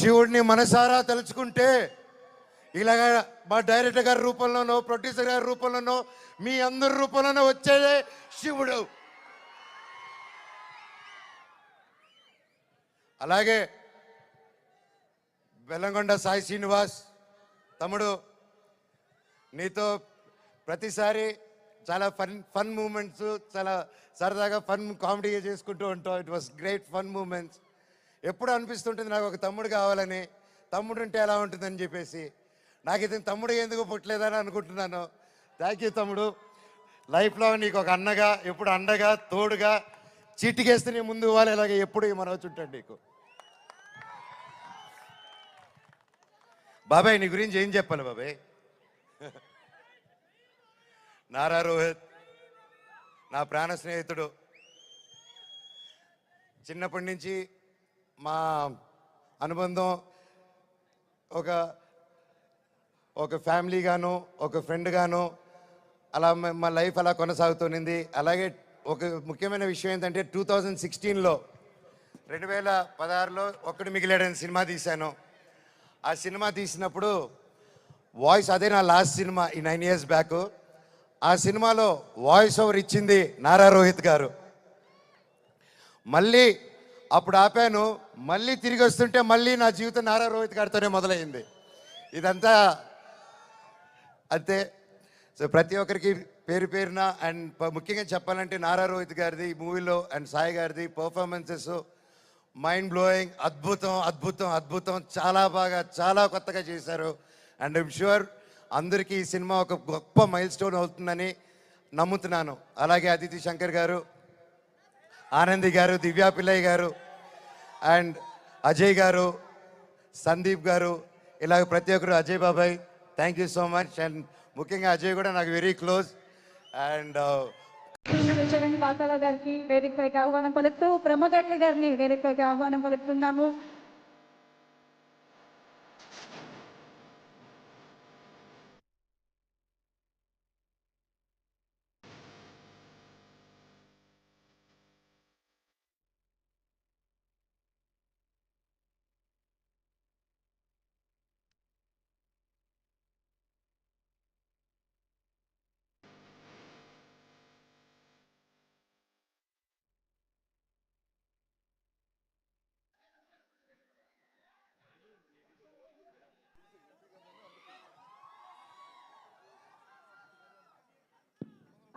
శివుడిని మనసారా తలుచుకుంటే ఇలాగ మా డైరెక్టర్ గారి రూపంలోనో ప్రొడ్యూసర్ గారి రూపంలోనో మీ అందరి రూపంలోనో వచ్చేదే శివుడు. అలాగే బెల్లంకొండ సాయి శ్రీనివాస్ తమ్ముడు, నీతో ప్రతిసారి చాలా ఫన్ మూమెంట్స్, చాలా సరదాగా ఫన్ కామెడీ చేసుకుంటూ ఉంటాం. It was great fun moments. ఎప్పుడు అనిపిస్తుంటుంది నాకు ఒక తమ్ముడు కావాలని, తమ్ముడు ఉంటే ఎలా ఉంటుందని చెప్పేసి. నాకు ఇతను తమ్ముడు ఎందుకు పుట్టలేదని అనుకుంటున్నాను. థ్యాంక్ యూ తమ్ముడు. లైఫ్లో నీకు ఒక అన్నగా, ఎప్పుడు అండగా, తోడుగా, చీటికేస్తే నీ ముందు ఇవ్వాలి, ఇలాగే ఎప్పుడు మనవచ్చు ఉంటాడు నీకు. బాబాయ్ నీ గురించి ఏం చెప్పాలి బాబాయ్? నారా రోహిత్ నా ప్రాణ స్నేహితుడు. చిన్నప్పటి నుంచి మా అనుబంధం ఒక ఫ్యామిలీగాను, ఒక ఫ్రెండ్గాను అలా మా లైఫ్ అలా కొనసాగుతుంది. అలాగే ఒక ముఖ్యమైన విషయం ఏంటంటే 2016లో 2016లో ఒక్కడు మిగిలాడని సినిమా తీశాను. ఆ సినిమా తీసినప్పుడు వాయిస్, అదే నా లాస్ట్ సినిమా ఈ 9 years బ్యాక్. ఆ సినిమాలో వాయిస్ ఓవర్ ఇచ్చింది నారా రోహిత్ గారు. మళ్ళీ అప్పుడు ఆపాను, మళ్ళీ తిరిగి వస్తుంటే మళ్ళీ నా జీవితం నారా రోహిత్ గారితోనే మొదలైంది. ఇదంతా అంతే. సో ప్రతి ఒక్కరికి పేరు పేరున అండ్ ముఖ్యంగా చెప్పాలంటే నారా రోహిత్ గారిది ఈ మూవీలో అండ్ సాయి గారిది పర్ఫార్మెన్సెస్ మైండ్ బ్లోయింగ్, అద్భుతం అద్భుతం అద్భుతం. చాలా బాగా, చాలా కొత్తగా చేశారు. అండ్ ఐమ్ ష్యూర్ అందరికీ ఈ సినిమా ఒక గొప్ప మైల్ స్టోన్ అవుతుందని నమ్ముతున్నాను. అలాగే అదితి శంకర్ గారు, ఆనంది గారు, దివ్యా పిల్లయ్య గారు అండ్ అజయ్ గారు, సందీప్ గారు, ఇలాగ ప్రతి ఒక్కరు, అజయ్ బాబాయ్ thank you so much. And ముఖ్యంగా అజయ్ కూడా నాకు వెరీ క్లోజ్. అండ్ పాతాల గారికి వేదికపైకి ఆహ్వానం పలుకుతూ బ్రహ్మగట్ల గారిని వేదికపైకి ఆహ్వానం పలుకుతున్నాము.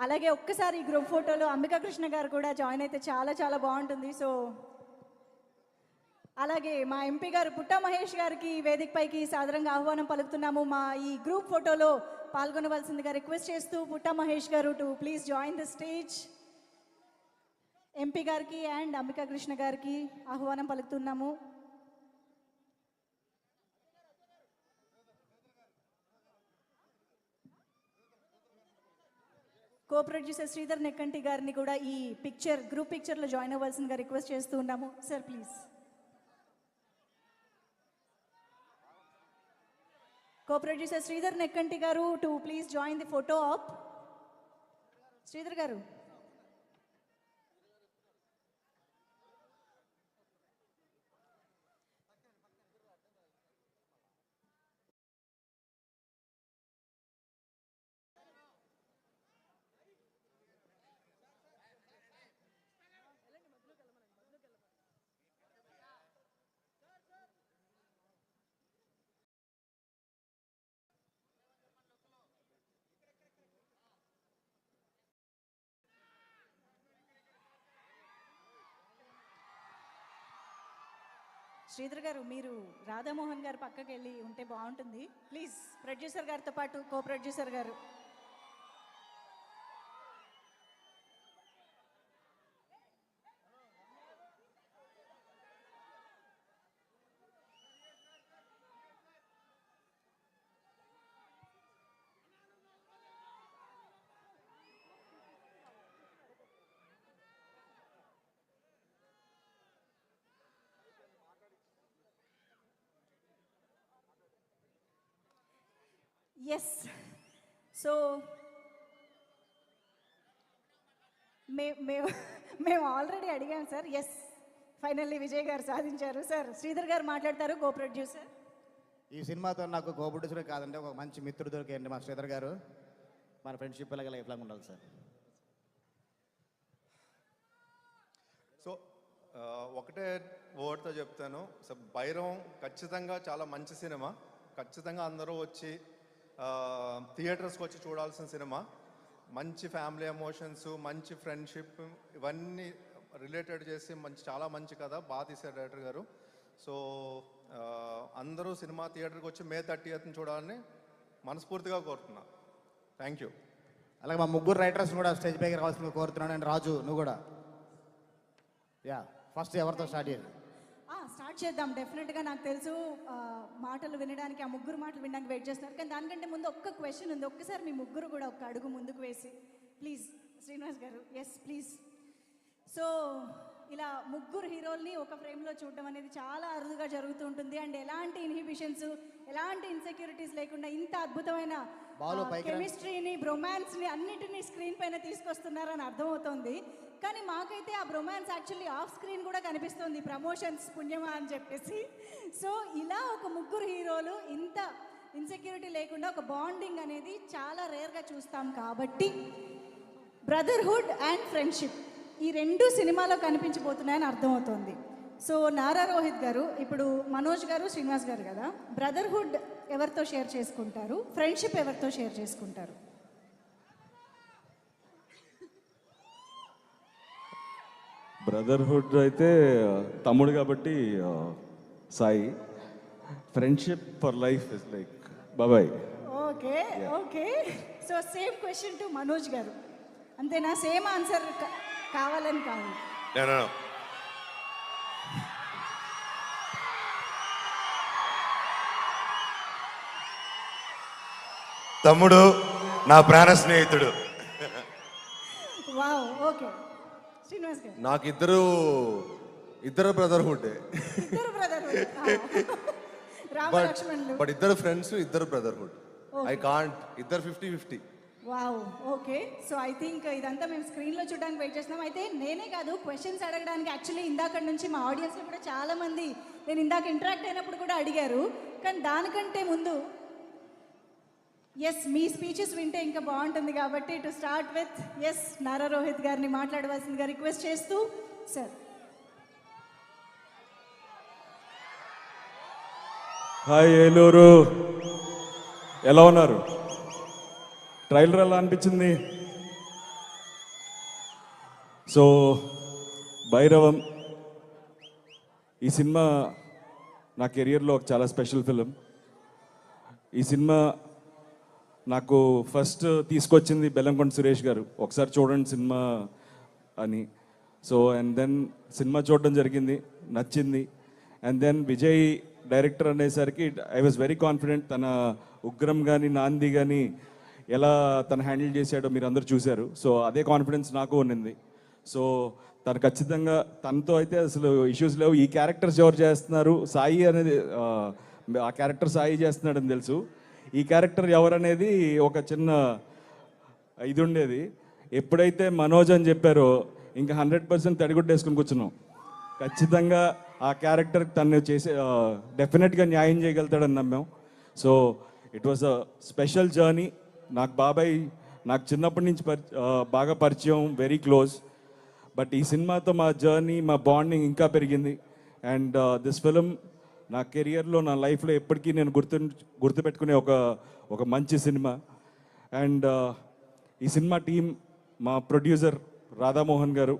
అలాగే ఒక్కసారి ఈ గ్రూప్ ఫోటోలో అంబికా కృష్ణ గారు కూడా జాయిన్ అయితే చాలా చాలా బాగుంటుంది. సో అలాగే మా ఎంపీ గారు పుట్టా మహేష్ గారికి వేదికపైకి సాదరంగా ఆహ్వానం పలుకుతున్నాము. మా ఈ గ్రూప్ ఫోటోలో పాల్గొనవలసిందిగా రిక్వెస్ట్ చేస్తూ పుట్టా మహేష్ గారు to please join the stage. MP గారికి అండ్ అంబికా కృష్ణ గారికి ఆహ్వానం పలుకుతున్నాము. కో ప్రొడ్యూసర్ శ్రీధర్ నెక్కంటి గారిని కూడా ఈ గ్రూప్ పిక్చర్లో జాయిన్ అవ్వాల్సిందిగా రిక్వెస్ట్ చేస్తూ ఉన్నాము. Sir please. Co producer Sridhar Nekkanti garu to please join the photo op. Sridhar garu. Sridhar గారు, మీరు రాధామోహన్ గారు పక్కకి వెళ్ళి ఉంటే బాగుంటుంది ప్లీజ్. ప్రొడ్యూసర్ గారితో పాటు కో ప్రొడ్యూసర్ గారు. ఎస్. సో మేము ఆల్రెడీ అడిగాం సార్. ఎస్, ఫైనల్లీ విజయ్ గారు సాధించారు. సార్ శ్రీధర్ గారు మాట్లాడతారు, కో ప్రొడ్యూసర్. ఈ సినిమాతో నాకు కోబుడ్డుసుడే కాదండి, ఒక మంచి మిత్రుడు దొరికాయండి మా శ్రీధర్ గారు. మన ఫ్రెండ్షిప్ అలాగే లైఫ్ లాంగ్ ఉండాలి సార్. సో ఒకటే వర్డ్తో చెప్తాను. సో భైరవం ఖచ్చితంగా చాలా మంచి సినిమా. ఖచ్చితంగా అందరూ వచ్చి థియేటర్స్కి వచ్చి చూడాల్సిన సినిమా. మంచి ఫ్యామిలీ ఎమోషన్స్, మంచి ఫ్రెండ్షిప్, ఇవన్నీ రిలేటెడ్ చేసి చాలా మంచి కథ బాగా తీశారు డైరెక్టర్ గారు. సో అందరూ సినిమా థియేటర్కి వచ్చి May 30th చూడాలని మనస్ఫూర్తిగా కోరుతున్నా. Thank you. అలాగే మా ముగ్గురు రైటర్స్ కూడా స్టేజ్ పైకి రావాల్సిందిగా కోరుతున్నాను. అండ్ రాజు, నువ్వు కూడా. యా, ఫస్ట్ ఎవరితో స్టార్ట్ చేయాలి? స్టార్ట్ చేద్దాం. డెఫినెట్గా నాకు తెలుసు మాటలు వినడానికి, ఆ ముగ్గురు మాటలు వినడానికి వెయిట్ చేస్తున్నారు. కానీ దానికంటే ముందు ఒక్క క్వశ్చన్ ఉంది. ఒక్కసారి మీ ముగ్గురు కూడా ఒక అడుగు ముందుకు వేసి ప్లీజ్. శ్రీనివాస్ గారు, ఎస్ ప్లీజ్. సో ఇలా ముగ్గురు హీరోల్ని ఒక ఫ్రేమ్లో చూడడం అనేది చాలా అరుదుగా జరుగుతూ ఉంటుంది. అండ్ ఎలాంటి ఇన్హిబిషన్స్, ఎలాంటి ఇన్సెక్యూరిటీస్ లేకుండా ఇంత అద్భుతమైన కెమిస్ట్రీని, బ్రొమాన్స్ని అన్నిటినీ స్క్రీన్ పైన తీసుకొస్తున్నారని అర్థమవుతుంది. కానీ మాకైతే ఆ బ్రొమాన్స్ యాక్చువల్లీ ఆఫ్ స్క్రీన్ కూడా కనిపిస్తుంది, ప్రమోషన్స్ పుణ్యమా అని చెప్పేసి. సో ఇలా ఒక ముగ్గురు హీరోలు ఇంత ఇన్సెక్యూరిటీ లేకుండా ఒక బాండింగ్ అనేది చాలా రేర్గా చూస్తాం. కాబట్టి బ్రదర్హుడ్ అండ్ ఫ్రెండ్షిప్ ఈ రెండు సినిమాలో కనిపించబోతున్నాయని అర్థమవుతుంది. సో నారా రోహిత్ గారు, ఇప్పుడు మనోజ్ గారు, శ్రీనివాస్ గారు కదా, బ్రదర్హుడ్ ఎవరితో షేర్ చేసుకుంటారు, ఫ్రెండ్షిప్ ఎవరితో షేర్ చేసుకుంటారు? బ్రదర్హుడ్ అయితే తమ్ముడు కాబట్టి Sai. Friendship for life is like బాబాయ్. Okay okay. So same question to Manoj garu, అంతేనా? సేమ్ ఆన్సర్ కావాలని కావాలి. తమ్ముడు నా ప్రాణ స్నేహితుడు. Wow, okay. శ్రీనివాస్ గారు, నాకు ఇద్దరు బ్రదర్హుడ్. ఇద్దరు బ్రదర్హుడ్, రామ లక్ష్మణులు. బట్ ఇద్దరు ఫ్రెండ్స్, ఇద్దరు బ్రదర్హుడ్. ఐ కాంట్, ఇద్దరు 50-50. Wow, okay. So I think ఇదంతా మేము స్క్రీన్లో చూడడానికి వెయిట్ చేస్తున్నాం. అయితే నేనే కాదు, క్వశ్చన్స్ అడగడానికి యాక్చువల్లీ ఇందాక నుంచి మా ఆడియన్స్లో కూడా చాలామంది నేను ఇందాక ఇంటరాక్ట్ అయినప్పుడు కూడా అడిగారు. కానీ దానికంటే ముందు ఎస్, మీ స్పీచెస్ వింటే ఇంకా బాగుంటుంది. కాబట్టి to start with yes, Nara Rohit గారిని మాట్లాడవలసిందిగా రిక్వెస్ట్ చేస్తూ. సార్. హాయ్ ఏలూరు, ఎలా ఉన్నారు? ట్రైలర్ ఎలా అనిపించింది? సో భైరవం ఈ సినిమా నా కెరియర్లో ఒక చాలా స్పెషల్ ఫిలిం. ఈ సినిమా నాకు ఫస్ట్ తీసుకొచ్చింది బెల్లంకొండ సురేష్ గారు, ఒకసారి చూడండి సినిమా అని. సో అండ్ దెన్ సినిమా చూడడం జరిగింది, నచ్చింది. అండ్ దెన్ విజయ్ డైరెక్టర్ అనేసరికి ఐ వాజ్ వెరీ కాన్ఫిడెంట్. తన ఉగ్రం కానీ, నాంది కానీ ఎలా తను హ్యాండిల్ చేశాడో మీరు అందరూ చూశారు. సో అదే కాన్ఫిడెన్స్ నాకు ఉన్నింది. సో తను ఖచ్చితంగా, తనతో అయితే అసలు ఇష్యూస్ లేవు. ఈ క్యారెక్టర్స్ ఎవరు చేస్తున్నారు, సాయి అనేది ఆ క్యారెక్టర్ సాయి చేస్తున్నాడని తెలుసు. ఈ క్యారెక్టర్ ఎవరనేది ఒక చిన్న ఇది ఉండేది. ఎప్పుడైతే మనోజ్ అని చెప్పారో ఇంకా 100% తడిగుడ్డేసుకుని కూర్చున్నాం. ఖచ్చితంగా ఆ క్యారెక్టర్ తను చేసే డెఫినెట్గా న్యాయం చేయగలుగుతాడని నమ్మాం. So it was a special journey. నాకు బాబాయ్ నాకు చిన్నప్పటి నుంచి బాగా పరిచయం, వెరీ క్లోజ్. బట్ ఈ సినిమాతో మా జర్నీ, మా బాండింగ్ ఇంకా పెరిగింది. అండ్ దిస్ ఫిలిం నా కెరియర్లో, నా లైఫ్లో ఎప్పటికీ నేను గుర్తుపెట్టుకునే ఒక మంచి సినిమా. అండ్ ఈ సినిమా టీం, మా ప్రొడ్యూసర్ రాధామోహన్ గారు,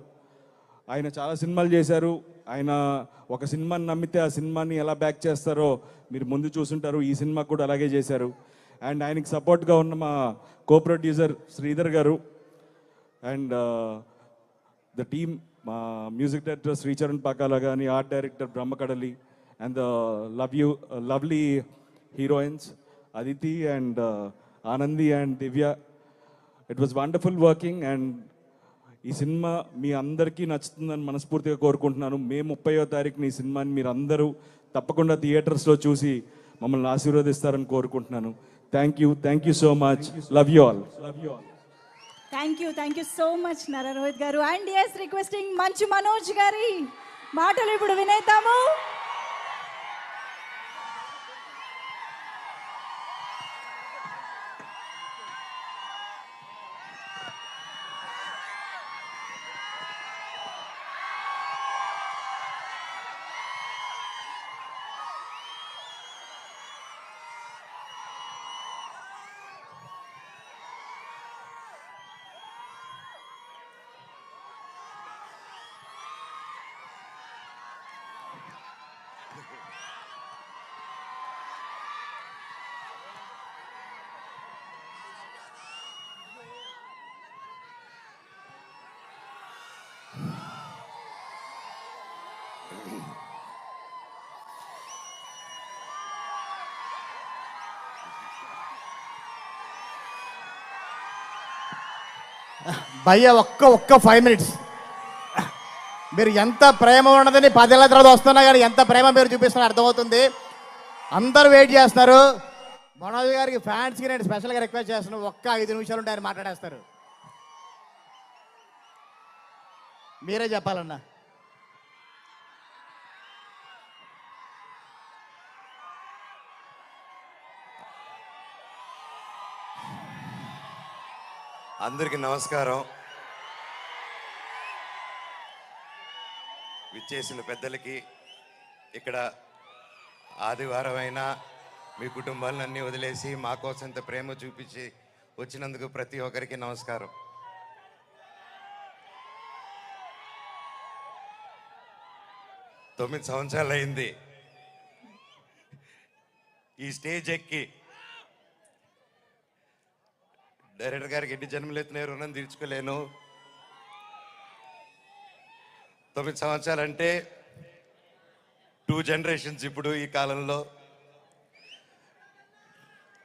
ఆయన చాలా సినిమాలు చేశారు. ఆయన ఒక సినిమాని నమ్మితే ఆ సినిమాని ఎలా బ్యాక్ చేస్తారో మీరు ముందు చూసుంటారు. ఈ సినిమా కూడా అలాగే చేశారు. అండ్ ఆయనకి సపోర్ట్గా ఉన్న మా కో ప్రొడ్యూసర్ శ్రీధర్ గారు అండ్ ద టీమ్, మా మ్యూజిక్ డైరెక్టర్ శ్రీచరణ్ పాకాల కానీ, art director Brahmakadali, and the lovely heroines Aditi and Anandi and Divya. It was wonderful working. And ఈ సినిమా మీ అందరికీ నచ్చుతుందని మనస్ఫూర్తిగా కోరుకుంటున్నాను. మే 30వ తారీఖున ఈ సినిమాని మీరు అందరూ తప్పకుండా థియేటర్స్లో చూసి మమ్మల్ని ఆశీర్వదిస్తారని కోరుకుంటున్నాను. Thank you so much. Love you all. Thank you so much Nara Rohit garu. And yes, requesting Manchu Manoj గారి మాటలు ఇప్పుడు వినేద్దాము. భయ్య ఒక్క 5 మినిట్స్. మీరు ఎంత ప్రేమ ఉన్నదని 10 ఏళ్ళ తర్వాత వస్తున్నా కానీ ఎంత ప్రేమ మీరు చూపిస్తున్నా అర్థమవుతుంది. అందరూ వెయిట్ చేస్తారు. మనోజ్ గారికి ఫ్యాన్స్కి నేను స్పెషల్గా రిక్వెస్ట్ చేస్తున్నాను, ఒక్క 5 నిమిషాలు ఉంటే ఆయన మాట్లాడేస్తారు. మీరే చెప్పాలన్నా. అందరికీ నమస్కారం. విచ్చేసిన పెద్దలకి, ఇక్కడ ఆదివారం అయినా మీ కుటుంబాలన్నీ వదిలేసి మా కోసం ఇంత ప్రేమ చూపించి వచ్చినందుకు ప్రతి ఒక్కరికి నమస్కారం. తొమ్మిది సంవత్సరాలు అయింది ఈ స్టేజ్ ఎక్కి. డైరెక్టర్ గారికి ఎన్ని జన్మలెత్తిన రుణం తీర్చుకోలేను. 9 సంవత్సరాలు అంటే 2 జనరేషన్స్. ఇప్పుడు ఈ కాలంలో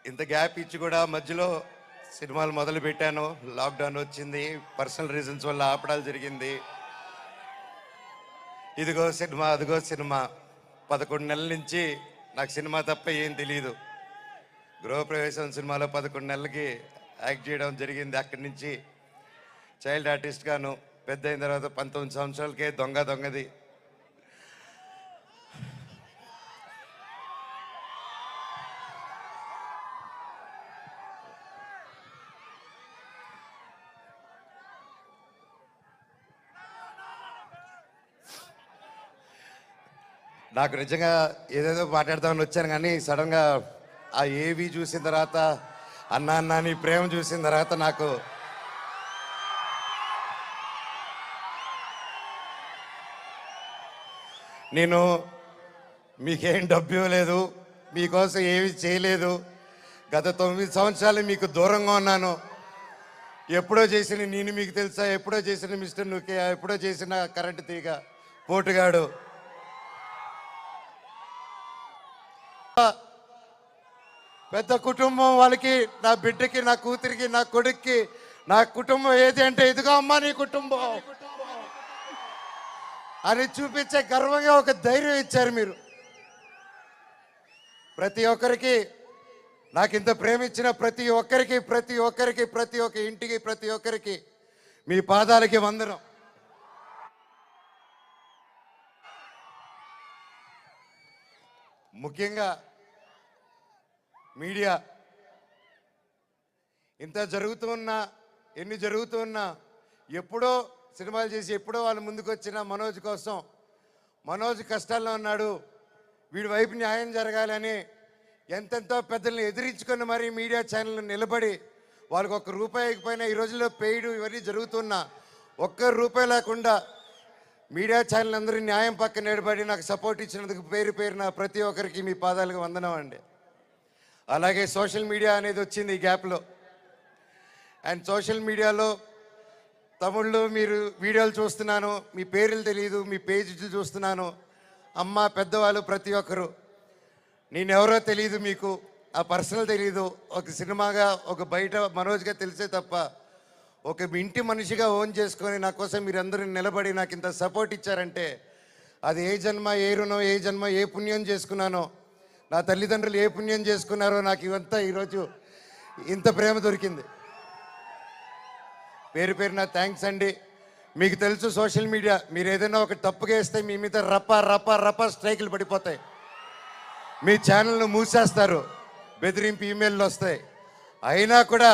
ఇంత గ్యాప్ ఇచ్చి కూడా మధ్యలో సినిమాలు మొదలు పెట్టాను. లాక్డౌన్ వచ్చింది, పర్సనల్ రీజన్స్ వల్ల ఆపడాలు జరిగింది. ఇదిగో సినిమా, అదిగో సినిమా. 11 నెలల నుంచి నాకు సినిమా తప్ప ఏం తెలియదు. గృహప్రవేశం సినిమాలో 11 నెలలకి యాక్ట్ చేయడం జరిగింది. అక్కడి నుంచి చైల్డ్ ఆర్టిస్ట్ గాను పెద్ద అయిన తర్వాత 19 సంవత్సరాలకే దొంగది. నాకు నిజంగా ఏదేదో మాట్లాడదామని వచ్చాను, కానీ సడన్గా ఆ ఏవి చూసిన తర్వాత, అన్నా నీ ప్రేమ చూసిన తర్వాత నాకు నేను మీకేం డబ్బు ఇవ్వలేదు, మీకోసం ఏమి చేయలేదు. గత 9 సంవత్సరాలు మీకు దూరంగా ఉన్నాను. ఎప్పుడో చేసిన నేను మీకు తెలుసా, ఎప్పుడో చేసిన మిస్టర్ నుకే, ఎప్పుడో చేసిన కరెంటు తీగ పోటుగాడు. పెద్ద కుటుంబం వాళ్ళకి, నా బిడ్డకి, నా కూతురికి, నా కొడుక్కి, నా కుటుంబం ఏది అంటే ఇదిగో అమ్మా నీ కుటుంబం అని చూపించే గర్వంగా ఒక ధైర్యం ఇచ్చారు మీరు. ప్రతి ఒక్కరికి, నాకు ఇంత ప్రేమించిన ప్రతి ఒక్కరికి, ప్రతి ఒక్క ఇంటికి, ప్రతి ఒక్కరికి మీ పాదాలకి వందనం. ముఖ్యంగా మీడియా, ఇంత జరుగుతున్నా, ఎన్ని జరుగుతున్నా, ఎప్పుడో సినిమాలు చేసి ఎప్పుడో వాళ్ళు ముందుకు వచ్చిన మనోజ్ కోసం, మనోజ్ కష్టాల్లో ఉన్నాడు, వీడి వైపు న్యాయం జరగాలని ఎంతెంతో పెద్దల్ని ఎదిరించుకొని మరీ మీడియా ఛానల్ నిలబడి వాళ్ళకి ₹1 పైన ఈ రోజుల్లో పెయిడ్ ఇవన్నీ జరుగుతున్నా ₹1 లేకుండా మీడియా ఛానల్ అందరూ న్యాయం పక్కన నిలబడి నాకు సపోర్ట్ ఇచ్చినందుకు పేరున ప్రతి ఒక్కరికి మీ పాదాలకు వందనం అండి. అలాగే సోషల్ మీడియా అనేది వచ్చింది ఈ గ్యాప్లో. అండ్ సోషల్ మీడియాలో తమిళ్లో మీరు వీడియోలు చూస్తున్నాను, మీ పేర్లు తెలియదు, మీ పేజీలు చూస్తున్నాను. అమ్మ, పెద్దవాళ్ళు ప్రతి ఒక్కరు, నేనెవరో తెలియదు మీకు, ఆ పర్సనల్ తెలియదు. ఒక సినిమాగా, ఒక బయట మనోజ్గా తెలిసే తప్ప ఒక ఇంటి మనిషిగా ఓన్ చేసుకొని నా కోసం మీరందరూ నిలబడి నాకు ఇంత సపోర్ట్ ఇచ్చారంటే అది ఏ జన్మ, ఏ రుణం, ఏ జన్మ, ఏ పుణ్యం చేసుకున్నానో, నా తల్లిదండ్రులు ఏ పుణ్యం చేసుకున్నారో నాకు ఇవంతా ఈరోజు ఇంత ప్రేమ దొరికింది. పేరున థ్యాంక్స్ అండి. మీకు తెలుసు సోషల్ మీడియా, మీరు ఏదైనా ఒక తప్పుగా వేస్తే మీ మీద రప్ప రప్ప రప్ప స్ట్రైకులు పడిపోతాయి, మీ ఛానల్ను మూసేస్తారు, బెదిరింపు ఈమెయిల్లు వస్తాయి. అయినా కూడా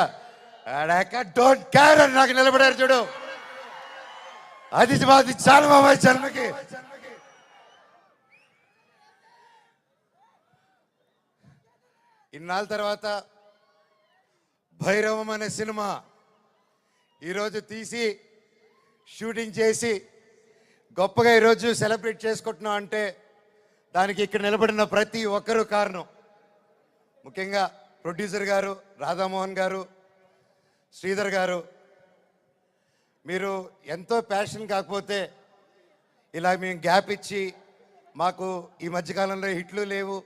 డోంట్ కేర్ అని నాకు నిలబడారు చూడు, అది చాలా బాబాయ్ జన్మకి. ఇన్నాళ్ళ తర్వాత భైరవం అనే సినిమా ఈరోజు తీసి షూటింగ్ చేసి గొప్పగా ఈరోజు సెలబ్రేట్ చేసుకుంటున్నాం అంటే దానికి ఇక్కడ నిలబడిన ప్రతి ఒక్కరూ కారణం. ముఖ్యంగా ప్రొడ్యూసర్ గారు, రాధామోహన్ గారు, శ్రీధర్ గారు, మీరు ఎంతో ప్యాషన్ కాకపోతే ఇలా మేము గ్యాప్ ఇచ్చి మాకు ఈ మధ్యకాలంలో హిట్లు లేవు,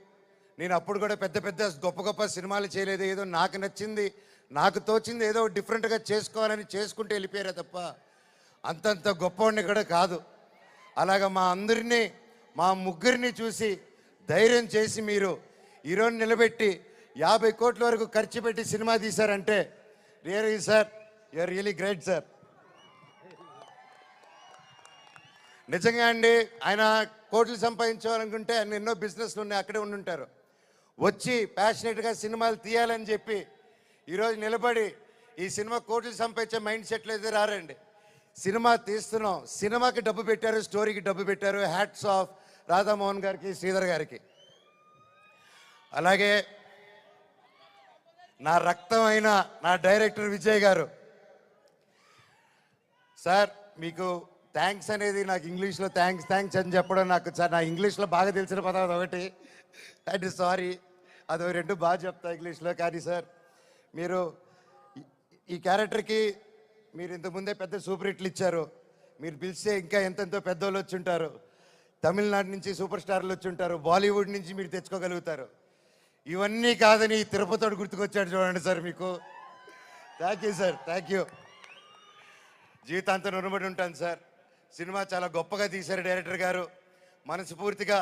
నేను అప్పుడు కూడా పెద్ద పెద్ద గొప్ప గొప్ప సినిమాలు చేయలేదు, ఏదో నాకు నచ్చింది నాకు తోచింది ఏదో డిఫరెంట్గా చేసుకోవాలని చేసుకుంటూ వెళ్ళిపోయారే తప్ప అంతంత గొప్పవాడిని కూడా కాదు. అలాగా మా అందరినీ మా ముగ్గురిని చూసి ధైర్యం చేసి మీరు ఈరోజు నిలబెట్టి 50 కోట్ల వరకు ఖర్చు పెట్టి సినిమా తీశారంటే really sir, you are really great sir. నిజంగా అండి, ఆయన కోట్లు సంపాదించాలనుకుంటే ఆయన ఎన్నో బిజినెస్లు ఉన్నాయి, అక్కడే ఉండుంటారు. వచ్చి ప్యాషనెట్గా సినిమాలు తీయాలని చెప్పి ఈరోజు నిలబడి ఈ సినిమా కోట్లు సంపాదించే మైండ్ సెట్లు అయితే రారండి. సినిమా తీస్తున్నాం, సినిమాకి డబ్బు పెట్టారు, స్టోరీకి డబ్బు పెట్టారు. హ్యాట్స్ ఆఫ్ రాధామోహన్ గారికి, శ్రీధర్ గారికి. అలాగే నా రక్తం అయిన నా డైరెక్టర్ విజయ్ గారు. సార్ మీకు థ్యాంక్స్ అనేది నాకు ఇంగ్లీష్లో థ్యాంక్స్ అని చెప్పడం నాకు నా ఇంగ్లీష్లో బాగా తెలిసిన పదం అదొకటి, అండ్ సారీ అదో రెండు బాగా చెప్తా ఇంగ్లీష్లో. కానీ సార్ మీరు ఈ క్యారెక్టర్కి మీరు ఇంతకుముందే పెద్ద సూపర్ హిట్లు ఇచ్చారు, మీరు పిలిస్తే ఇంకా ఎంతెంతో పెద్దోళ్ళు వచ్చి ఉంటారు, తమిళనాడు నుంచి సూపర్ స్టార్లు వచ్చి ఉంటారు, బాలీవుడ్ నుంచి మీరు తెచ్చుకోగలుగుతారు. ఇవన్నీ కాదని తిరుపతితో గుర్తుకొచ్చాడు చూడండి సార్, మీకు thank you sir, thank you. జీవితాంతం రుణపడి ఉంటాను సార్. సినిమా చాలా గొప్పగా తీశారు డైరెక్టర్ గారు. మనస్ఫూర్తిగా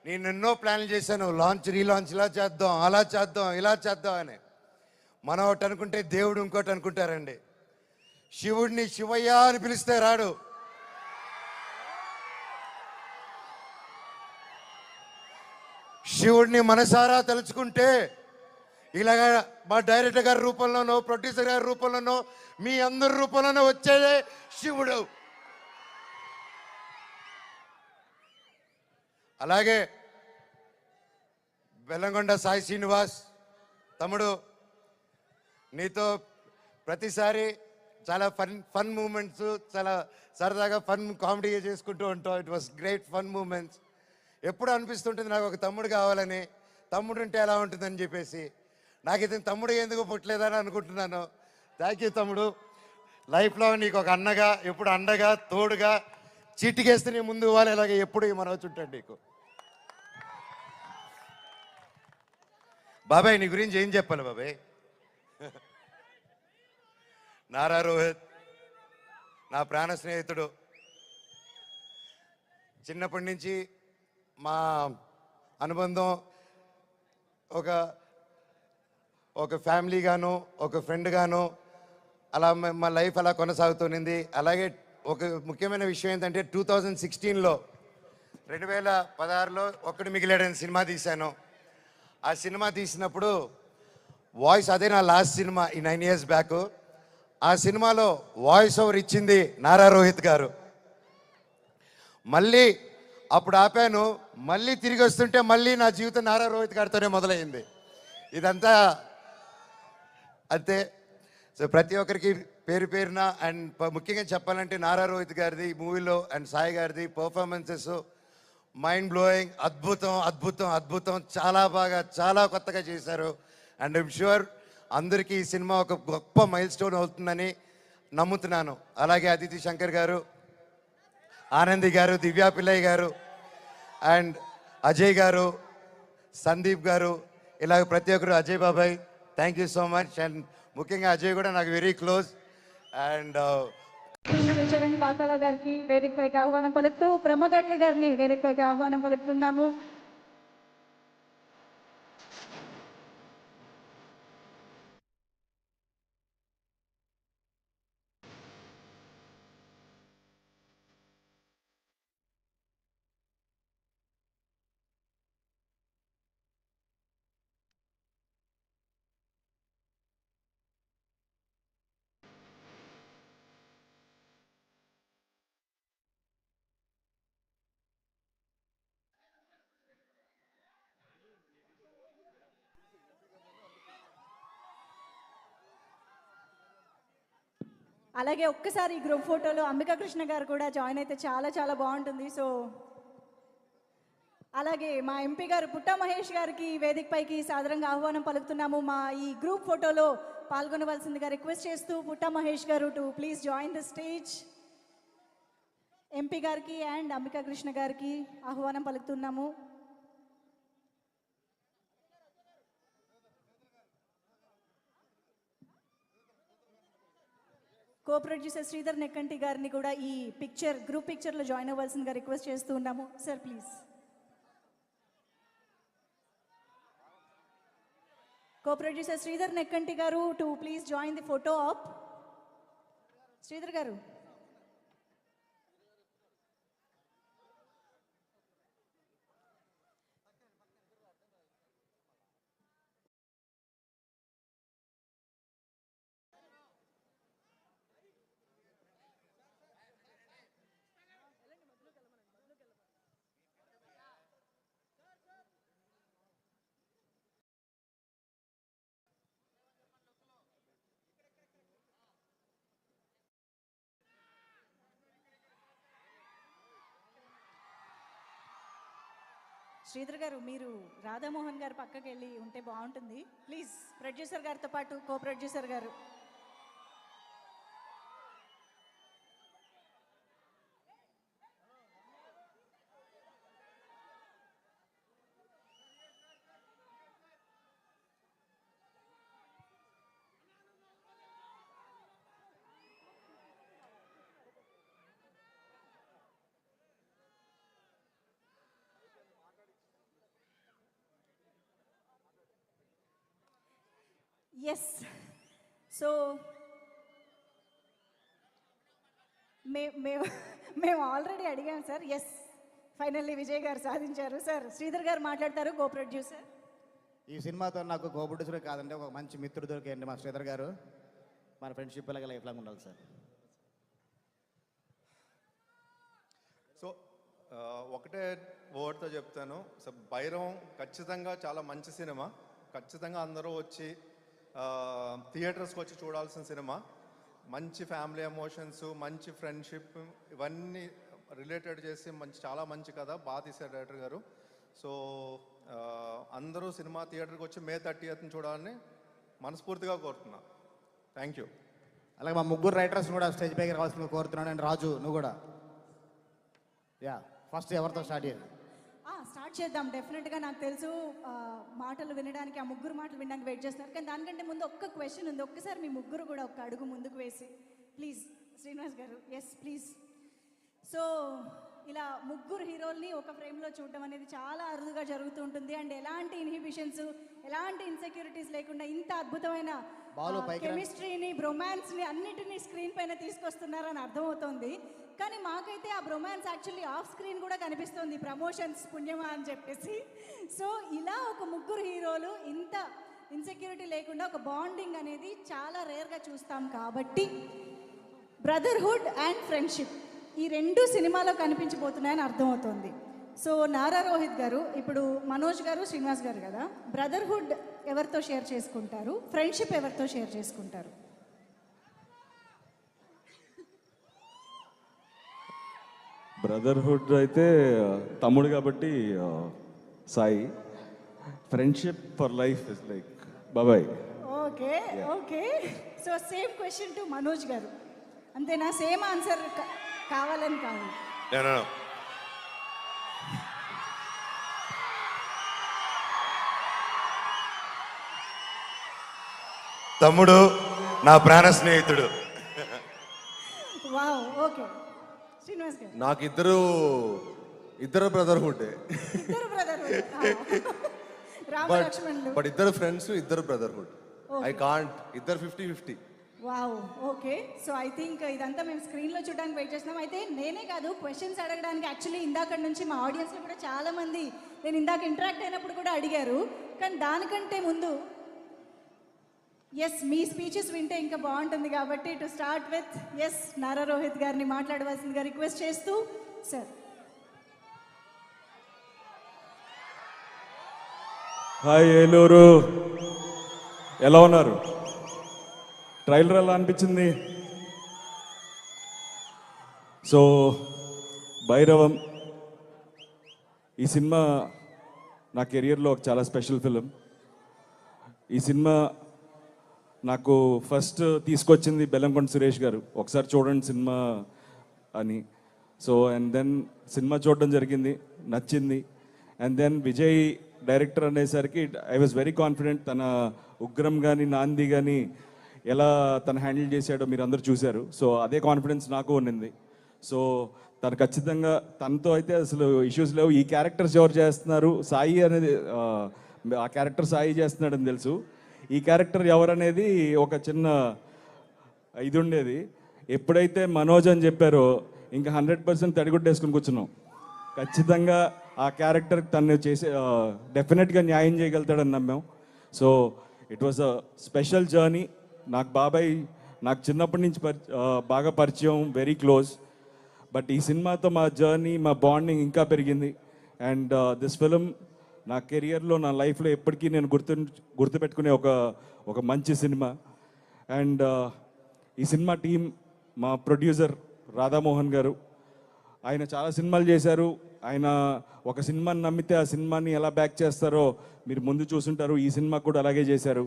నేను ఎన్నో ప్లాన్లు చేశాను, లాంచ్ రీలాంచ్ ఇలా చేద్దాం, అలా చేద్దాం, ఇలా చేద్దాం అని. మనం ఒకటి అనుకుంటే దేవుడు ఇంకోటి అనుకుంటారండి. శివుడిని శివయ్య అని పిలిస్తే రాడు, శివుడిని మనసారా తలుచుకుంటే ఇలాగా మా డైరెక్టర్ గారి రూపంలోనో, ప్రొడ్యూసర్ గారి రూపంలోనో, మీ అందరి రూపంలోనో వచ్చేదే శివుడు. అలాగే బెల్లంకొండ సాయి శ్రీనివాస్ తమ్ముడు, నీతో ప్రతిసారి చాలా ఫన్ మూమెంట్స్, చాలా సరదాగా ఫన్ కామెడీ చేసుకుంటూ ఉంటాం. It was great fun moments. ఎప్పుడు అనిపిస్తుంటుంది నాకు ఒక తమ్ముడు కావాలని, తమ్ముడు ఉంటే ఎలా ఉంటుందని చెప్పేసి. నాకు ఇతను తమ్ముడు ఎందుకు పుట్టలేదని అనుకుంటున్నాను. థ్యాంక్ యూ తమ్ముడు. లైఫ్లో నీకు ఒక అన్నగా, ఎప్పుడు అండగా, తోడుగా, చీటికేస్తే నీ ముందు ఇవ్వాలి, ఇలాగే ఎప్పుడు మనవచ్చు ఉంటాడు నీకు. బాబాయ్ నీ గురించి ఏం చెప్పాలి బాబాయ్? నారా రోహిత్ నా ప్రాణ స్నేహితుడు. చిన్నప్పటి నుంచి మా అనుబంధం ఒక ఫ్యామిలీగాను, ఒక ఫ్రెండ్గాను అలా మా లైఫ్ అలా కొనసాగుతుంది. అలాగే ఒక ముఖ్యమైన విషయం ఏంటంటే 2016లో 2016లో ఒక్కడు మిగిలాడని సినిమా తీశాను. ఆ సినిమా తీసినప్పుడు వాయిస్, అదే నా లాస్ట్ సినిమా ఈ 9 years బ్యాక్. ఆ సినిమాలో వాయిస్ ఓవర్ ఇచ్చింది నారా రోహిత్ గారు. మళ్ళీ అప్పుడు ఆపాను, మళ్ళీ తిరిగి వస్తుంటే మళ్ళీ నా జీవితం నారా రోహిత్ గారితోనే మొదలైంది. ఇదంతా అంతే. సో ప్రతి ఒక్కరికి పేరు పేరున అండ్ ముఖ్యంగా చెప్పాలంటే నారా రోహిత్ గారిది ఈ మూవీలో అండ్ సాయి గారిది పర్ఫార్మెన్సెస్ మైండ్ బ్లోయింగ్, అద్భుతం అద్భుతం అద్భుతం. చాలా బాగా, చాలా కొత్తగా చేశారు. అండ్ ఐమ్ షూర్ అందరికీ ఈ సినిమా ఒక గొప్ప మైల్ స్టోన్ అవుతుందని నమ్ముతున్నాను. అలాగే అదితి శంకర్ గారు, ఆనంది గారు, దివ్యా పిల్లయ్య గారు అండ్ అజయ్ గారు, సందీప్ గారు, ఇలాగ ప్రతి ఒక్కరు, అజయ్ బాబాయ్ thank you so much. And ముఖ్యంగా అజయ్ కూడా నాకు వెరీ క్లోజ్. అండ్ చరణ్ పాసాల గారికి వేదికపైకి ఆహ్వానం పలుకుతూ ప్రమోద్ గారిని వేదికపైకి ఆహ్వానం పలుకుతున్నాము. అలాగే ఒక్కసారి ఈ గ్రూప్ ఫోటోలో అంబికా కృష్ణ గారు కూడా జాయిన్ అయితే చాలా చాలా బాగుంటుంది. సో అలాగే మా ఎంపీ గారు పుట్టా మహేష్ గారికి వేదికపైకి సాదరంగా ఆహ్వానం పలుకుతున్నాము. మా ఈ గ్రూప్ ఫోటోలో పాల్గొనవలసిందిగా రిక్వెస్ట్ చేస్తూ పుట్టా మహేష్ గారు to please join the stage. MP గారికి అండ్ అంబికా కృష్ణ గారికి ఆహ్వానం పలుకుతున్నాము. కో ప్రొడ్యూసర్ శ్రీధర్ నెక్కంటి గారిని కూడా ఈ గ్రూప్ పిక్చర్లో జాయిన్ అవ్వాల్సిందిగా రిక్వెస్ట్ చేస్తూ ఉన్నాము. Sir please. Co producer Sridhar Nekkanti garu to please join the photo op. Sridhar garu. Sridhar గారు మీరు రాధామోహన్ గారు పక్కకి వెళ్ళి ఉంటే బాగుంటుంది ప్లీజ్. ప్రొడ్యూసర్ గారితో పాటు కో ప్రొడ్యూసర్ గారు. ఎస్. సో మేము ఆల్రెడీ అడిగాం సార్. ఎస్, ఫైనల్లీ విజయ్ గారు సాధించారు. సార్ శ్రీధర్ గారు మాట్లాడతారు, కో ప్రొడ్యూసర్. ఈ సినిమాతో నాకు కో ప్రొడ్యూసర్ కాదండి, ఒక మంచి మిత్రుడు దొరికండి మా శ్రీధర్ గారు. మన ఫ్రెండ్షిప్ అలాగే లైఫ్ లాంగ్ ఉండాలి సార్. సో ఒకటే వర్డ్తో చెప్తాను. సో బైరవం ఖచ్చితంగా చాలా మంచి సినిమా. ఖచ్చితంగా అందరూ వచ్చి థియేటర్స్కి వచ్చి చూడాల్సిన సినిమా. మంచి ఫ్యామిలీ ఎమోషన్స్, మంచి ఫ్రెండ్షిప్, ఇవన్నీ రిలేటెడ్ చేసి చాలా మంచి కథ బాగా తీశారు డైరెక్టర్ గారు. సో అందరూ సినిమా థియేటర్కి వచ్చి May 30th చూడాలని మనస్ఫూర్తిగా కోరుతున్నా. Thank you. అలాగే మా ముగ్గురు రైటర్స్ కూడా స్టేజ్ పైకి రావాల్సిందిగా కోరుతున్నాను. అండ్ రాజు నువ్వు కూడా. యా, ఫస్ట్ ఎవరితో స్టార్ట్ చేయాలి? స్టార్ట్ చేద్దాం. డెఫినెట్గా నాకు తెలుసు మాటలు వినడానికి, ఆ ముగ్గురు మాటలు వినడానికి వెయిట్ చేస్తున్నారు. కానీ దానికంటే ముందు ఒక్క క్వశ్చన్ ఉంది. ఒక్కసారి మీ ముగ్గురు కూడా ఒక్క అడుగు ముందుకు వేసి ప్లీజ్. శ్రీనివాస్ గారు. Yes please. సో ఇలా ముగ్గురు హీరోల్ని ఒక ఫ్రేమ్లో చూడడం అనేది చాలా అరుదుగా జరుగుతూ ఉంటుంది. అండ్ ఎలాంటి ఇన్హిబిషన్స్, ఎలాంటి ఇన్సెక్యూరిటీస్ లేకుండా ఇంత అద్భుతమైన కెమిస్ట్రీని, బ్రొమాన్స్ని అన్నిటినీ స్క్రీన్ పైన తీసుకొస్తున్నారని అర్థమవుతోంది. కానీ మాకైతే ఆ బ్రొమాన్స్ యాక్చువల్లీ ఆఫ్ స్క్రీన్ కూడా కనిపిస్తుంది, ప్రమోషన్స్ పుణ్యమా అని చెప్పేసి. సో ఇలా ఒక ముగ్గురు హీరోలు ఇంత ఇన్సెక్యూరిటీ లేకుండా ఒక బాండింగ్ అనేది చాలా రేర్గా చూస్తాం. కాబట్టి బ్రదర్హుడ్ అండ్ ఫ్రెండ్షిప్ ఈ రెండు సినిమాలో కనిపించబోతున్నాయని అర్థమవుతోంది. సో నారా రోహిత్ గారు, ఇప్పుడు మనోజ్ గారు, శ్రీనివాస్ గారు కదా, బ్రదర్హుడ్ ఎవరితో షేర్ చేసుకుంటారు, ఫ్రెండ్షిప్ ఎవరితో షేర్ చేసుకుంటారు? బ్రదర్హుడ్ అయితే తమ్ముడు కాబట్టి Sai. Friendship for life is like బాబాయ్. Okay okay. So same question to Manoj garu. అంతేనా? సేమ్ ఆన్సర్ కావాలని కావాలి. తమ్ముడు నా ప్రాణ స్నేహితుడు. వావ్. ఓకే శ్రీనివాస్ గారు. నాకు ఇద్దరు బ్రదర్హుడ్. ఇద్దరు బ్రదర్హుడ్. రామలక్ష్మణులు. బట్ ఇద్దరు ఫ్రెండ్స్, ఇద్దరు బ్రదర్హుడ్. I can't. ఇద్దరు 50-50. Wow. Okay. So I think ఇదంతా మేము స్క్రీన్లో చూడడానికి వెయిట్ చేస్తున్నాం. అయితే నేనే కాదు, క్వశ్చన్స్ అడగడానికి యాక్చువల్లీ ఇందాక నుంచి మా ఆడియన్స్లో కూడా చాలామంది నేను ఇందాక ఇంటరాక్ట్ అయినప్పుడు కూడా అడిగారు. కానీ దానికంటే ముందు ఎస్ మీ స్పీచెస్ వింటే ఇంకా బాగుంటుంది. కాబట్టి to start with yes Nara Rohit గారిని మాట్లాడవలసిందిగా రిక్వెస్ట్ చేస్తూ. సార్. హాయ్ ఏలూరు, ఎలా ఉన్నారు? ట్రైలర్ ఎలా అనిపించింది? సో భైరవం ఈ సినిమా నా కెరియర్లో ఒక చాలా స్పెషల్ ఫిలిం. ఈ సినిమా నాకు ఫస్ట్ తీసుకొచ్చింది బెల్లంకొండ సురేష్ గారు, ఒకసారి చూడండి సినిమా అని. సో అండ్ దెన్ సినిమా చూడడం జరిగింది, నచ్చింది. అండ్ దెన్ విజయ్ డైరెక్టర్ అనేసరికి ఐ వాజ్ వెరీ కాన్ఫిడెంట్. తన ఉగ్రం కానీ నాంది కానీ ఎలా తను హ్యాండిల్ చేశాడో మీరు అందరూ చూశారు. సో అదే కాన్ఫిడెన్స్ నాకు ఉన్నింది. సో తను ఖచ్చితంగా తనతో అయితే అసలు ఇష్యూస్ లేవు. ఈ క్యారెక్టర్స్ ఎవరు చేస్తున్నారు, సాయి అనేది ఆ క్యారెక్టర్ సాయి చేస్తున్నాడని తెలుసు. ఈ క్యారెక్టర్ ఎవరనేది ఒక చిన్న ఇది ఉండేది. ఎప్పుడైతే మనోజ్ అని చెప్పారో ఇంకా 100% తడిగుడ్డేసుకుని కూర్చున్నాం. ఖచ్చితంగా ఆ క్యారెక్టర్ తను చేసే డెఫినెట్గా న్యాయం చేయగలుగుతాడని నమ్మాం. So it was a special journey. నాకు బాబాయ్ నాకు చిన్నప్పటి నుంచి బాగా పరిచయం, వెరీ క్లోజ్. బట్ ఈ సినిమాతో మా జర్నీ, మా బాండింగ్ ఇంకా పెరిగింది. అండ్ దిస్ ఫిలిం నా కెరియర్లో, నా లైఫ్లో ఎప్పటికీ నేను గుర్తుపెట్టుకునే ఒక మంచి సినిమా. అండ్ ఈ సినిమా టీం, మా ప్రొడ్యూసర్ రాధామోహన్ గారు, ఆయన చాలా సినిమాలు చేశారు. ఆయన ఒక సినిమాని నమ్మితే ఆ సినిమాని ఎలా బ్యాక్ చేస్తారో మీరు ముందు చూసుంటారు. ఈ సినిమా కూడా అలాగే చేశారు.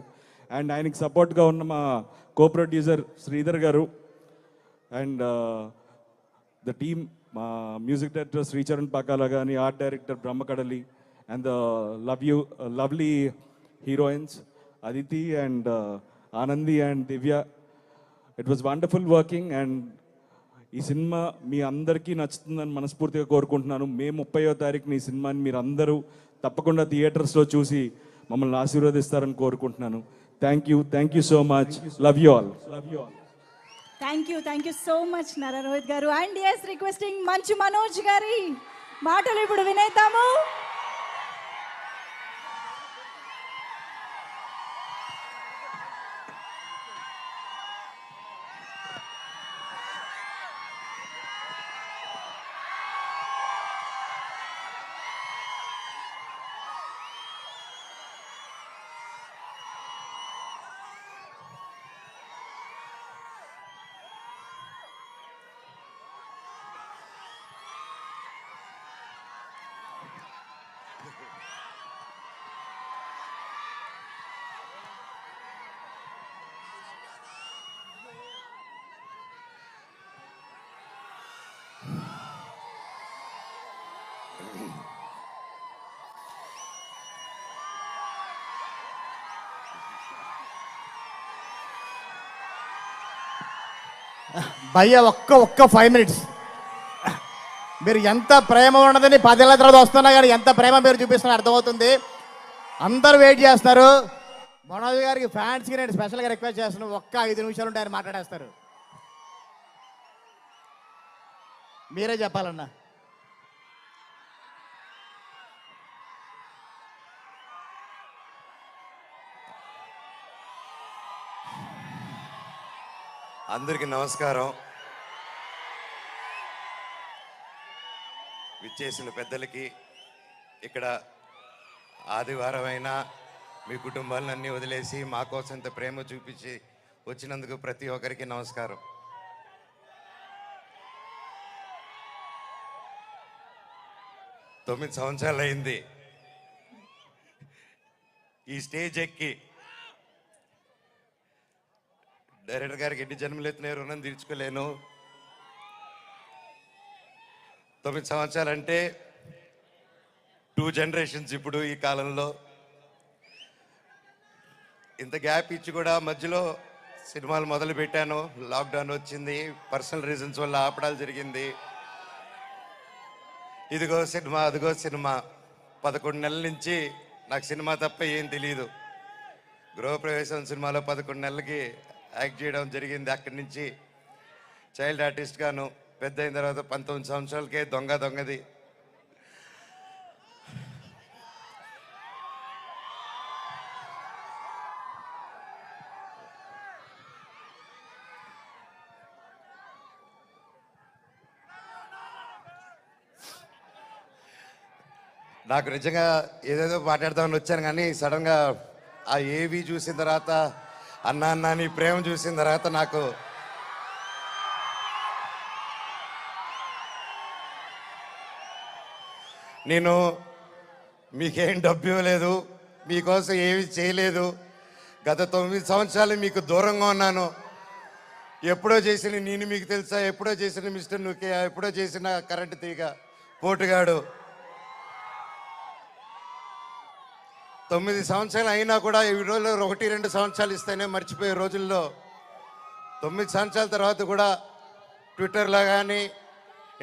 అండ్ ఆయనకి సపోర్ట్గా ఉన్న మా కో ప్రొడ్యూసర్ శ్రీధర్ గారు అండ్ ద టీమ్, మా మ్యూజిక్ డైరెక్టర్ శ్రీచరణ్ పాకాల కానీ, art director Brahmakadali, and the lovely heroines Aditi and Anandi and Divya. It was wonderful working. And ఈ సినిమా మీ అందరికీ నచ్చుతుందని మనస్ఫూర్తిగా కోరుకుంటున్నాను. మే 30వ తారీఖున ఈ సినిమాని మీరు అందరూ తప్పకుండా థియేటర్స్లో చూసి మమ్మల్ని ఆశీర్వదిస్తారని కోరుకుంటున్నాను. Thank you so much. Love you all. Thank you so much Nara Rohit garu. And yes, requesting Manchu Manoj గారి మాటలు ఇప్పుడు వినేద్దాము. భయ్య ఒక్క 5 minutes. మీరు ఎంత ప్రేమ ఉన్నదని 10 ఏళ్ళ తర్వాత వస్తున్నా కానీ ఎంత ప్రేమ మీరు చూపిస్తున్నారు అర్థమవుతుంది. అందరూ వెయిట్ చేస్తున్నారు. మనోజ్ గారికి ఫ్యాన్స్కి నేను స్పెషల్గా రిక్వెస్ట్ చేస్తున్నాను, ఒక్క 5 నిమిషాలు ఉంటే ఆయన మాట్లాడేస్తారు. మీరే చెప్పాలన్నా. అందరికీ నమస్కారం. విచ్చేసిన పెద్దలకి, ఇక్కడ ఆదివారం అయినా మీ కుటుంబాలన్నీ వదిలేసి మా కోసం ఇంత ప్రేమ చూపించి వచ్చినందుకు ప్రతి ఒక్కరికి నమస్కారం. తొమ్మిది సంవత్సరాలు అయింది ఈ స్టేజ్ ఎక్కి. డైరెక్టర్ గారికి ఎన్ని జన్మలు ఎత్తినాయి, రుణం తీర్చుకోలేను. 9 సంవత్సరాలు అంటే 2 generations ఇప్పుడు ఈ కాలంలో. ఇంత గ్యాప్ ఇచ్చి కూడా మధ్యలో సినిమాలు మొదలు పెట్టాను. లాక్డౌన్ వచ్చింది, పర్సనల్ రీజన్స్ వల్ల ఆపడాలు జరిగింది. ఇదిగో సినిమా, అదిగో సినిమా. 11 నెలల నుంచి నాకు సినిమా తప్ప ఏం తెలియదు. గృహప్రవేశం సినిమాలో 11 నెలలకి యాక్ట్ చేయడం జరిగింది. అక్కడి నుంచి చైల్డ్ ఆర్టిస్ట్ గాను, పెద్ద అయిన తర్వాత 19 సంవత్సరాలకే దొంగది. నాకు నిజంగా ఏదేదో మాట్లాడదామని వచ్చాను, కానీ సడన్గా ఆ ఏవి చూసిన తర్వాత, అన్నా నీ ప్రేమ చూసిన తర్వాత నాకు నేను మీకేం డబ్బు ఇవ్వలేదు, మీకోసం ఏమీ చేయలేదు. గత 9 సంవత్సరాలు మీకు దూరంగా ఉన్నాను. ఎప్పుడో చేసిన నేను మీకు తెలుసా, ఎప్పుడో చేసిన మిస్టర్ నుకే, ఎప్పుడో చేసిన కరెంటు తీగ పోటుగాడు. 9 సంవత్సరాలు అయినా కూడా ఈ రోజుల్లో 1-2 సంవత్సరాలు ఇస్తేనే మర్చిపోయే రోజుల్లో 9 సంవత్సరాల తర్వాత కూడా ట్విట్టర్లో కానీ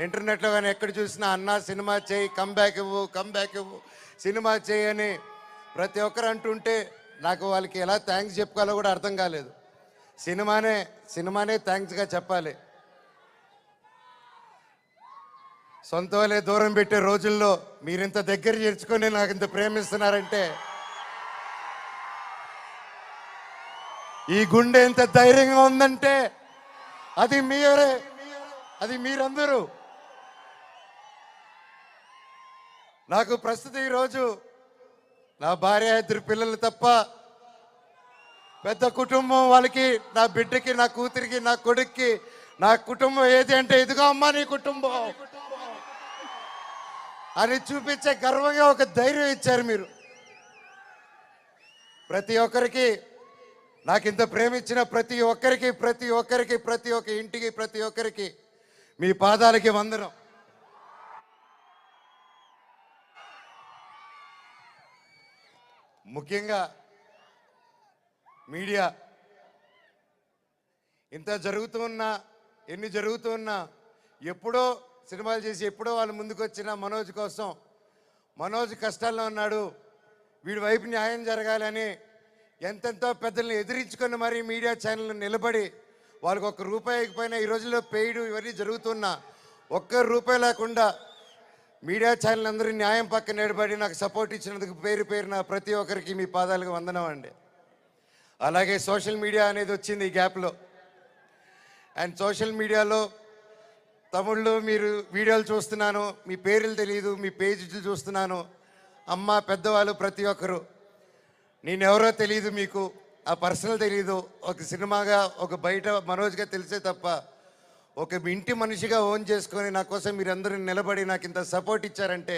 ఇంటర్నెట్లో కానీ ఎక్కడ చూసినా అన్నా సినిమా చేయి, కమ్బ్యాక్ ఇవ్వు, సినిమా చేయి అని ప్రతి ఒక్కరు అంటుంటే నాకు వాళ్ళకి ఎలా థ్యాంక్స్ చెప్పుకోవాలో కూడా అర్థం కాలేదు. సినిమానే థ్యాంక్స్గా చెప్పాలి. సొంత వాళ్ళే దూరం పెట్టే రోజుల్లో మీరింత దగ్గర చేర్చుకొని నాకు ఇంత ప్రేమిస్తున్నారంటే, ఈ గుండె ఎంత ధైర్యంగా ఉందంటే అది మీరే, అది మీరందరూ. నాకు ప్రస్తుతం ఈరోజు నా భార్య, 2 పిల్లలు తప్ప పెద్ద కుటుంబం. వాళ్ళకి, నా బిడ్డకి, నా కూతురికి, నా కొడుక్కి నా కుటుంబం ఏది అంటే ఇదిగో అమ్మా నీ కుటుంబం అని చూపించే గర్వంగా ఒక ధైర్యం ఇచ్చారు మీరు. ప్రతి ఒక్కరికి, నాకు ఇంత ప్రేమించిన ప్రతి ఒక్క ఇంటికి, ప్రతి ఒక్కరికి మీ పాదాలకి వందనం. ముఖ్యంగా మీడియా ఇంత జరుగుతూ ఉన్నా, ఎన్ని జరుగుతూ ఉన్నా, ఎప్పుడో సినిమాలు చేసి ఎప్పుడో వాళ్ళు ముందుకు వచ్చిన మనోజ్ కోసం, మనోజ్ కష్టాల్లో ఉన్నాడు, వీడి వైపు న్యాయం జరగాలని ఎంతెంతో పెద్దల్ని ఎదిరించుకొని మరీ మీడియా ఛానల్ నిలబడి వాళ్ళకి ₹1 ఇకపోయినా ఈ రోజుల్లో పెయిడ్ ఇవన్నీ జరుగుతున్నా ₹1 లేకుండా మీడియా ఛానల్ అందరూ న్యాయం పక్కన నిలబడి నాకు సపోర్ట్ ఇచ్చినందుకు పేరున ప్రతి ఒక్కరికి మీ పాదాలకు వందనం అండి. అలాగే సోషల్ మీడియా అనేది వచ్చింది ఈ గ్యాప్లో. అండ్ సోషల్ మీడియాలో తమిళ్లో మీరు వీడియోలు చూస్తున్నాను, మీ పేర్లు తెలియదు, మీ పేజీలు చూస్తున్నాను. అమ్మ, పెద్దవాళ్ళు ప్రతి ఒక్కరు, నేనెవరో తెలియదు, మీకు ఆ పర్సనల్ తెలియదు. ఒక సినిమాగా, ఒక బయట మనోజ్గా తెలిసే తప్ప ఒక ఇంటి మనిషిగా ఓన్ చేసుకొని నా కోసం మీరందరూ నిలబడి నాకు ఇంత సపోర్ట్ ఇచ్చారంటే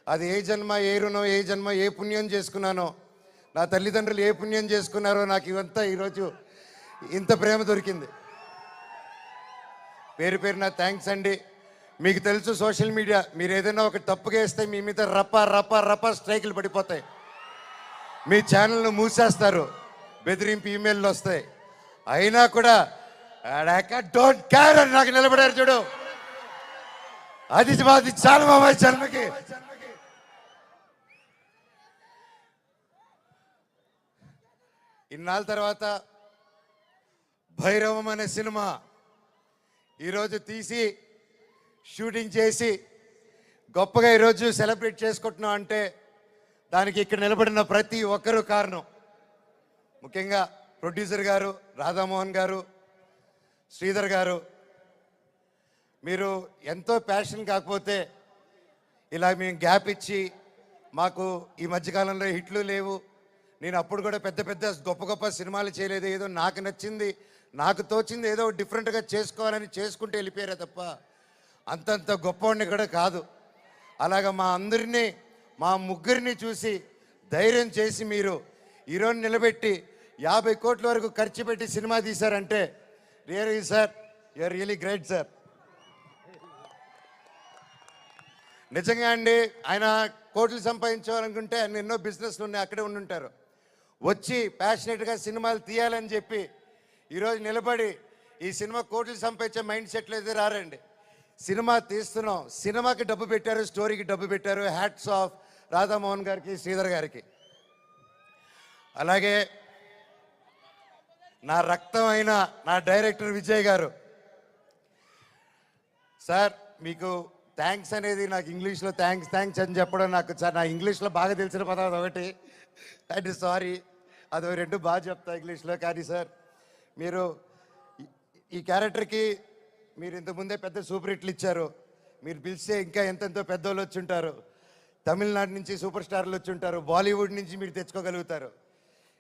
అది ఏ జన్మ, ఏ రుణం, ఏ జన్మ, ఏ పుణ్యం చేసుకున్నానో, నా తల్లిదండ్రులు ఏ పుణ్యం చేసుకున్నారో నాకు ఇవంతా ఈరోజు ఇంత ప్రేమ దొరికింది. పేరున థ్యాంక్స్ అండి. మీకు తెలుసు సోషల్ మీడియా, మీరు ఏదైనా ఒక తప్పుగా వేస్తే మీ మీద రప్ప స్ట్రైకులు పడిపోతాయి, మీ ఛానల్ను మూసేస్తారు, బెదిరింపు ఈమెయిల్లు వస్తాయి. అయినా కూడా డోంట్ కేర్ అని నాకు నిలబడారు చూడు, అది చాలా మా జన్మకి. ఇన్నాళ్ళ తర్వాత భైరవం అనే సినిమా ఈరోజు తీసి షూటింగ్ చేసి గొప్పగా ఈరోజు సెలబ్రేట్ చేసుకుంటున్నాం అంటే దానికి ఇక్కడ నిలబడిన ప్రతి ఒక్కరూ కారణం. ముఖ్యంగా ప్రొడ్యూసర్ గారు, రాధామోహన్ గారు, శ్రీధర్ గారు, మీరు ఎంతో ప్యాషన్. కాకపోతే ఇలా మేము గ్యాప్ ఇచ్చి, మాకు ఈ మధ్యకాలంలో హిట్లు లేవు, నేను అప్పుడు కూడా పెద్ద గొప్ప సినిమాలు చేయలేదు, ఏదో నాకు నచ్చింది, నాకు తోచింది ఏదో డిఫరెంట్గా చేసుకోవాలని చేసుకుంటూ వెళ్ళిపోయారే తప్ప అంతంత గొప్పవాడిని కూడా కాదు. అలాగా మా అందరినీ, మా ముగ్గురిని చూసి ధైర్యం చేసి మీరు ఈరోజు నిలబెట్టి 50 కోట్ల వరకు ఖర్చు పెట్టి సినిమా తీశారంటే really sir, you are really great sir. నిజంగా అండి, ఆయన కోట్లు సంపాదించాలనుకుంటే ఆయన ఎన్నో బిజినెస్లు ఉన్నాయి, అక్కడే ఉండుంటారు. వచ్చి ప్యాషనెట్గా సినిమాలు తీయాలని చెప్పి ఈరోజు నిలబడి ఈ సినిమా కోట్లు సంపాదించే మైండ్ సెట్లు అయితే రారండి. సినిమా తీస్తున్నాం, సినిమాకి డబ్బు పెట్టారు, స్టోరీకి డబ్బు పెట్టారు. హ్యాట్స్ ఆఫ్ రాధామోహన్ గారికి, శ్రీధర్ గారికి. అలాగే నా రక్తం అయిన నా డైరెక్టర్ విజయ్ గారు. సార్ మీకు థ్యాంక్స్ అనేది, నాకు ఇంగ్లీష్లో థ్యాంక్స్ అని చెప్పడం నాకు సార్, నా ఇంగ్లీష్లో బాగా తెలిసిన పదం ఒకటి, అంటే సారీ, అది 2 బాగా చెప్తా ఇంగ్లీష్లో. కానీ సార్ మీరు ఈ క్యారెక్టర్కి మీరు ఇంతకుముందే పెద్ద సూపర్ హిట్లు ఇచ్చారు, మీరు పిలిస్తే ఇంకా ఎంతెంతో పెద్దోళ్ళు వచ్చి ఉంటారు, తమిళనాడు నుంచి సూపర్ స్టార్లు వచ్చి ఉంటారు, బాలీవుడ్ నుంచి మీరు తెచ్చుకోగలుగుతారు.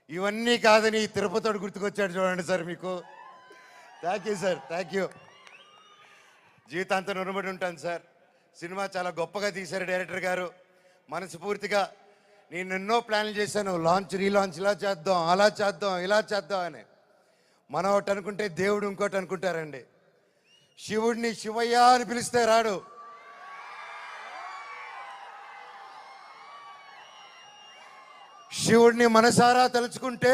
ఇవన్నీ కాదని తిరుపతివాడు గుర్తుకొచ్చాడు చూడండి సార్ మీకు. Thank you sir, thank you. జీవితాంతం రుణపడి ఉంటాను సార్. సినిమా చాలా గొప్పగా తీశారు డైరెక్టర్ గారు. మనస్ఫూర్తిగా నేను ఎన్నో ప్లాన్లు చేశాను, లాంచ్ రీలాంచ్ ఇలా చేద్దాం, అలా చేద్దాం, ఇలా చేద్దాం అని. మనం ఒకటి అనుకుంటే దేవుడు ఇంకోటి అనుకుంటారండి. శివుడిని శివయ్య అని పిలిస్తే రాడు. శివుడిని మనసారా తలుచుకుంటే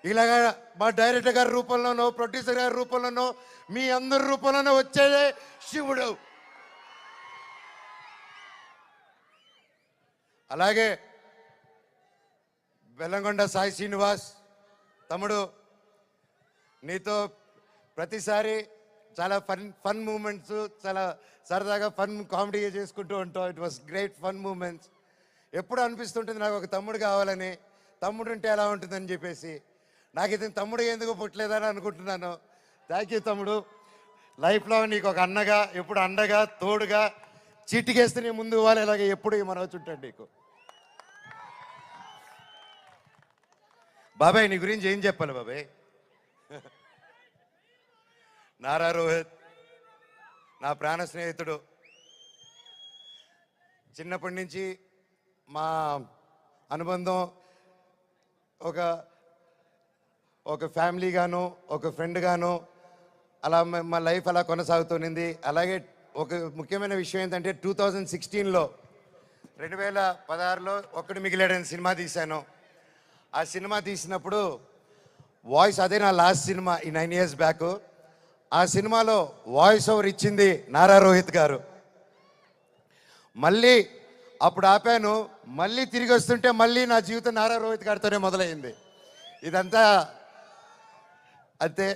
ఇలాగా మా డైరెక్టర్ గారి రూపంలోనో, ప్రొడ్యూసర్ గారి రూపంలోనో, మీ అందరి రూపంలోనో వచ్చేదే శివుడు. అలాగే బెల్లంకొండ సాయి శ్రీనివాస్ తమ్ముడు, నీతో ప్రతిసారి చాలా ఫన్ మూమెంట్స్, చాలా సరదాగా ఫన్ కామెడీ చేసుకుంటూ ఉంటాం. It was great fun moments. ఎప్పుడు అనిపిస్తుంటుంది నాకు ఒక తమ్ముడు కావాలని, తమ్ముడు ఉంటే ఎలా ఉంటుందని చెప్పేసి. నాకు ఇతను తమ్ముడు ఎందుకు పుట్టలేదని అనుకుంటున్నాను. థ్యాంక్ యూ తమ్ముడు. లైఫ్లో నీకు ఒక అన్నగా, ఎప్పుడు అండగా, తోడుగా, చీటికేస్తే నీ ముందు ఇవ్వాలి, ఇలాగే ఎప్పుడు మనవచ్చు ఉంటాడు నీకు. బాబాయ్ నీ గురించి ఏం చెప్పాలి బాబాయ్? నారా రోహిత్ నా ప్రాణ స్నేహితుడు. చిన్నప్పటి నుంచి మా అనుబంధం ఒక ఫ్యామిలీ గాను, ఒక ఫ్రెండ్ గాను, అలా మా లైఫ్ అలా కొనసాగుతుంది. అలాగే ఒక ముఖ్యమైన విషయం ఏంటంటే 2016లో 2016లో ఒక్కడు మిగిలాడని సినిమా తీశాను. ఆ సినిమా తీసినప్పుడు వాయిస్, అదే నా లాస్ట్ సినిమా ఈ 9 years బ్యాక్. ఆ సినిమాలో వాయిస్ ఓవర్ ఇచ్చింది నారా రోహిత్ గారు. మళ్ళీ అప్పుడు ఆపాను, మళ్ళీ తిరిగి వస్తుంటే మళ్ళీ నా జీవితం నారా రోహిత్ గారితోనే మొదలైంది. ఇదంతా అంతే.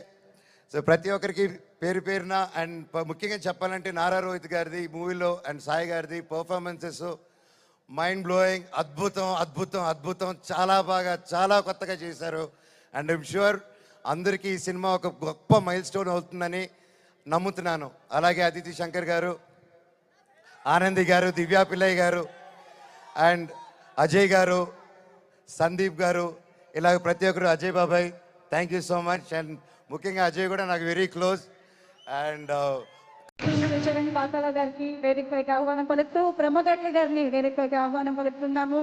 సో ప్రతి ఒక్కరికి పేరు పేరున అండ్ ముఖ్యంగా చెప్పాలంటే నారా రోహిత్ గారిది మూవీలో అండ్ సాయి గారిది పర్ఫార్మెన్సెస్ మైండ్ బ్లోయింగ్, అద్భుతం అద్భుతం అద్భుతం. చాలా బాగా, చాలా కొత్తగా చేశారు. అండ్ ఐమ్ ష్యూర్ అందరికీ ఈ సినిమా ఒక గొప్ప మైల్ స్టోన్ అవుతుందని నమ్ముతున్నాను. అలాగే అదితి శంకర్ గారు, ఆనంది గారు, దివ్యా పిల్లయ్య గారు అండ్ అజయ్ గారు, సందీప్ గారు, ఇలాగ ప్రతి ఒక్కరు, అజయ్ బాబాయ్ thank you so much. And ముఖ్యంగా అజయ్ కూడా నాకు very close. And Charan Pakala గారికి వేదికపైకి ఆహ్వానం పలుకుతూ ప్రమోద్ గారిని వేదికపైకి ఆహ్వానం పలుకుతున్నాము.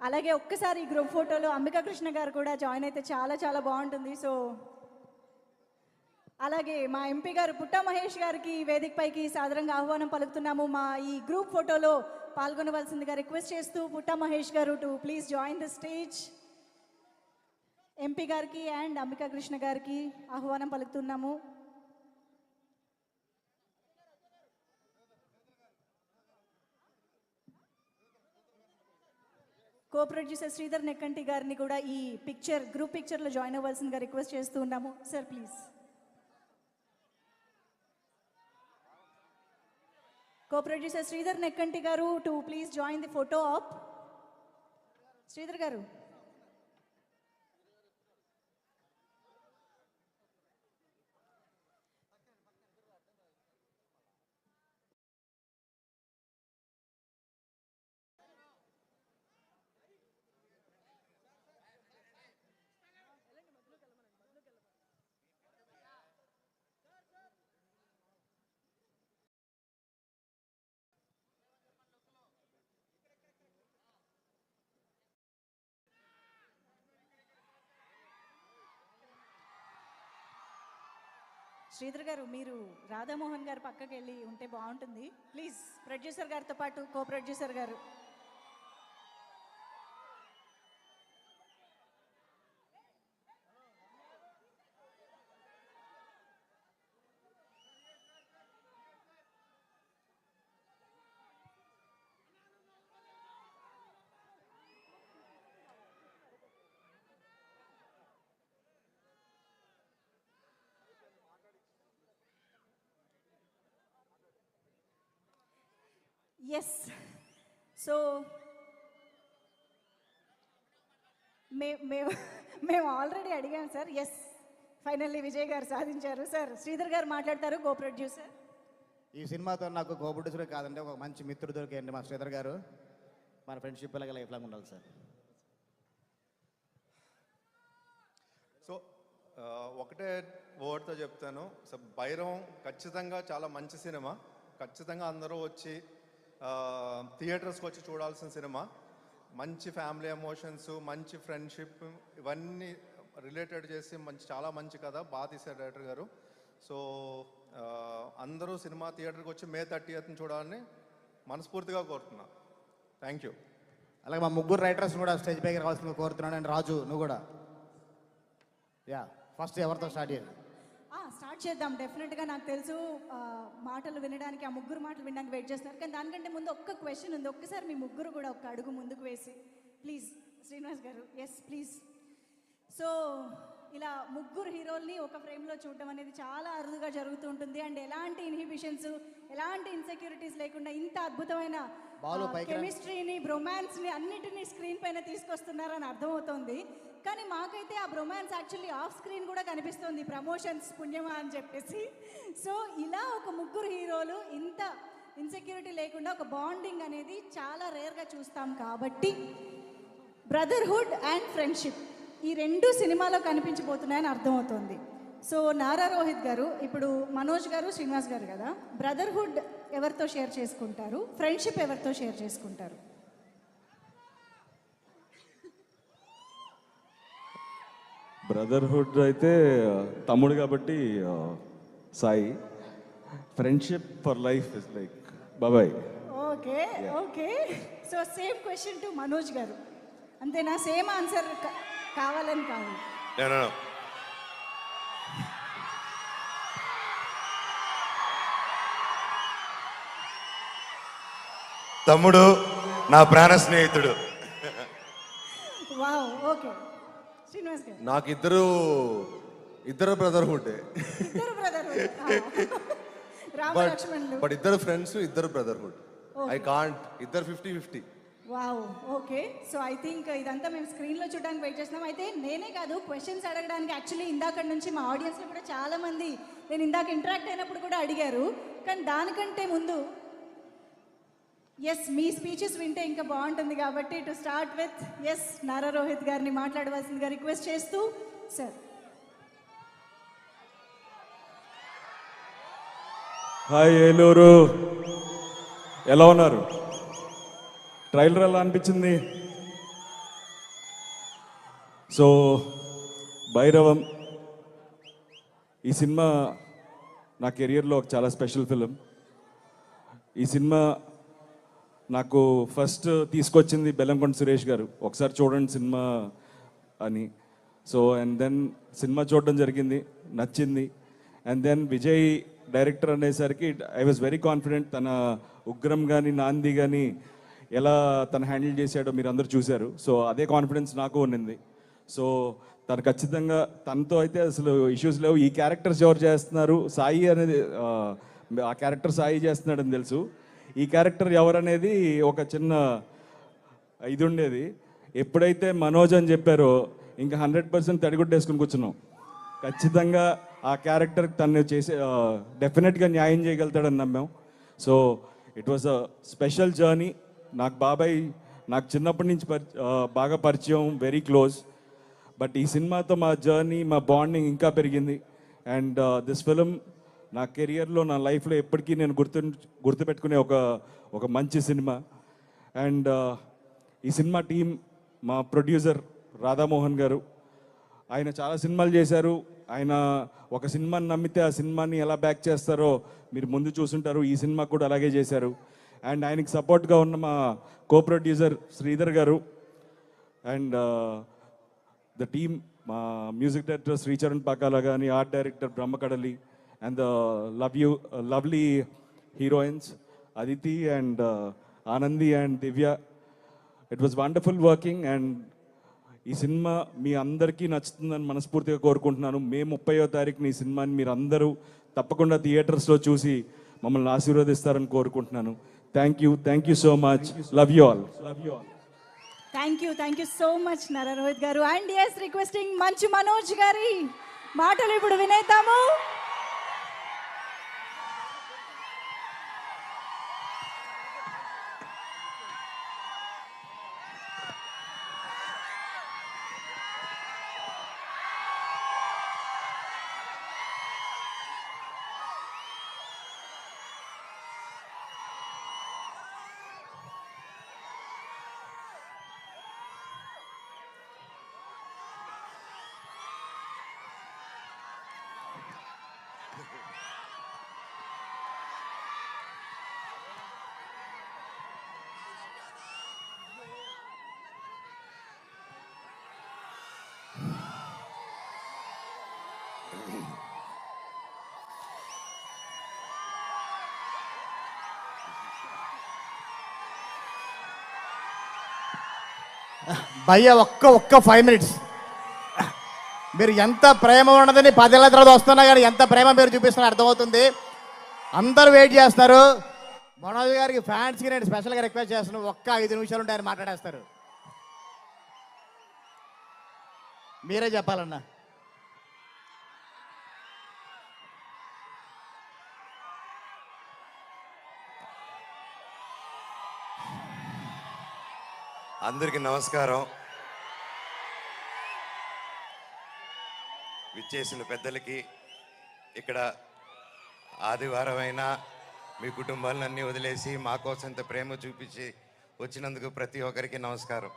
అలాగే ఒక్కసారి ఈ గ్రూప్ ఫోటోలో అంబికా కృష్ణ గారు కూడా జాయిన్ అయితే చాలా చాలా బాగుంటుంది. సో అలాగే మా ఎంపీ గారు పుట్టా మహేష్ గారికి వేదికపైకి సాదరంగా ఆహ్వానం పలుకుతున్నాము. మా ఈ గ్రూప్ ఫోటోలో పాల్గొనవలసిందిగా రిక్వెస్ట్ చేస్తూ పుట్టా మహేష్ గారు to please join the stage. MP గారికి అండ్ అంబికా కృష్ణ గారికి ఆహ్వానం పలుకుతున్నాము. కో ప్రొడ్యూసర్ శ్రీధర్ నెక్కంటి గారిని కూడా ఈ గ్రూప్ పిక్చర్లో జాయిన్ అవ్వాల్సిందిగా రిక్వెస్ట్ చేస్తూ ఉన్నాము. Sir please. Co producer Sridhar Nekkanti garu to please join the photo op. Sridhar garu. Sridhar గారు, మీరు రాధామోహన్ గారు పక్కకి వెళ్ళి ఉంటే బాగుంటుంది ప్లీజ్. ప్రొడ్యూసర్ గారితో పాటు కో ప్రొడ్యూసర్ గారు. ఎస్ సో మేము ఆల్రెడీ అడిగాం సార్. ఎస్ ఫైనల్లీ విజయ్ గారు సాధించారు. సార్ శ్రీధర్ గారు మాట్లాడతారు, కో ప్రొడ్యూసర్. ఈ సినిమాతో నాకు కో ప్రొడ్యూసర్ కాదండి, ఒక మంచి మిత్రుడు దొరికాయండి మా శ్రీధర్ గారు. మన ఫ్రెండ్షిప్ అలాగే లైఫ్ లాంగ్ ఉండాలి సార్. సో ఒకటే వర్డ్తో చెప్తాను. సో బైరవం ఖచ్చితంగా చాలా మంచి సినిమా. ఖచ్చితంగా అందరూ వచ్చి థియేటర్స్కి వచ్చి చూడాల్సిన సినిమా. మంచి ఫ్యామిలీ ఎమోషన్స్, మంచి ఫ్రెండ్షిప్, ఇవన్నీ రిలేటెడ్ చేసి చాలా మంచి కథ బాగా తీశారు డైరెక్టర్ గారు. సో అందరూ సినిమా థియేటర్కి వచ్చి May 30th చూడాలని మనస్ఫూర్తిగా కోరుతున్నా. Thank you. అలాగే మా ముగ్గురు రైటర్స్ కూడా స్టేజ్ పైకి రావాల్సిందిగా కోరుతున్నాను. అండ్ రాజు నువ్వు కూడా ఫస్ట్ ఎవరితో స్టార్ట్ చేయాలి? స్టార్ట్ చేద్దాం. డెఫినెట్గా నాకు తెలుసు మాటలు వినడానికి, ఆ ముగ్గురు మాటలు వినడానికి వెయిట్ చేస్తున్నారు. కానీ దానికంటే ముందు ఒక్క క్వశ్చన్ ఉంది. ఒక్కసారి మీ ముగ్గురు కూడా ఒక అడుగు ముందుకు వేసి ప్లీజ్. శ్రీనివాస్ గారు ఎస్ ప్లీజ్. సో ఇలా ముగ్గురు హీరోల్ని ఒక ఫ్రేమ్లో చూడటం అనేది చాలా అరుదుగా జరుగుతూ ఉంటుంది. అండ్ ఎలాంటి ఇన్హిబిషన్స్, ఎలాంటి ఇన్సెక్యూరిటీస్ లేకుండా ఇంత అద్భుతమైన కెమిస్ట్రీని, బ్రొమాన్స్ని అన్నిటినీ స్క్రీన్ పైన తీసుకొస్తున్నారని అర్థమవుతుంది. కానీ మాకైతే ఆ బ్రొమాన్స్ యాక్చువల్లీ ఆఫ్ స్క్రీన్ కూడా కనిపిస్తుంది, ప్రమోషన్స్ పుణ్యమా అని చెప్పేసి. సో ఇలా ఒక ముగ్గురు హీరోలు ఇంత ఇన్సెక్యూరిటీ లేకుండా ఒక బాండింగ్ అనేది చాలా రేర్గా చూస్తాం. కాబట్టి బ్రదర్హుడ్ అండ్ ఫ్రెండ్షిప్ ఈ రెండు సినిమాలో కనిపించబోతున్నాయని అర్థమవుతుంది. సో నారా రోహిత్ గారు, ఇప్పుడు మనోజ్ గారు, శ్రీనివాస్ గారు కదా, బ్రదర్హుడ్ ఎవరితో షేర్ చేసుకుంటారు, ఫ్రెండ్షిప్ ఎవరితో షేర్ చేసుకుంటారు? బ్రదర్హుడ్ అయితే తమ్ముడు కాబట్టి Sai. Friendship for life is like బాబాయ్. Okay okay. So same question to Manoj garu, అంతేనా? సేమ్ ఆన్సర్ కావాలని కాదు. తమ్ముడు నా ప్రాణ స్నేహితుడు. Wow okay. శ్రీనివాస్ గారు నాకు ఇద్దరు బ్రదర్హుడ్. ఇద్దరు బ్రదర్హుడ్, రామ లక్ష్మణులు. బట్ ఇద్దరు ఫ్రెండ్స్, ఇద్దరు బ్రదర్హుడ్. ఐ కాంట్, ఇద్దరు 50-50. Wow okay. So I think ఇదంతా మేము స్క్రీన్లో చూడడానికి వెయిట్ చేస్తున్నాం. అయితే నేనే కాదు, క్వశ్చన్స్ అడగడానికి యాక్చువల్లీ ఇందాక నుంచి మా ఆడియన్స్లో కూడా చాలామంది నేను ఇందాక ఇంటరాక్ట్ అయినప్పుడు కూడా అడిగారు. కానీ దానికంటే ముందు ఎస్ మీ స్పీచెస్ వింటే ఇంకా బాగుంటుంది. కాబట్టి to start with yes Nara Rohit గారిని మాట్లాడవలసిందిగా రిక్వెస్ట్ చేస్తూ సార్. హాయ్ ఏలూరు, ఎలా ఉన్నారు? ట్రైలర్ ఎలా అనిపించింది? సో భైరవం ఈ సినిమా నా కెరియర్లో ఒక చాలా స్పెషల్ ఫిలిం. ఈ సినిమా నాకు ఫస్ట్ తీసుకొచ్చింది బెల్లంకొండ సురేష్ గారు, ఒకసారి చూడండి సినిమా అని. సో అండ్ దెన్ సినిమా చూడడం జరిగింది, నచ్చింది. అండ్ దెన్ విజయ్ డైరెక్టర్ అనేసరికి ఐ వాజ్ వెరీ కాన్ఫిడెంట్. తన ఉగ్రం కానీ, నాంది కానీ ఎలా తను హ్యాండిల్ చేశాడో మీరు అందరూ చూశారు. సో అదే కాన్ఫిడెన్స్ నాకు ఉన్నింది. సో తను ఖచ్చితంగా, తనతో అయితే అసలు ఇష్యూస్ లేవు. ఈ క్యారెక్టర్స్ ఎవరు చేస్తున్నారు, సాయి అనేది ఆ క్యారెక్టర్ సాయి చేస్తున్నాడని తెలుసు. ఈ క్యారెక్టర్ ఎవరనేది ఒక చిన్న ఇది ఉండేది. ఎప్పుడైతే మనోజ్ అని చెప్పారో ఇంకా 100% తడిగుడ్డేసుకుని కూర్చున్నాం. ఖచ్చితంగా ఆ క్యారెక్టర్ తను చేసే డెఫినెట్గా న్యాయం చేయగలుగుతాడని నమ్మాం. So it was a special journey. నాకు బాబాయ్ నాకు చిన్నప్పటి నుంచి బాగా పరిచయం, వెరీ క్లోజ్. బట్ ఈ సినిమాతో మా జర్నీ, మా బాండింగ్ ఇంకా పెరిగింది. అండ్ దిస్ ఫిలిం నా కెరియర్లో, నా లైఫ్లో ఎప్పటికీ నేను గుర్తుపెట్టుకునే ఒక మంచి సినిమా. అండ్ ఈ సినిమా టీం, మా ప్రొడ్యూసర్ రాధామోహన్ గారు, ఆయన చాలా సినిమాలు చేశారు. ఆయన ఒక సినిమాని నమ్మితే ఆ సినిమాని ఎలా బ్యాక్ చేస్తారో మీరు ముందు చూసుంటారు. ఈ సినిమా కూడా అలాగే చేశారు. అండ్ ఆయనకి సపోర్ట్గా ఉన్న మా కో ప్రొడ్యూసర్ శ్రీధర్ గారు అండ్ ద టీమ్, మా మ్యూజిక్ డైరెక్టర్ శ్రీచరణ్ పాకాల కానీ, art director Brahmakadali, and the lovely heroines Aditi and Anandi and Divya. It was wonderful working. And ఈ సినిమా మీ అందరికీ నచ్చుతుందని మనస్ఫూర్తిగా కోరుకుంటున్నాను. మే 30వ తారీఖున ఈ సినిమాని మీరు అందరూ తప్పకుండా థియేటర్స్లో చూసి మమ్మల్ని ఆశీర్వదిస్తారని కోరుకుంటున్నాను. Thank you so much. Love you all. Thank you so much Nara Rohit garu. And yes, requesting Manchu Manoj గారి మాటలు ఇప్పుడు వినేద్దాము. భయ్య ఒక్క 5 minutes. మీరు ఎంత ప్రేమ ఉన్నదని 10 ఏళ్ళ తర్వాత వస్తున్నా కానీ ఎంత ప్రేమ మీరు చూపిస్తున్నా అర్థమవుతుంది. అందరూ వెయిట్ చేస్తున్నారు. మనోజ్ గారికి ఫ్యాన్స్కి నేను స్పెషల్గా రిక్వెస్ట్ చేస్తున్నాను, ఒక్క 5 నిమిషాలు ఉంటే ఆయన మాట్లాడేస్తారు. మీరే చెప్పాలన్నా. అందరికీ నమస్కారం. విచ్చేసిన పెద్దలకి, ఇక్కడ ఆదివారం అయినా మీ కుటుంబాలన్నీ వదిలేసి మా కోసం ఇంత ప్రేమ చూపించి వచ్చినందుకు ప్రతి ఒక్కరికి నమస్కారం.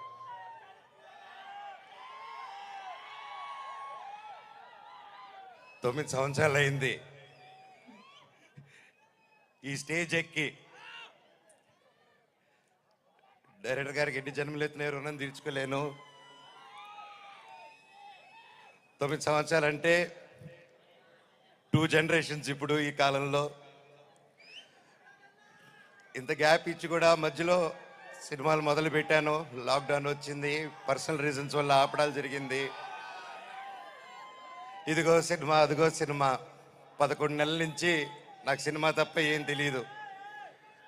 తొమ్మిది సంవత్సరాలు అయింది ఈ స్టేజ్ ఎక్కి. డైరెక్టర్ గారికి ఎన్ని జన్మలు ఎత్తిన రుణం తీర్చుకోలేను. 9 సంవత్సరాలు అంటే 2 generations ఇప్పుడు ఈ కాలంలో. ఇంత గ్యాప్ ఇచ్చి కూడా మధ్యలో సినిమాలు మొదలు పెట్టాను, లాక్డౌన్ వచ్చింది, పర్సనల్ రీజన్స్ వల్ల ఆపడాలు జరిగింది. ఇదిగో సినిమా అదిగో సినిమా. 11 నెలల నుంచి నాకు సినిమా తప్ప ఏం తెలియదు.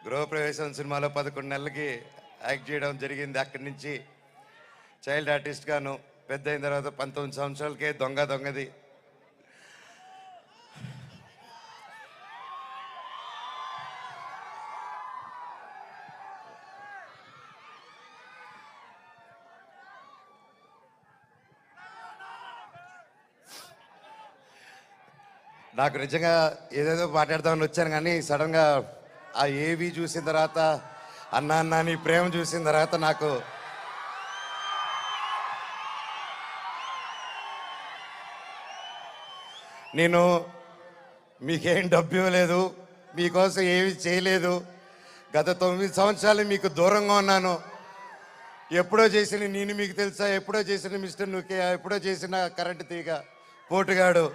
గృహప్రవేశం సినిమాలో 11 నెలలకి యాక్ట్ చేయడం జరిగింది. అక్కడి నుంచి చైల్డ్ ఆర్టిస్ట్ గాను, పెద్ద అయిన తర్వాత 19 సంవత్సరాలకే దొంగది. నాకు నిజంగా ఏదేదో మాట్లాడదామని వచ్చాను, కానీ సడన్గా ఆ ఏవి చూసిన తర్వాత, అన్నా నీ ప్రేమ చూసిన తర్వాత నాకు నేను మీకేం డబ్బు ఇవ్వలేదు, మీకోసం ఏమీ చేయలేదు. గత 9 సంవత్సరాలు మీకు దూరంగా ఉన్నాను. ఎప్పుడో చేసిన నేను మీకు తెలుసా, ఎప్పుడో చేసిన మిస్టర్ నుకే, ఎప్పుడో చేసిన కరెంటు తీగ పోటుగాడు.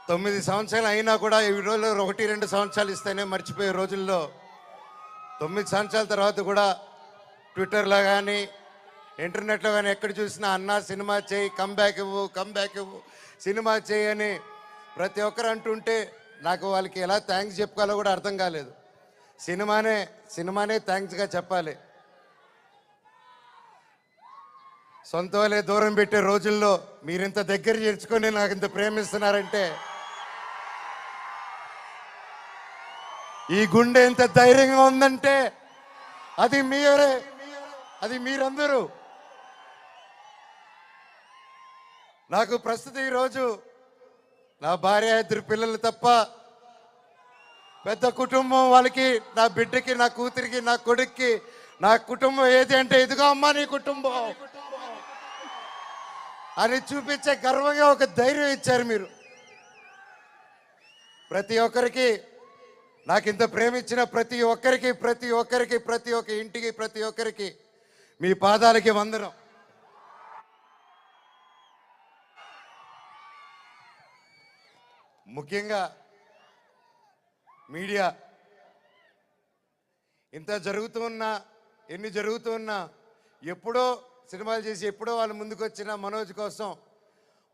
9 సంవత్సరాలు అయినా కూడా ఈ రోజుల్లో 1-2 సంవత్సరాలు ఇస్తేనే మర్చిపోయే రోజుల్లో 9 సంవత్సరాల తర్వాత కూడా ట్విట్టర్లో కానీ ఇంటర్నెట్లో కానీ ఎక్కడ చూసినా అన్నా సినిమా చేయి, కమ్బ్యాక్ ఇవ్వు, సినిమా చేయి అని ప్రతి ఒక్కరు అంటుంటే నాకు వాళ్ళకి ఎలా థ్యాంక్స్ చెప్పుకోవాలో కూడా అర్థం కాలేదు. సినిమానే థ్యాంక్స్గా చెప్పాలి. సొంత వాళ్ళే దూరం పెట్టే రోజుల్లో మీరింత దగ్గర చేర్చుకొని నాకు ఇంత ప్రేమిస్తున్నారంటే, ఈ గుండె ఎంత ధైర్యంగా ఉందంటే అది మీరే, అది మీరందరూ. నాకు ప్రస్తుతం ఈరోజు నా భార్య, 2 పిల్లలు తప్ప పెద్ద కుటుంబం. వాళ్ళకి, నా బిడ్డకి, నా కూతురికి, నా కొడుక్కి నా కుటుంబం ఏది అంటే ఇదిగో అమ్మా నీ కుటుంబం అని చూపించే గర్వంగా ఒక ధైర్యం ఇచ్చారు మీరు. ప్రతి ఒక్కరికి, నాకు ఇంత ప్రేమించిన ప్రతి ఒక్క ఇంటికి, ప్రతి ఒక్కరికి మీ పాదాలకి వందనం. ముఖ్యంగా మీడియా, ఇంత జరుగుతున్నా, ఎన్ని జరుగుతున్నా, ఎప్పుడో సినిమాలు చేసి ఎప్పుడో వాళ్ళు ముందుకు వచ్చిన మనోజ్ కోసం,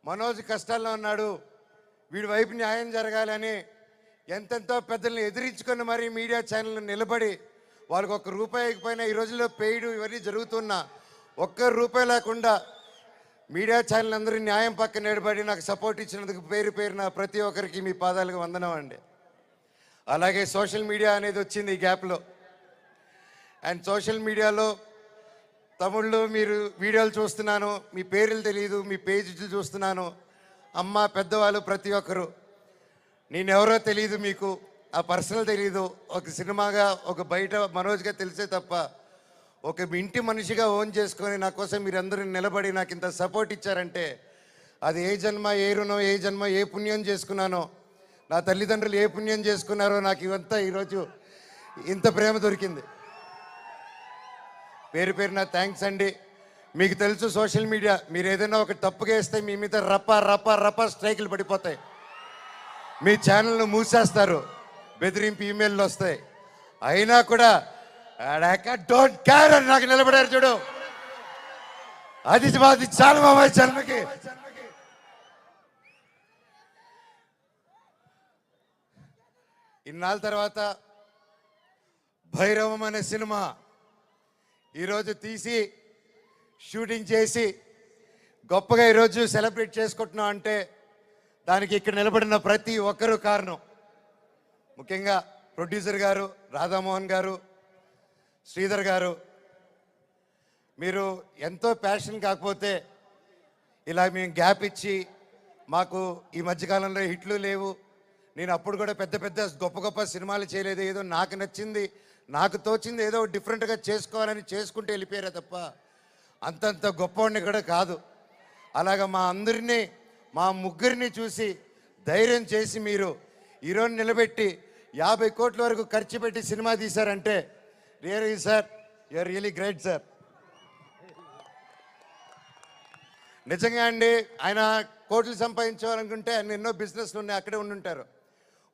మనోజ్ కష్టాల్లో ఉన్నాడు, వీడి వైపు న్యాయం జరగాలని ఎంతెంతో పెద్దల్ని ఎదిరించుకొని మరి మీడియా ఛానల్ నిలబడి వాళ్ళకి ఒక్క రూపాయి అయిపోయినా ఈ రోజుల్లో పెయిడ్ ఇవన్నీ జరుగుతున్నా ఒక్క రూపాయి లేకుండా మీడియా ఛానల్ అందరూ న్యాయం పక్కన నిలబడి నాకు సపోర్ట్ ఇచ్చినందుకు పేరు పేరున ప్రతి ఒక్కరికి మీ పాదాలకు వందనం అండి. అలాగే సోషల్ మీడియా అనేది వచ్చింది ఈ గ్యాప్లో. అండ్ సోషల్ మీడియాలో తమిళ్లో మీరు వీడియోలు చూస్తున్నాను, మీ పేర్లు తెలియదు, మీ పేజీలు చూస్తున్నాను. అమ్మ పెద్దవాళ్ళు ప్రతి ఒక్కరు నేనెవరో తెలియదు, మీకు ఆ పర్సనల్ తెలియదు. ఒక సినిమాగా ఒక బయట మనోజ్గా తెలిసే తప్ప ఒక ఇంటి మనిషిగా ఓన్ చేసుకొని నా కోసం మీరందరూ నిలబడి నాకు ఇంత సపోర్ట్ ఇచ్చారంటే అది ఏ జన్మ ఏ రుణం, ఏ జన్మ ఏ పుణ్యం చేసుకున్నానో, నా తల్లిదండ్రులు ఏ పుణ్యం చేసుకున్నారో నాకు ఇవంతా ఈరోజు ఇంత ప్రేమ దొరికింది. పేరు పేరున థ్యాంక్స్ అండి. మీకు తెలుసు సోషల్ మీడియా, మీరు ఏదైనా ఒక తప్పుగా వేస్తే మీ మీద రప్ప స్ట్రైకులు పడిపోతాయి, మీ ఛానల్ను మూసేస్తారు, బెదిరింపు ఈమెయిల్లు వస్తాయి. అయినా కూడా డోంట్ కేర్ అని నాకు నిలబడారు చూడు, అది చాలు మా జన్మకి. ఇన్నాళ్ళ తర్వాత భైరవం అనే సినిమా ఈరోజు తీసి షూటింగ్ చేసి గొప్పగా ఈరోజు సెలబ్రేట్ చేసుకుంటున్నాం అంటే దానికి ఇక్కడ నిలబడిన ప్రతి ఒక్కరూ కారణం. ముఖ్యంగా ప్రొడ్యూసర్ గారు, రాధామోహన్ గారు, శ్రీధర్ గారు, మీరు ఎంతో ప్యాషన్ కాకపోతే ఇలా మేము గ్యాప్ ఇచ్చి మాకు ఈ మధ్యకాలంలో హిట్లు లేవు, నేను అప్పుడు కూడా పెద్ద పెద్ద గొప్ప సినిమాలు చేయలేదు, ఏదో నాకు నచ్చింది నాకు తోచింది ఏదో డిఫరెంట్గా చేసుకోవాలని చేసుకుంటూ వెళ్ళిపోయారే తప్ప అంతంత గొప్పవాడిని కూడా కాదు. అలాగా మా అందరినీ మా ముగ్గురిని చూసి ధైర్యం చేసి మీరు ఈరోజు నిలబెట్టి 50 కోట్ల వరకు ఖర్చు పెట్టి సినిమా తీశారంటే really sir you are really great sir. నిజంగా అండి, ఆయన కోట్లు సంపాదించాలనుకుంటే ఆయన ఎన్నో బిజినెస్లు ఉన్నాయి, అక్కడే ఉండుంటారు.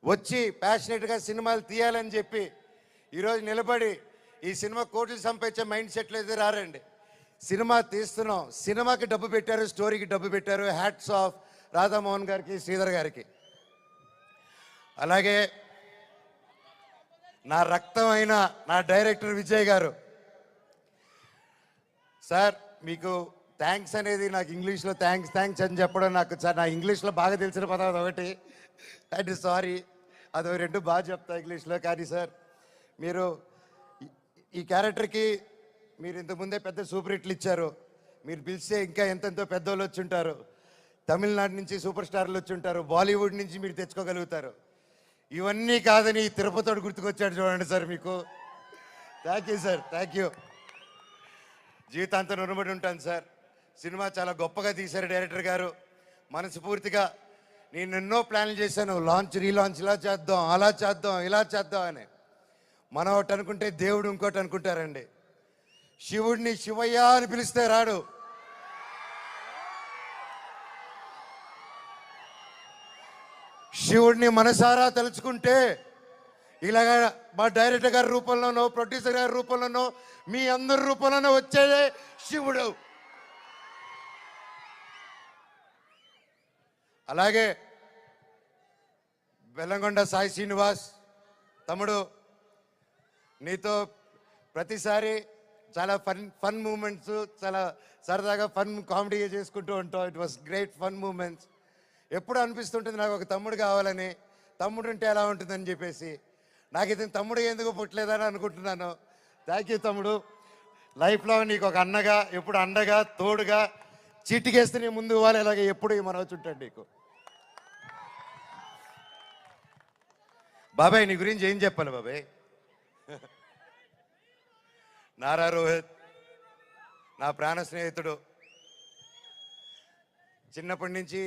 వచ్చి ప్యాషనెట్గా సినిమాలు తీయాలని చెప్పి ఈరోజు నిలబడి ఈ సినిమా కోట్లు సంపాదించే మైండ్ సెట్లు అయితే రారండి. సినిమా తీస్తున్నాం, సినిమాకి డబ్బు పెట్టారు, స్టోరీకి డబ్బు పెట్టారు. హ్యాట్స్ ఆఫ్ రాధామోహన్ గారికి, శ్రీధర్ గారికి. అలాగే నా రక్తం అయిన నా డైరెక్టర్ విజయ్ గారు. సార్ మీకు థ్యాంక్స్ అనేది నాకు ఇంగ్లీష్లో థ్యాంక్స్ అని చెప్పడం నాకు నా ఇంగ్లీష్లో బాగా తెలిసిన పదం అదొకటి, అంటే సారీ, అదో 2 బాగా చెప్తా ఇంగ్లీష్లో. కానీ సార్ మీరు ఈ క్యారెక్టర్కి మీరు ఇంతకుముందే పెద్ద సూపర్ హిట్లు ఇచ్చారు, మీరు పిలిస్తే ఇంకా ఎంతెంతో పెద్దోళ్ళు వచ్చి ఉంటారు, తమిళనాడు నుంచి సూపర్ స్టార్లు వచ్చి ఉంటారు, బాలీవుడ్ నుంచి మీరు తెచ్చుకోగలుగుతారు. ఇవన్నీ కాదని తిరుపతితో గుర్తుకొచ్చాడు చూడండి సార్, మీకు thank you sir, thank you. జీవితాంతం రుణపడి ఉంటాను సార్. సినిమా చాలా గొప్పగా తీశారు డైరెక్టర్ గారు. మనస్ఫూర్తిగా నేను ఎన్నో ప్లాన్లు చేశాను, లాంచ్ రీలాంచ్ ఇలా చేద్దాం, అలా చేద్దాం, ఇలా చేద్దాం అని. మనం ఒకటి అనుకుంటే దేవుడు ఇంకోటి అనుకుంటారండి. శివుడిని శివయ్య అని పిలిస్తే రాడు, శివుడిని మనసారా తలుచుకుంటే ఇలాగా మా డైరెక్టర్ గారి రూపంలోనో, ప్రొడ్యూసర్ గారి రూపంలోనో, మీ అందరి రూపంలోనో వచ్చేదే శివుడు. అలాగే బెల్లంకొండ సాయి శ్రీనివాస్ తమ్ముడు, నీతో ప్రతిసారి చాలా ఫన్ మూమెంట్స్, చాలా సరదాగా ఫన్ కామెడీగా చేసుకుంటూ ఉంటాం. It was great fun moments. ఎప్పుడు అనిపిస్తుంటుంది నాకు ఒక తమ్ముడు కావాలని, తమ్ముడు ఉంటే ఎలా ఉంటుందని చెప్పేసి. నాకు ఇతను తమ్ముడు ఎందుకు పుట్టలేదని అనుకుంటున్నాను. థ్యాంక్ యూ తమ్ముడు. లైఫ్లో నీకు ఒక అన్నగా, ఎప్పుడు అండగా, తోడుగా, చీటికేస్తే నీ ముందు ఇవ్వాలి, ఇలాగే ఎప్పుడు మనవచ్చు ఉంటాడు నీకు. బాబాయ్ నీ గురించి ఏం చెప్పాలి బాబాయ్? నారా రోహిత్ నా ప్రాణ స్నేహితుడు. చిన్నప్పటి నుంచి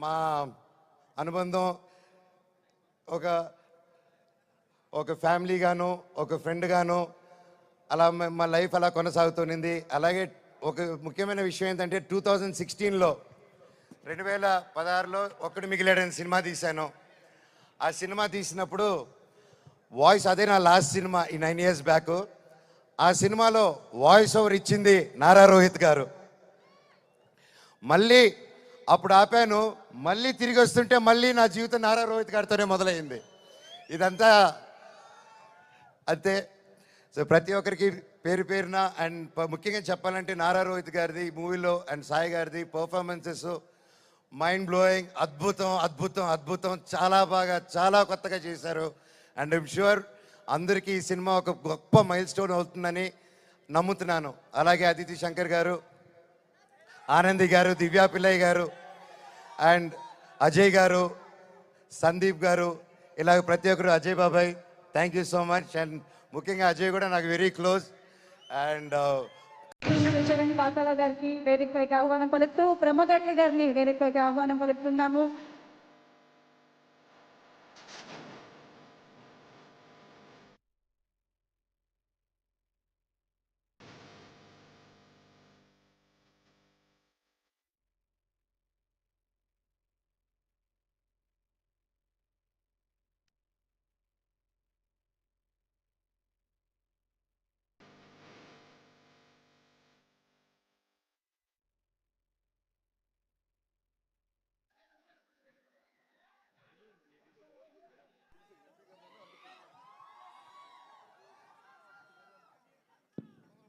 మా అనుబంధం ఒక ఫ్యామిలీగాను, ఒక ఫ్రెండ్గాను అలా మా లైఫ్ అలా కొనసాగుతుంది. అలాగే ఒక ముఖ్యమైన విషయం ఏంటంటే 2016లో 2016లో ఒక్కడు మిగిలాడని సినిమా తీశాను. ఆ సినిమా తీసినప్పుడు వాయిస్, అదే నా లాస్ట్ సినిమా ఈ 9 years బ్యాక్. ఆ సినిమాలో వాయిస్ ఓవర్ ఇచ్చింది నారా రోహిత్ గారు. మళ్ళీ అప్పుడు ఆపాను, మళ్ళీ తిరిగి వస్తుంటే మళ్ళీ నా జీవితం నారా రోహిత్ గారితోనే మొదలైంది. ఇదంతా అంతే. సో ప్రతి ఒక్కరికి పేరు పేరున అండ్ ముఖ్యంగా చెప్పాలంటే నారా రోహిత్ గారిది ఈ మూవీలో అండ్ సాయి గారిది పర్ఫార్మెన్సెస్ మైండ్ బ్లోయింగ్, అద్భుతం అద్భుతం అద్భుతం, చాలా బాగా చాలా కొత్తగా చేశారు. అండ్ ఐమ్ షూర్ అందరికీ ఈ సినిమా ఒక గొప్ప మైల్ స్టోన్ అవుతుందని నమ్ముతున్నాను. అలాగే అదితి శంకర్ గారు, ఆనంది గారు, దివ్యా పిల్లయ్య గారు అండ్ అజయ్ గారు, సందీప్ గారు, ఇలాగ ప్రతి ఒక్కరు, అజయ్ బాబాయ్, thank you so much. And ముఖ్యంగా అజయ్ కూడా నాకు very close. And Charan Pakala గారికి వేదికపైకి ఆహ్వానం పలుకుతూ ప్రమోదర్ని గారిని వేదికపైకి ఆహ్వానం పలుకుతున్నాము.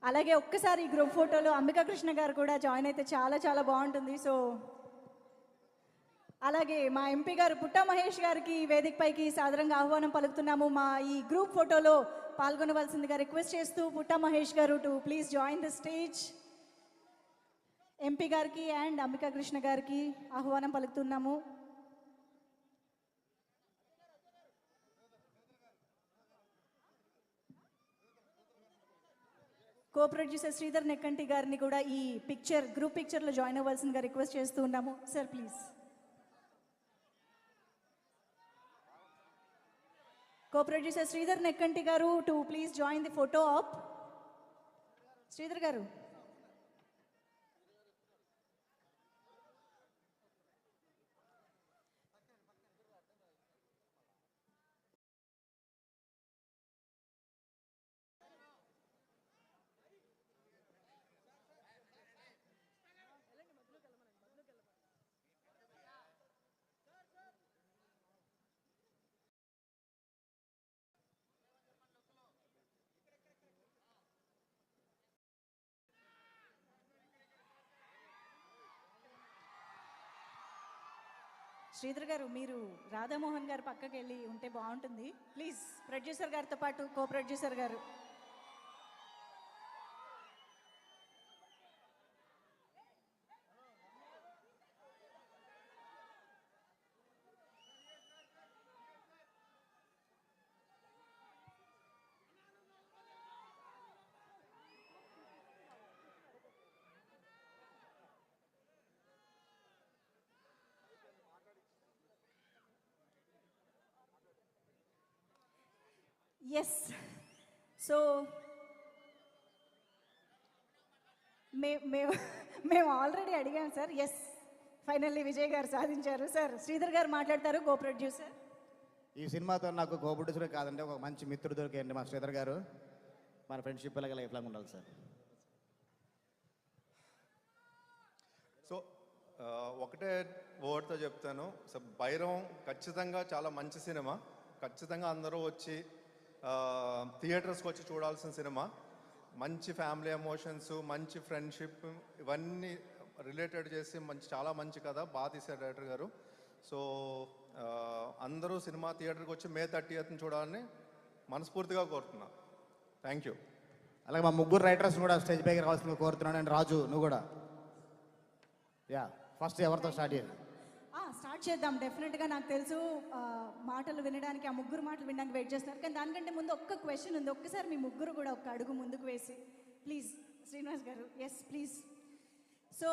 అలాగే ఒక్కసారి ఈ గ్రూప్ ఫోటోలో అంబికా కృష్ణ గారు కూడా జాయిన్ అయితే చాలా చాలా బాగుంటుంది. సో అలాగే మా ఎంపీ గారు పుట్టా మహేష్ గారికి వేదికపైకి సాదరంగా ఆహ్వానం పలుకుతున్నాము. మా ఈ గ్రూప్ ఫోటోలో పాల్గొనవలసిందిగా రిక్వెస్ట్ చేస్తూ పుట్టా మహేష్ గారు to please join the stage. MP గారికి అండ్ అంబికా కృష్ణ గారికి ఆహ్వానం పలుకుతున్నాము. కో ప్రొడ్యూసర్ శ్రీధర్ నెక్కంటి గారిని కూడా ఈ గ్రూప్ పిక్చర్లో జాయిన్ అవ్వాల్సిందిగా రిక్వెస్ట్ చేస్తూ ఉన్నాము. Sir please. Co producer Sridhar Nekkanti garu to please join the photo op. Sridhar garu. Sridhar గారు, మీరు రాధామోహన్ గారు పక్కకి వెళ్ళి ఉంటే బాగుంటుంది ప్లీజ్. ప్రొడ్యూసర్ గారితో పాటు కో ప్రొడ్యూసర్ గారు. ఎస్. సో మేము ఆల్రెడీ అడిగాం సార్. ఎస్, ఫైనల్లీ విజయ్ గారు సాధించారు. సార్ శ్రీధర్ గారు మాట్లాడతారు, కో ప్రొడ్యూసర్. ఈ సినిమాతో నాకు కో ప్రొడ్యూసర్ కాదండి, ఒక మంచి మిత్రుడు దొరికాయండి మా శ్రీధర్ గారు. మన ఫ్రెండ్షిప్ అలాగే లైఫ్ లాంగ్ ఉండాలి సార్. సో ఒకటే వర్డ్తో చెప్తాను. సో భైరవం ఖచ్చితంగా చాలా మంచి సినిమా. ఖచ్చితంగా అందరూ వచ్చి థియేటర్స్కి వచ్చి చూడాల్సిన సినిమా. మంచి ఫ్యామిలీ ఎమోషన్స్, మంచి ఫ్రెండ్షిప్, ఇవన్నీ రిలేటెడ్ చేసి చాలా మంచి కథ బాగా తీశారు డైరెక్టర్ గారు. సో అందరూ సినిమా థియేటర్కి వచ్చి May 30th చూడాలని మనస్ఫూర్తిగా కోరుతున్నా. Thank you. అలాగే మా ముగ్గురు రైటర్స్ కూడా స్టేజ్ పైకి రావాల్సిందిగా కోరుతున్నాను. అండ్ రాజు, నువ్వు కూడా. యా, ఫస్ట్ ఎవరితో స్టార్ట్ చేయాలి? స్టార్ట్ చేద్దాం. డెఫినెట్గా నాకు తెలుసు మాటలు వినడానికి, ఆ ముగ్గురు మాటలు వినడానికి వెయిట్ చేస్తున్నారు. కానీ దానికంటే ముందు ఒక్క క్వశ్చన్ ఉంది. ఒక్కసారి మీ ముగ్గురు కూడా ఒక అడుగు ముందుకు వేసి ప్లీజ్. శ్రీనివాస్ గారు. Yes please. సో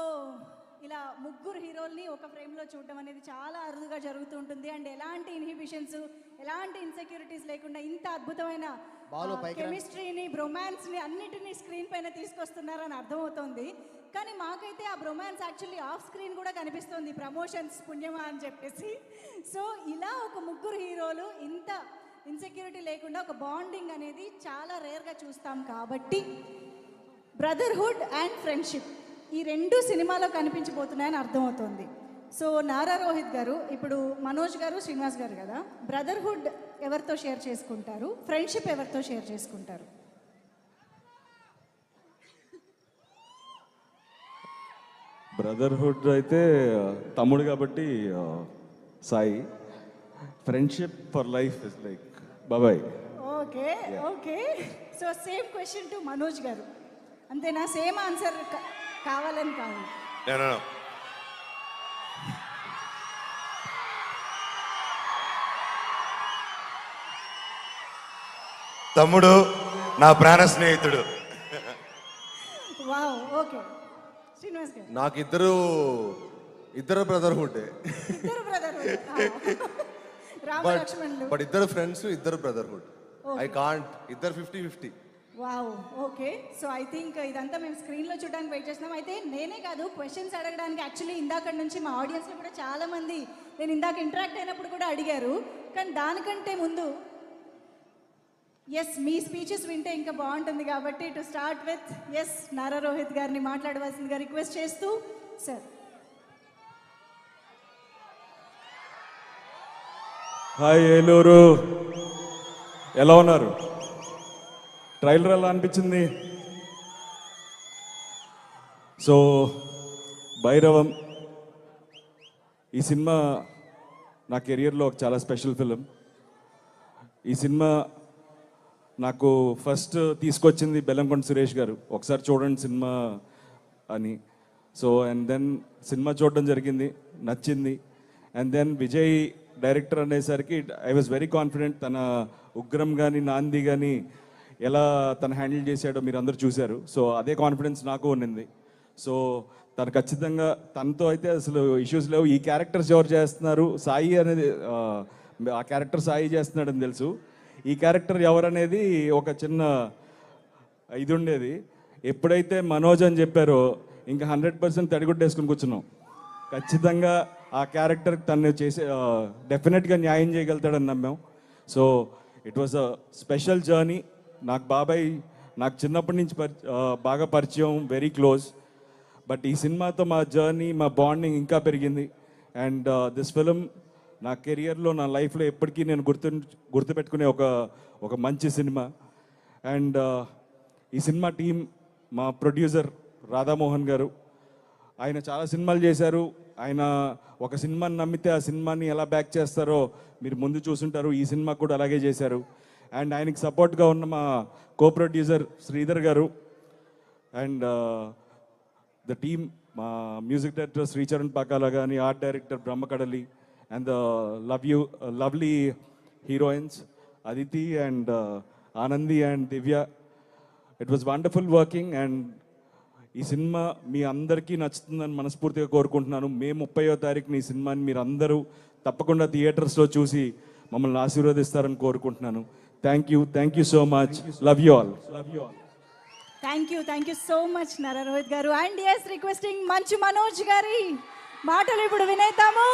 ఇలా ముగ్గురు హీరోల్ని ఒక ఫ్రేమ్లో చూడడం అనేది చాలా అరుదుగా జరుగుతూ ఉంటుంది. అండ్ ఎలాంటి ఇన్హిబిషన్స్, ఎలాంటి ఇన్సెక్యూరిటీస్ లేకుండా ఇంత అద్భుతమైన కెమిస్ట్రీని, బ్రొమాన్స్ని అన్నిటినీ స్క్రీన్ పైన తీసుకొస్తున్నారని అర్థమవుతుంది. కానీ మాకైతే ఆ బ్రొమాన్స్ యాక్చువల్లీ ఆఫ్ స్క్రీన్ కూడా కనిపిస్తుంది, ప్రమోషన్స్ పుణ్యమా అని చెప్పేసి. సో ఇలా ఒక ముగ్గురు హీరోలు ఇంత ఇన్సెక్యూరిటీ లేకుండా ఒక బాండింగ్ అనేది చాలా రేర్గా చూస్తాం. కాబట్టి బ్రదర్హుడ్ అండ్ ఫ్రెండ్షిప్ ఈ రెండు సినిమాలో కనిపించబోతున్నాయని అర్థమవుతుంది. సో నారా రోహిత్ గారు, ఇప్పుడు మనోజ్ గారు, శ్రీనివాస్ గారు కదా, బ్రదర్హుడ్ ఎవరితో షేర్ చేసుకుంటారు, ఫ్రెండ్షిప్ ఎవరితో షేర్ చేసుకుంటారు? బ్రదర్హుడ్ అయితే తమ్ముడు కాబట్టి Sai. Friendship for life is like బాబాయ్. Okay okay. So same question to Manoj garu, అంతేనా? సేమ్ ఆన్సర్ కావాలని కావాలి. తమ్ముడు నా ప్రాణ స్నేహితుడు. Wow, okay. శ్రీనివాస్ గారు, నాకు ఇద్దరు బ్రదర్హుడ్. ఇద్దరు బ్రదర్హుడ్, రామ లక్ష్మణులు. బట్ ఇద్దరు ఫ్రెండ్స్, ఇద్దరు బ్రదర్హుడ్. ఐ కాంట్, ఇద్దరు 50-50. Wow, okay. So I think ఇదంతా మేము స్క్రీన్లో చూడడానికి వెయిట్ చేస్తున్నాం. అయితే నేనే కాదు, క్వశ్చన్స్ అడగడానికి యాక్చువల్లీ ఇందాక నుంచి మా ఆడియన్స్లో కూడా చాలామంది నేను ఇందాక ఇంటరాక్ట్ అయినప్పుడు కూడా అడిగారు. కానీ దానికంటే ముందు ఎస్, మీ స్పీచెస్ వింటే ఇంకా బాగుంటుంది కాబట్టి to start with yes Nara Rohit గారిని మాట్లాడవలసిందిగా రిక్వెస్ట్ చేస్తూ, సార్. హాయ్ ఏలూరు, ఎలా ఉన్నారు? ట్రైలర్ ఎలా అనిపించింది? సో భైరవం ఈ సినిమా నా కెరియర్లో ఒక చాలా స్పెషల్ ఫిలిం. ఈ సినిమా నాకు ఫస్ట్ తీసుకొచ్చింది బెల్లంకొండ సురేష్ గారు, ఒకసారి చూడండి సినిమా అని. సో అండ్ దెన్ సినిమా చూడడం జరిగింది, నచ్చింది. అండ్ దెన్ విజయ్ డైరెక్టర్ అనేసరికి ఐ వాజ్ వెరీ కాన్ఫిడెంట్. తన ఉగ్రం కానీ నాంది కానీ ఎలా తను హ్యాండిల్ చేశాడో మీరు అందరూ చూశారు. సో అదే కాన్ఫిడెన్స్ నాకు ఉన్నింది. సో తను ఖచ్చితంగా, తనతో అయితే అసలు ఇష్యూస్ లేవు. ఈ క్యారెక్టర్స్ ఎవరు చేస్తున్నారు, సాయి అనేది ఆ క్యారెక్టర్ సాయి చేస్తున్నాడని తెలుసు. ఈ క్యారెక్టర్ ఎవరనేది ఒక చిన్న ఇది ఉండేది. ఎప్పుడైతే మనోజ్ అని చెప్పారో ఇంకా 100% తడిగుడ్డేసుకుని కూర్చున్నాం. ఖచ్చితంగా ఆ క్యారెక్టర్ తను చేసే డెఫినెట్గా న్యాయం చేయగలుగుతాడని నమ్మాం. So it was a special journey. నాకు బాబాయ్ నాకు చిన్నప్పటి నుంచి బాగా పరిచయం, వెరీ క్లోజ్. బట్ ఈ సినిమాతో మా జర్నీ, మా బాండింగ్ ఇంకా పెరిగింది. అండ్ దిస్ ఫిలిం నా కెరియర్లో, నా లైఫ్లో ఎప్పటికీ నేను గుర్తుపెట్టుకునే ఒక మంచి సినిమా. అండ్ ఈ సినిమా టీం, మా ప్రొడ్యూసర్ రాధామోహన్ గారు, ఆయన చాలా సినిమాలు చేశారు. ఆయన ఒక సినిమాని నమ్మితే ఆ సినిమాని ఎలా బ్యాక్ చేస్తారో మీరు ముందు చూసుంటారు. ఈ సినిమా కూడా అలాగే చేశారు. అండ్ ఆయనకి సపోర్ట్గా ఉన్న మా కో ప్రొడ్యూసర్ శ్రీధర్ గారు, అండ్ ద టీమ్, మా మ్యూజిక్ డైరెక్టర్ శ్రీచరణ్ పాకాల కానీ, art director Brahmakadali, and the lovely heroines Aditi and Anandi and Divya. It was wonderful working. And ఈ సినిమా మీ అందరికీ నచ్చుతుందని మనస్ఫూర్తిగా కోరుకుంటున్నాను. మే 30వ తారీఖున ఈ సినిమాని మీరు అందరూ తప్పకుండా థియేటర్స్లో చూసి మమ్మల్ని ఆశీర్వదిస్తారని కోరుకుంటున్నాను. Thank you so much. Love you all. Thank you so much Nara Rohit garu. And yes, requesting Manchu Manoj గారి మాటలు ఇప్పుడు వినేద్దాము.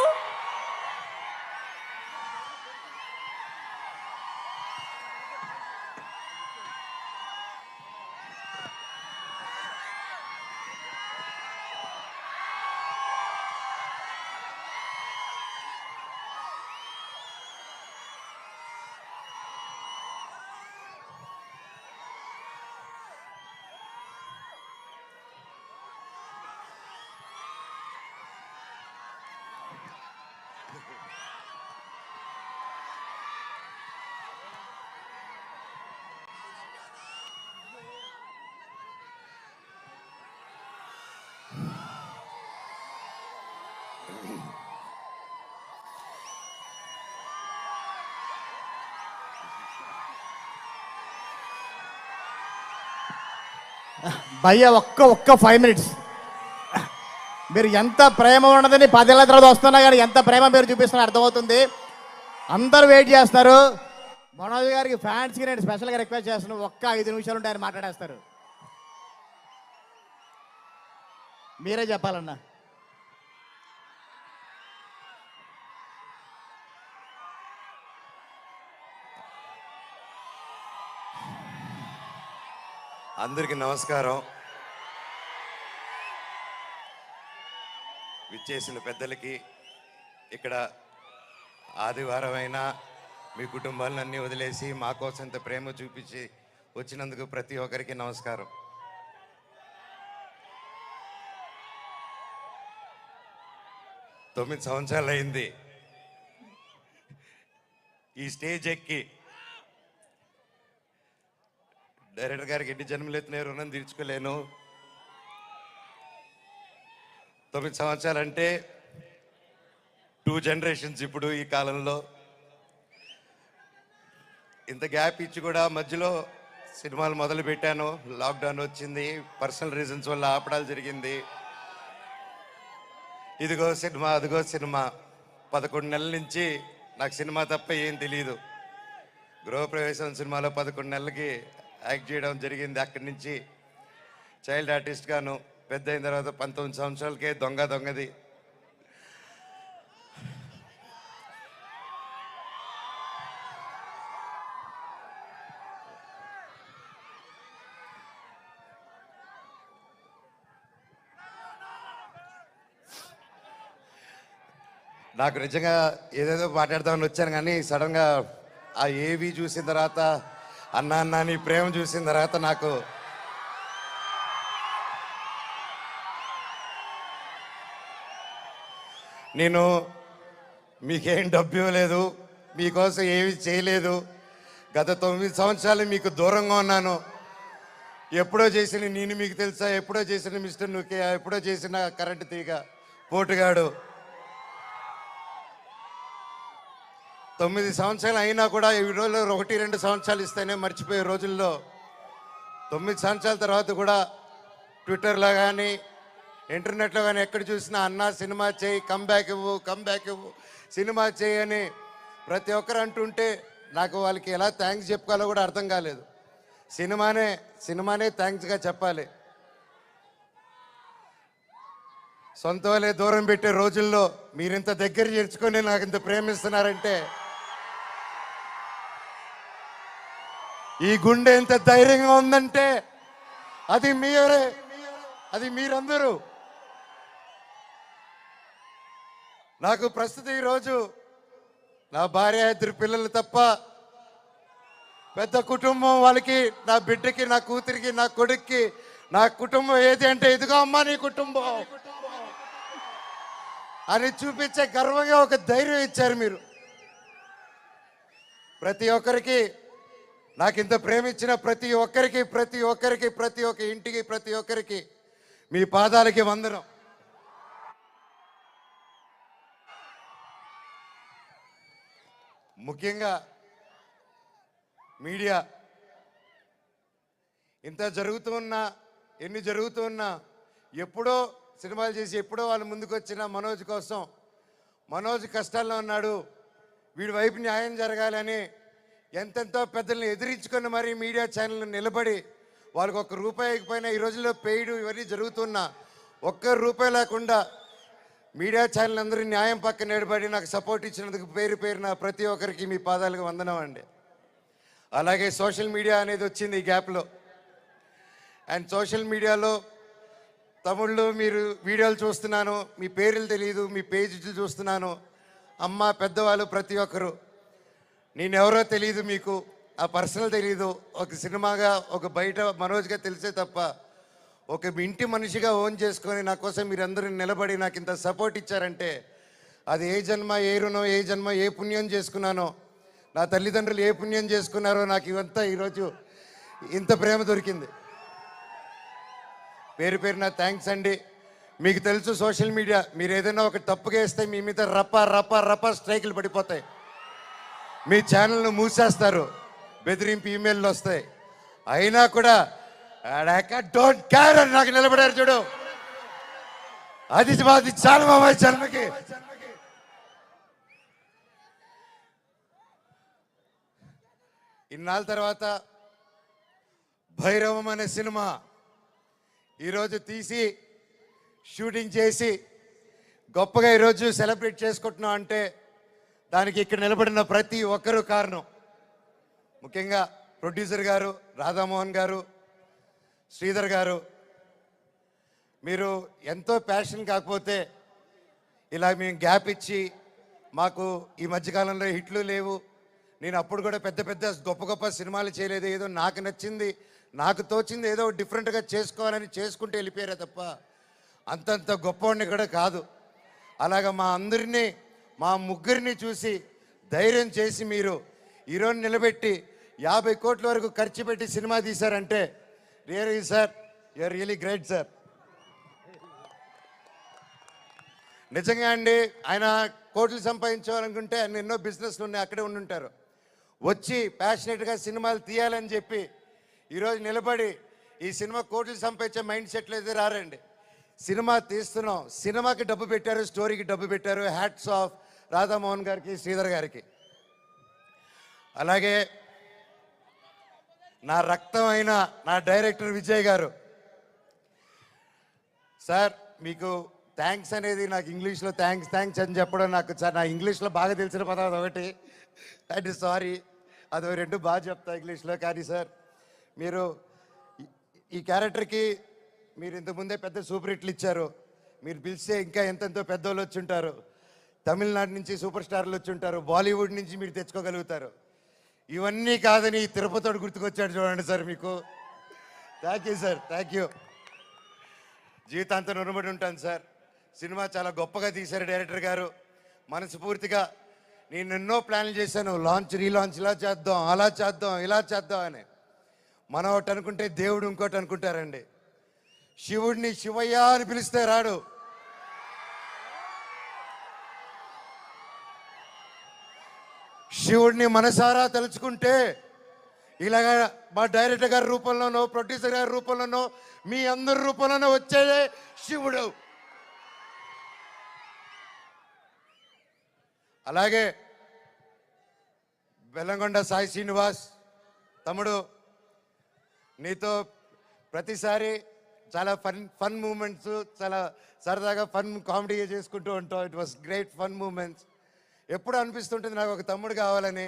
భయ్య ఒక్క 5 minutes. మీరు ఎంత ప్రేమ ఉన్నదని 10 ఏళ్ళ తర్వాత వస్తున్నా కానీ ఎంత ప్రేమ మీరు చూపిస్తున్నా అర్థమవుతుంది. అందరూ వెయిట్ చేస్తారు. మనోజ్ గారికి ఫ్యాన్స్కి నేను స్పెషల్గా రిక్వెస్ట్ చేస్తున్నాను, ఒక్క 5 నిమిషాలు ఉంటే ఆయన మాట్లాడేస్తారు. మీరే చెప్పాలన్నా. అందరికీ నమస్కారం. విచ్చేసిన పెద్దలకి, ఇక్కడ ఆదివారం అయినా మీ కుటుంబాలన్నీ వదిలేసి మా కోసం ఇంత ప్రేమ చూపించి వచ్చినందుకు ప్రతి ఒక్కరికి నమస్కారం. తొమ్మిది సంవత్సరాలు అయింది ఈ స్టేజ్ ఎక్కి. డైరెక్టర్ గారికి ఎన్ని జన్మలు ఎత్తిన రుణం తీర్చుకోలేను. 9 సంవత్సరాలు అంటే 2 జనరేషన్స్. ఇప్పుడు ఈ కాలంలో ఇంత గ్యాప్ ఇచ్చి కూడా మధ్యలో సినిమాలు మొదలు పెట్టాను. లాక్డౌన్ వచ్చింది, పర్సనల్ రీజన్స్ వల్ల ఆపడాలు జరిగింది. ఇదిగో సినిమా, అదిగో సినిమా. 11 నెలల నుంచి నాకు సినిమా తప్ప ఏం తెలియదు. గృహప్రవేశం సినిమాలో 11 నెలలకి యాక్ట్ చేయడం జరిగింది. అక్కడి నుంచి చైల్డ్ ఆర్టిస్ట్ గాను, పెద్ద అయిన తర్వాత 19 సంవత్సరాలకే దొంగది. నాకు నిజంగా ఏదేదో మాట్లాడదామని వచ్చాను, కానీ సడన్గా ఆ ఏవి చూసిన తర్వాత, అన్నా నీ ప్రేమ చూసిన తర్వాత నాకు నేను మీకేం డబ్బు ఇవ్వలేదు, మీకోసం ఏమి చేయలేదు. గత 9 సంవత్సరాలు మీకు దూరంగా ఉన్నాను. ఎప్పుడో చేసిన నేను మీకు తెలుసా, ఎప్పుడో చేసిన మిస్టర్ నుకే, ఎప్పుడో చేసిన కరెంటు తీగ పోటుగాడు. 9 సంవత్సరాలు అయినా కూడా ఈ రోజుల్లో 1-2 సంవత్సరాలు ఇస్తేనే మర్చిపోయే రోజుల్లో 9 సంవత్సరాల తర్వాత కూడా ట్విట్టర్లో కానీ ఇంటర్నెట్లో కానీ ఎక్కడ చూసినా అన్నా సినిమా చేయి, కమ్బ్యాక్ ఇవ్వు, సినిమా చేయి అని ప్రతి ఒక్కరు అంటుంటే నాకు వాళ్ళకి ఎలా థ్యాంక్స్ చెప్పుకోవాలో కూడా అర్థం కాలేదు. సినిమానే థ్యాంక్స్గా చెప్పాలి. సొంత వాళ్ళే దూరం పెట్టే రోజుల్లో మీరింత దగ్గర చేర్చుకొని నాకు ఇంత ప్రేమిస్తున్నారంటే, ఈ గుండె ఎంత ధైర్యంగా ఉందంటే అది మీరే, అది మీరందరూ. నాకు ప్రస్తుతం ఈరోజు నా భార్య, 2 పిల్లలు తప్ప పెద్ద కుటుంబం. వాళ్ళకి, నా బిడ్డకి, నా కూతురికి, నా కొడుక్కి నా కుటుంబం ఏది అంటే ఇదిగో అమ్మా నీ కుటుంబం అని చూపించే గర్వంగా ఒక ధైర్యం ఇచ్చారు మీరు. ప్రతి ఒక్కరికి, నాకు ఇంత ప్రేమ ఇచ్చిన ప్రతి ఒక్క ఇంటికి, ప్రతి ఒక్కరికి మీ పాదాలకి వందనం. ముఖ్యంగా మీడియా ఇంత జరుగుతున్నా, ఎన్ని జరుగుతున్నా, ఎప్పుడో సినిమాలు చేసి ఎప్పుడో వాళ్ళు ముందుకు వచ్చిన మనోజ్ కోసం, మనోజ్ కష్టాల్లో ఉన్నాడు, వీడి వైపు న్యాయం జరగాలని ఎంతెంతో పెద్దల్ని ఎదిరించుకొని మరీ మీడియా ఛానల్ నిలబడి వాళ్ళకి ₹1 ఇకపోయినా ఈ రోజుల్లో పెయిడ్ ఇవన్నీ జరుగుతున్నా ₹1 లేకుండా మీడియా ఛానల్ అందరూ న్యాయం పక్కన నిలబడి నాకు సపోర్ట్ ఇచ్చినందుకు పేరున ప్రతి ఒక్కరికి మీ పాదాలకు వందనం అండి. అలాగే సోషల్ మీడియా అనేది వచ్చింది ఈ గ్యాప్లో. అండ్ సోషల్ మీడియాలో తమిళ్లో మీరు వీడియోలు చూస్తున్నాను, మీ పేర్లు తెలియదు, మీ పేజీలు చూస్తున్నాను. అమ్మ, పెద్దవాళ్ళు ప్రతి ఒక్కరు, నేనెవరో తెలియదు, మీకు ఆ పర్సనల్ తెలియదు. ఒక సినిమాగా, ఒక బయట మనోజ్గా తెలిసే తప్ప ఒక ఇంటి మనిషిగా ఓన్ చేసుకొని నా కోసం మీరందరూ నిలబడి నాకు ఇంత సపోర్ట్ ఇచ్చారంటే అది ఏ జన్మ, ఏ రుణం, ఏ జన్మ, ఏ పుణ్యం చేసుకున్నానో, నా తల్లిదండ్రులు ఏ పుణ్యం చేసుకున్నారో నాకు ఇవంతా ఈరోజు ఇంత ప్రేమ దొరికింది. పేరున థ్యాంక్స్ అండి. మీకు తెలుసు సోషల్ మీడియా, మీరు ఏదైనా ఒక తప్పుగా వేస్తే మీ మీద రప్ప స్ట్రైకులు పడిపోతాయి, మీ ఛానల్ను మూసేస్తారు, బెదిరింపు ఈమెయిల్లు వస్తాయి. అయినా కూడా డోంట్ కేర్ అని నాకు నిలబడారు చూడు, అది చాలా మా జన్మకి. ఇన్నాళ్ళ తర్వాత భైరవం అనే సినిమా ఈరోజు తీసి షూటింగ్ చేసి గొప్పగా ఈరోజు సెలబ్రేట్ చేసుకుంటున్నాం అంటే దానికి ఇక్కడ నిలబడిన ప్రతి ఒక్కరూ కారణం. ముఖ్యంగా ప్రొడ్యూసర్ గారు, రాధామోహన్ గారు, శ్రీధర్ గారు, మీరు ఎంతో ప్యాషన్ కాకపోతే ఇలా మేము గ్యాప్ ఇచ్చి మాకు ఈ మధ్యకాలంలో హిట్లు లేవు, నేను అప్పుడు కూడా పెద్ద పెద్ద గొప్ప గొప్ప సినిమాలు చేయలేదు, ఏదో నాకు నచ్చింది నాకు తోచింది ఏదో డిఫరెంట్గా చేసుకోవాలని చేసుకుంటూ వెళ్ళిపోయారే తప్ప అంతంత గొప్పవాడిని కూడా కాదు. అలాగా మా అందరినీ మా ముగ్గురిని చూసి ధైర్యం చేసి మీరు ఈరోజు నిలబెట్టి 50 కోట్ల వరకు ఖర్చు పెట్టి సినిమా తీశారంటే really sir you are really great sir. నిజంగా అండి, ఆయన కోట్లు సంపాదించాలనుకుంటే ఆయన ఎన్నో బిజినెస్లు ఉన్నాయి, అక్కడే ఉండుంటారు. వచ్చి ప్యాషనెట్గా సినిమాలు తీయాలని చెప్పి ఈరోజు నిలబడి ఈ సినిమా కోట్లు సంపాదించే మైండ్ సెట్లు అయితే రారండి. సినిమా తీస్తున్నాం, సినిమాకి డబ్బు పెట్టారు, స్టోరీకి డబ్బు పెట్టారు. హ్యాట్స్ ఆఫ్ రాధామోహన్ గారికి, శ్రీధర్ గారికి. అలాగే నా రక్తం అయిన నా డైరెక్టర్ విజయ్ గారు. సార్ మీకు థ్యాంక్స్ అనేది నాకు ఇంగ్లీష్లో థ్యాంక్స్ అని చెప్పడం నాకు సార్ నా ఇంగ్లీష్లో బాగా తెలిసిన పదం అదొకటి, అండ్ సారీ అదో 2 బాగా చెప్తా ఇంగ్లీష్లో. కానీ సార్ మీరు ఈ క్యారెక్టర్కి మీరు ఇంతకుముందే పెద్ద సూపర్ హిట్లు ఇచ్చారు, మీరు పిలిస్తే ఇంకా ఎంతెంతో పెద్దోళ్ళు వచ్చి ఉంటారు, తమిళనాడు నుంచి సూపర్ స్టార్లు వచ్చి ఉంటారు, బాలీవుడ్ నుంచి మీరు తెచ్చుకోగలుగుతారు. ఇవన్నీ కాదని తిరుపతితో గుర్తుకొచ్చాడు చూడండి సార్ మీకు. Thank you sir, thank you. జీవితాంతం రుణపడి ఉంటాను సార్. సినిమా చాలా గొప్పగా తీశారు డైరెక్టర్ గారు. మనస్ఫూర్తిగా నేను ఎన్నో ప్లాన్లు చేశాను, లాంచ్ రీలాంచ్ ఇలా చేద్దాం, అలా చేద్దాం, ఇలా చేద్దాం అని. మనం ఒకటి అనుకుంటే దేవుడు ఇంకోటి అనుకుంటారండి. శివుడిని శివయ్య అని పిలిస్తే రాడు, శివుడిని మనసారా తలుచుకుంటే ఇలాగా మా డైరెక్టర్ గారి రూపంలోనో ప్రొడ్యూసర్ గారి రూపంలోనో మీ అందరి రూపంలోనో వచ్చేదే శివుడు. అలాగే బెల్లంకొండ సాయి శ్రీనివాస్ తమ్ముడు, నీతో ప్రతిసారి చాలా ఫన్ మూమెంట్స్, చాలా సరదాగా ఫన్ కామెడీ చేసుకుంటూ ఉంటాం. It was great fun moments. ఎప్పుడు అనిపిస్తుంటుంది నాకు ఒక తమ్ముడు కావాలని,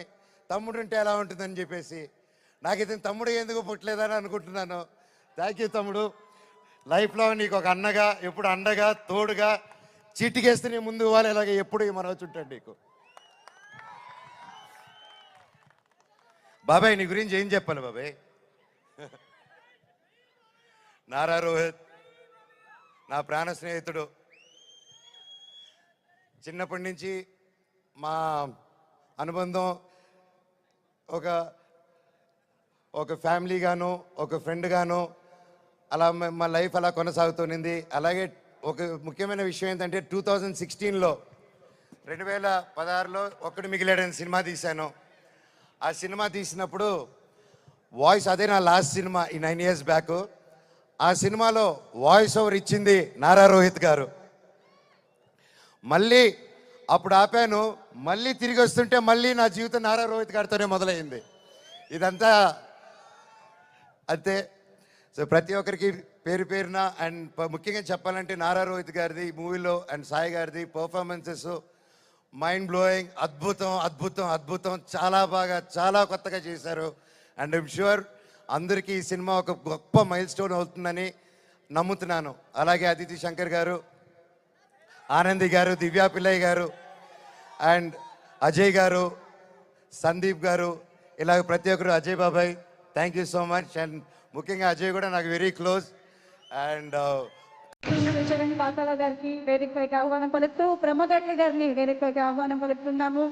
తమ్ముడు ఉంటే ఎలా ఉంటుందని చెప్పేసి. నాకు ఇది తమ్ముడు ఎందుకు పుట్టలేదని అనుకుంటున్నాను. థ్యాంక్ యూ తమ్ముడు. లైఫ్లో నీకు ఒక అన్నగా, ఎప్పుడు అండగా, తోడుగా, చీటికేస్తే నీ ముందు ఇవ్వాలి, ఇలాగే ఎప్పుడు మనవచ్చు ఉంటాడు నీకు. బాబాయ్ నీ గురించి ఏం చెప్పాలి బాబాయ్? నారా రోహిత్ నా ప్రాణ స్నేహితుడు. చిన్నప్పటి నుంచి మా అనుబంధం ఒక ఫ్యామిలీగాను, ఒక ఫ్రెండ్గాను అలా మా లైఫ్ అలా కొనసాగుతుంది. అలాగే ఒక ముఖ్యమైన విషయం ఏంటంటే 2016లో 2016లో ఒక్కడు మిగిలాడని సినిమా తీశాను. ఆ సినిమా తీసినప్పుడు వాయిస్, అదే నా లాస్ట్ సినిమా ఈ 9 years బ్యాక్. ఆ సినిమాలో వాయిస్ ఓవర్ ఇచ్చింది నారా రోహిత్ గారు. మళ్ళీ అప్పుడు ఆపాను, మళ్ళీ తిరిగి వస్తుంటే మళ్ళీ నా జీవితం నారా రోహిత్ గారితోనే మొదలైంది. ఇదంతా అంతే. సో ప్రతి ఒక్కరికి పేరు పేరున అండ్ ముఖ్యంగా చెప్పాలంటే నారా రోహిత్ గారిది ఈ మూవీలో అండ్ సాయి గారిది పర్ఫార్మెన్సెస్ మైండ్ బ్లోయింగ్, అద్భుతం అద్భుతం అద్భుతం. చాలా బాగా, చాలా కొత్తగా చేశారు. అండ్ ఐమ్ షూర్ అందరికీ ఈ సినిమా ఒక గొప్ప మైల్ స్టోన్ అవుతుందని నమ్ముతున్నాను. అలాగే అదితి శంకర్ గారు, ఆనంది గారు, దివ్యా పిల్లయ్య గారు అండ్ అజయ్ గారు, సందీప్ గారు, ఇలాగ ప్రతి ఒక్కరు, అజయ్ బాబాయ్ thank you so much. And ముఖ్యంగా అజయ్ కూడా నాకు very close. And Charan Pakala గారికి వేదికపైకి ఆహ్వానం పలుకుతూ ప్రమోద్ గారిని వేదికపైకి ఆహ్వానం పలుకుతున్నాము.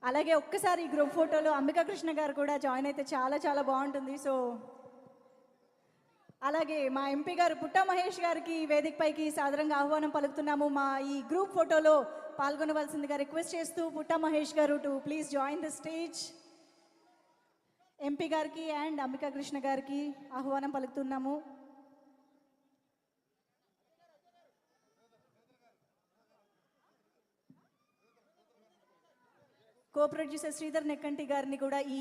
అలాగే ఒక్కసారి ఈ గ్రూప్ ఫోటోలో అంబికా కృష్ణ గారు కూడా జాయిన్ అయితే చాలా చాలా బాగుంటుంది. సో అలాగే మా ఎంపీ గారు పుట్టా మహేష్ గారికి వేదికపైకి సాదరంగా ఆహ్వానం పలుకుతున్నాము. మా ఈ గ్రూప్ ఫోటోలో పాల్గొనవలసిందిగా రిక్వెస్ట్ చేస్తూ పుట్టా మహేష్ గారు to please join the stage. MP గారికి అండ్ అంబికా కృష్ణ గారికి ఆహ్వానం పలుకుతున్నాము. కో ప్రొడ్యూసర్ శ్రీధర్ నెక్కంటి గారిని కూడా ఈ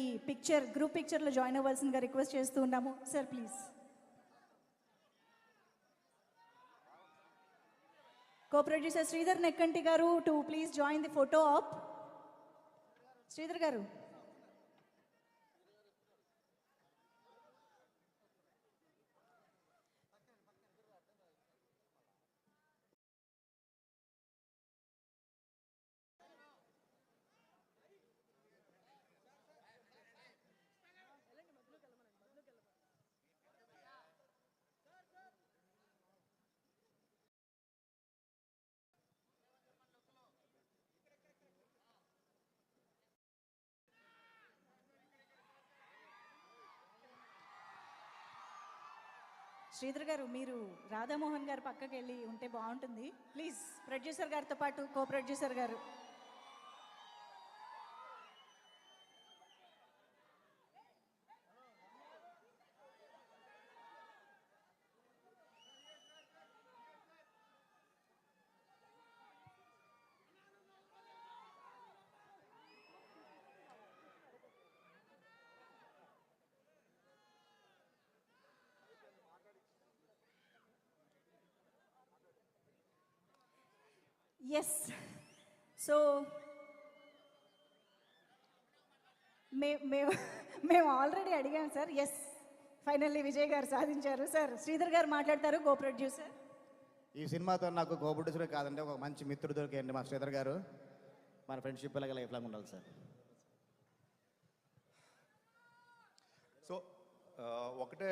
గ్రూప్ పిక్చర్లో జాయిన్ అవ్వాల్సిందిగా రిక్వెస్ట్ చేస్తూ ఉన్నాము. Sir please. Co producer Sridhar Nekkanti garu to please join the photo op. Sridhar garu. Sridhar గారు, మీరు రాధామోహన్ గారు పక్కకి వెళ్ళి ఉంటే బాగుంటుంది ప్లీజ్. ప్రొడ్యూసర్ గారితో పాటు కో ప్రొడ్యూసర్ గారు. ఎస్. సో మేము ఆల్రెడీ అడిగాం సార్. ఎస్, ఫైనల్లీ విజయ్ గారు సాధించారు. సార్ శ్రీధర్ గారు మాట్లాడతారు, కో ప్రొడ్యూసర్. ఈ సినిమాతో నాకు కో ప్రొడ్యూసర్ కాదంటే ఒక మంచి మిత్రుడు దొరికేయండి మా శ్రీధర్ గారు. మన ఫ్రెండ్షిప్ అలాగే లైఫ్ లాంగ్ ఉండాలి సార్. సో ఒకటే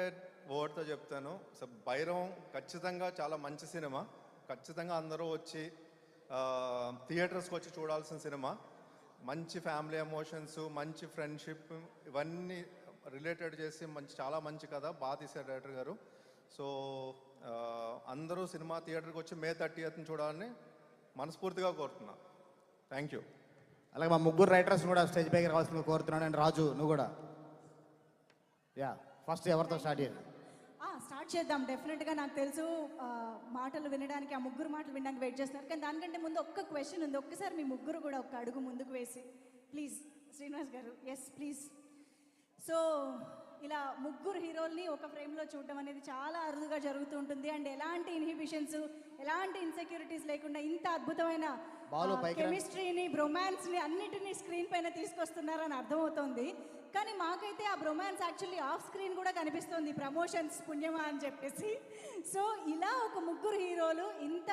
వర్డ్తో చెప్తాను. సో బైరవం ఖచ్చితంగా చాలా మంచి సినిమా. ఖచ్చితంగా అందరూ వచ్చి థియేటర్స్కి వచ్చి చూడాల్సిన సినిమా. మంచి ఫ్యామిలీ ఎమోషన్స్, మంచి ఫ్రెండ్షిప్, ఇవన్నీ రిలేటెడ్ చేసి చాలా మంచి కథ బాగా తీశారు డైరెక్టర్ గారు. సో అందరూ సినిమా థియేటర్కి వచ్చి May 30th చూడాలని మనస్ఫూర్తిగా కోరుతున్నా. Thank you. అలాగే మా ముగ్గురు రైటర్స్ కూడా స్టేజ్ పైకి రావాల్సిందిగా కోరుతున్నాను. అండ్ రాజు, నువ్వు కూడా. యా, ఫస్ట్ ఎవరితో స్టార్ట్ చేయాలి? స్టార్ట్ చేద్దాం. డెఫినెట్గా నాకు తెలుసు మాటలు వినడానికి, ఆ ముగ్గురు మాటలు వినడానికి వెయిట్ చేస్తున్నారు. కానీ దానికంటే ముందు ఒక్క క్వశ్చన్ ఉంది. ఒక్కసారి మీ ముగ్గురు కూడా ఒక అడుగు ముందుకు వేసి ప్లీజ్. శ్రీనివాస్ గారు, ఎస్ ప్లీజ్. సో ఇలా ముగ్గురు హీరోల్ని ఒక ఫ్రేమ్లో చూడడం అనేది చాలా అరుదుగా జరుగుతూ ఉంటుంది. అండ్ ఎలాంటి ఇన్హిబిషన్స్, ఎలాంటి ఇన్సెక్యూరిటీస్ లేకుండా ఇంత అద్భుతమైన కెమిస్ట్రీని, బ్రొమాన్స్ని అన్నిటినీ స్క్రీన్ పైన తీసుకొస్తున్నారని అర్థమవుతోంది. కానీ మాకైతే ఆ బ్రొమాన్స్ యాక్చువల్లీ ఆఫ్ స్క్రీన్ కూడా కనిపిస్తుంది, ప్రమోషన్స్ పుణ్యమా అని చెప్పేసి. సో ఇలా ఒక ముగ్గురు హీరోలు ఇంత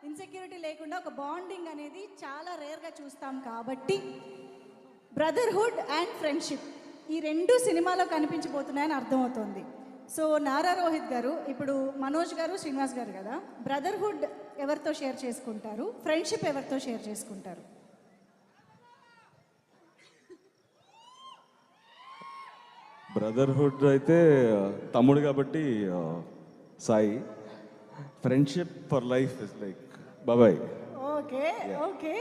ఇన్సెక్యూరిటీ లేకుండా ఒక బాండింగ్ అనేది చాలా రేర్గా చూస్తాం. కాబట్టి బ్రదర్హుడ్ అండ్ ఫ్రెండ్షిప్ ఈ రెండు సినిమాలో కనిపించబోతున్నాయని అర్థమవుతోంది. సో నారా రోహిత్ గారు, ఇప్పుడు మనోజ్ గారు, శ్రీనివాస్ గారు కదా, బ్రదర్హుడ్ ఎవరితో షేర్ చేసుకుంటారు, ఫ్రెండ్షిప్ ఎవరితో షేర్ చేసుకుంటారు? బ్రదర్హుడ్ అయితే తమ్ముడు కాబట్టి Sai. Friendship for life is like బాబాయ్. Okay okay.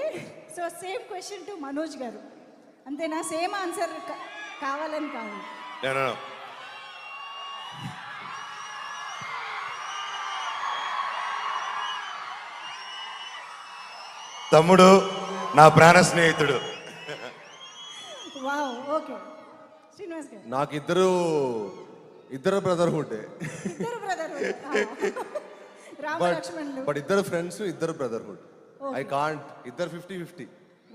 So same question to Manoj garu, అంతేనా? సేమ్ ఆన్సర్ కావాలని కాదు. తమ్ముడు నా ప్రాణ స్నేహితుడు. Wow, okay. శ్రీనివాస్ గారు. నాకు ఇద్దరు బ్రదర్హుడ్. ఇద్దరు బ్రదర్హుడ్. రామ లక్ష్మణులు. బట్ ఇద్దరు ఫ్రెండ్స్, ఇద్దరు బ్రదర్హుడ్. ఐ కాంట్, ఇద్దరు 50-50.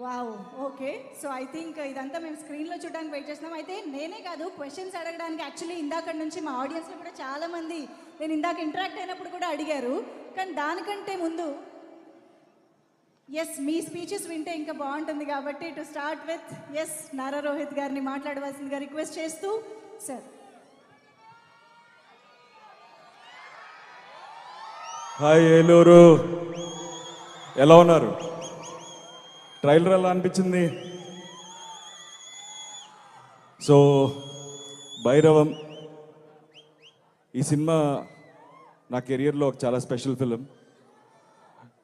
Wow, okay. So I think ఇదంతా మేము స్క్రీన్లో చూడడానికి వెయిట్ చేస్తున్నాం. అయితే నేనే కాదు, క్వశ్చన్స్ అడగడానికి యాక్చువల్లీ ఇందాక నుంచి మా ఆడియన్స్లో కూడా చాలామంది నేను ఇందాక ఇంటరాక్ట్ అయినప్పుడు కూడా అడిగారు. కానీ దానికంటే ముందు ఎస్, మీ స్పీచెస్ వింటే ఇంకా బాగుంటుంది. కాబట్టి to start with yes, Nara Rohit గారిని మాట్లాడవలసిందిగా రిక్వెస్ట్ చేస్తూ. సార్. హాయ్ ఏలూరు, ఎలా ఉన్నారు? ట్రైలర్ ఎలా అనిపించింది? సో భైరవం ఈ సినిమా నా కెరియర్లో ఒక చాలా స్పెషల్ ఫిలిం.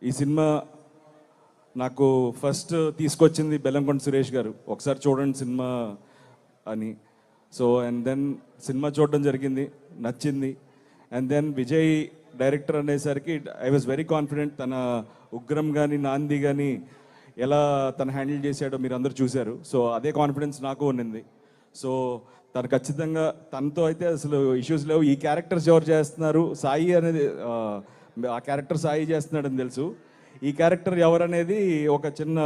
ఈ సినిమా నాకు ఫస్ట్ తీసుకొచ్చింది బెల్లంకొండ సురేష్ గారు. ఒకసారి చూడండి సినిమా అని. సో అండ్ దెన్ సినిమా చూడడం జరిగింది, నచ్చింది. అండ్ దెన్ విజయ్ డైరెక్టర్ అనేసరికి ఐ వాజ్ వెరీ కాన్ఫిడెంట్. తన ఉగ్రం కానీ నాంది కానీ ఎలా తను హ్యాండిల్ చేశాడో మీరు అందరూ చూశారు. సో అదే కాన్ఫిడెన్స్ నాకు ఉన్నింది. సో తను ఖచ్చితంగా తనతో అయితే అసలు ఇష్యూస్ లేవు. ఈ క్యారెక్టర్స్ ఎవరు చేస్తున్నారు, సాయి అనేది ఆ క్యారెక్టర్ సాయి చేస్తున్నాడని తెలుసు. ఈ క్యారెక్టర్ ఎవరనేది ఒక చిన్న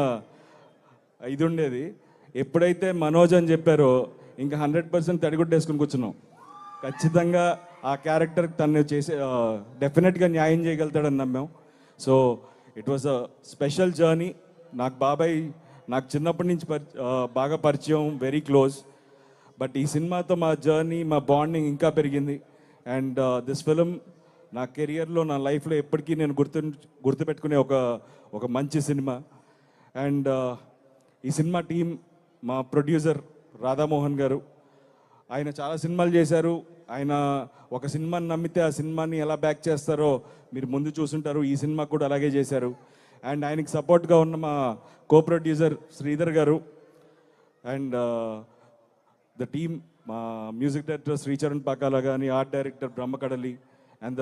ఇది ఉండేది. ఎప్పుడైతే మనోజ్ అని చెప్పారో ఇంకా 100% తడిగుడ్డేసుకుని కూర్చున్నాం. ఖచ్చితంగా ఆ క్యారెక్టర్ తను చేసే డెఫినెట్గా న్యాయం చేయగలుగుతాడని నమ్మాం. So it was a special journey. నాకు బాబాయ్ నాకు చిన్నప్పటి నుంచి బాగా పరిచయం, వెరీ క్లోజ్. బట్ ఈ సినిమాతో మా జర్నీ, మా బాండింగ్ ఇంకా పెరిగింది. అండ్ దిస్ ఫిలిం నా కెరియర్లో, నా లైఫ్లో ఎప్పటికీ నేను గుర్తుపెట్టుకునే ఒక మంచి సినిమా. అండ్ ఈ సినిమా టీం, మా ప్రొడ్యూసర్ రాధామోహన్ గారు, ఆయన చాలా సినిమాలు చేశారు. ఆయన ఒక సినిమాని నమ్మితే ఆ సినిమాని ఎలా బ్యాక్ చేస్తారో మీరు ముందు చూసుంటారు. ఈ సినిమా కూడా అలాగే చేశారు. అండ్ ఆయనకి సపోర్ట్గా ఉన్న మా కో ప్రొడ్యూసర్ శ్రీధర్ గారు అండ్ ద టీమ్, మా మ్యూజిక్ డైరెక్టర్ శ్రీచరణ్ పాకాల కానీ, art director Brahmakadali, and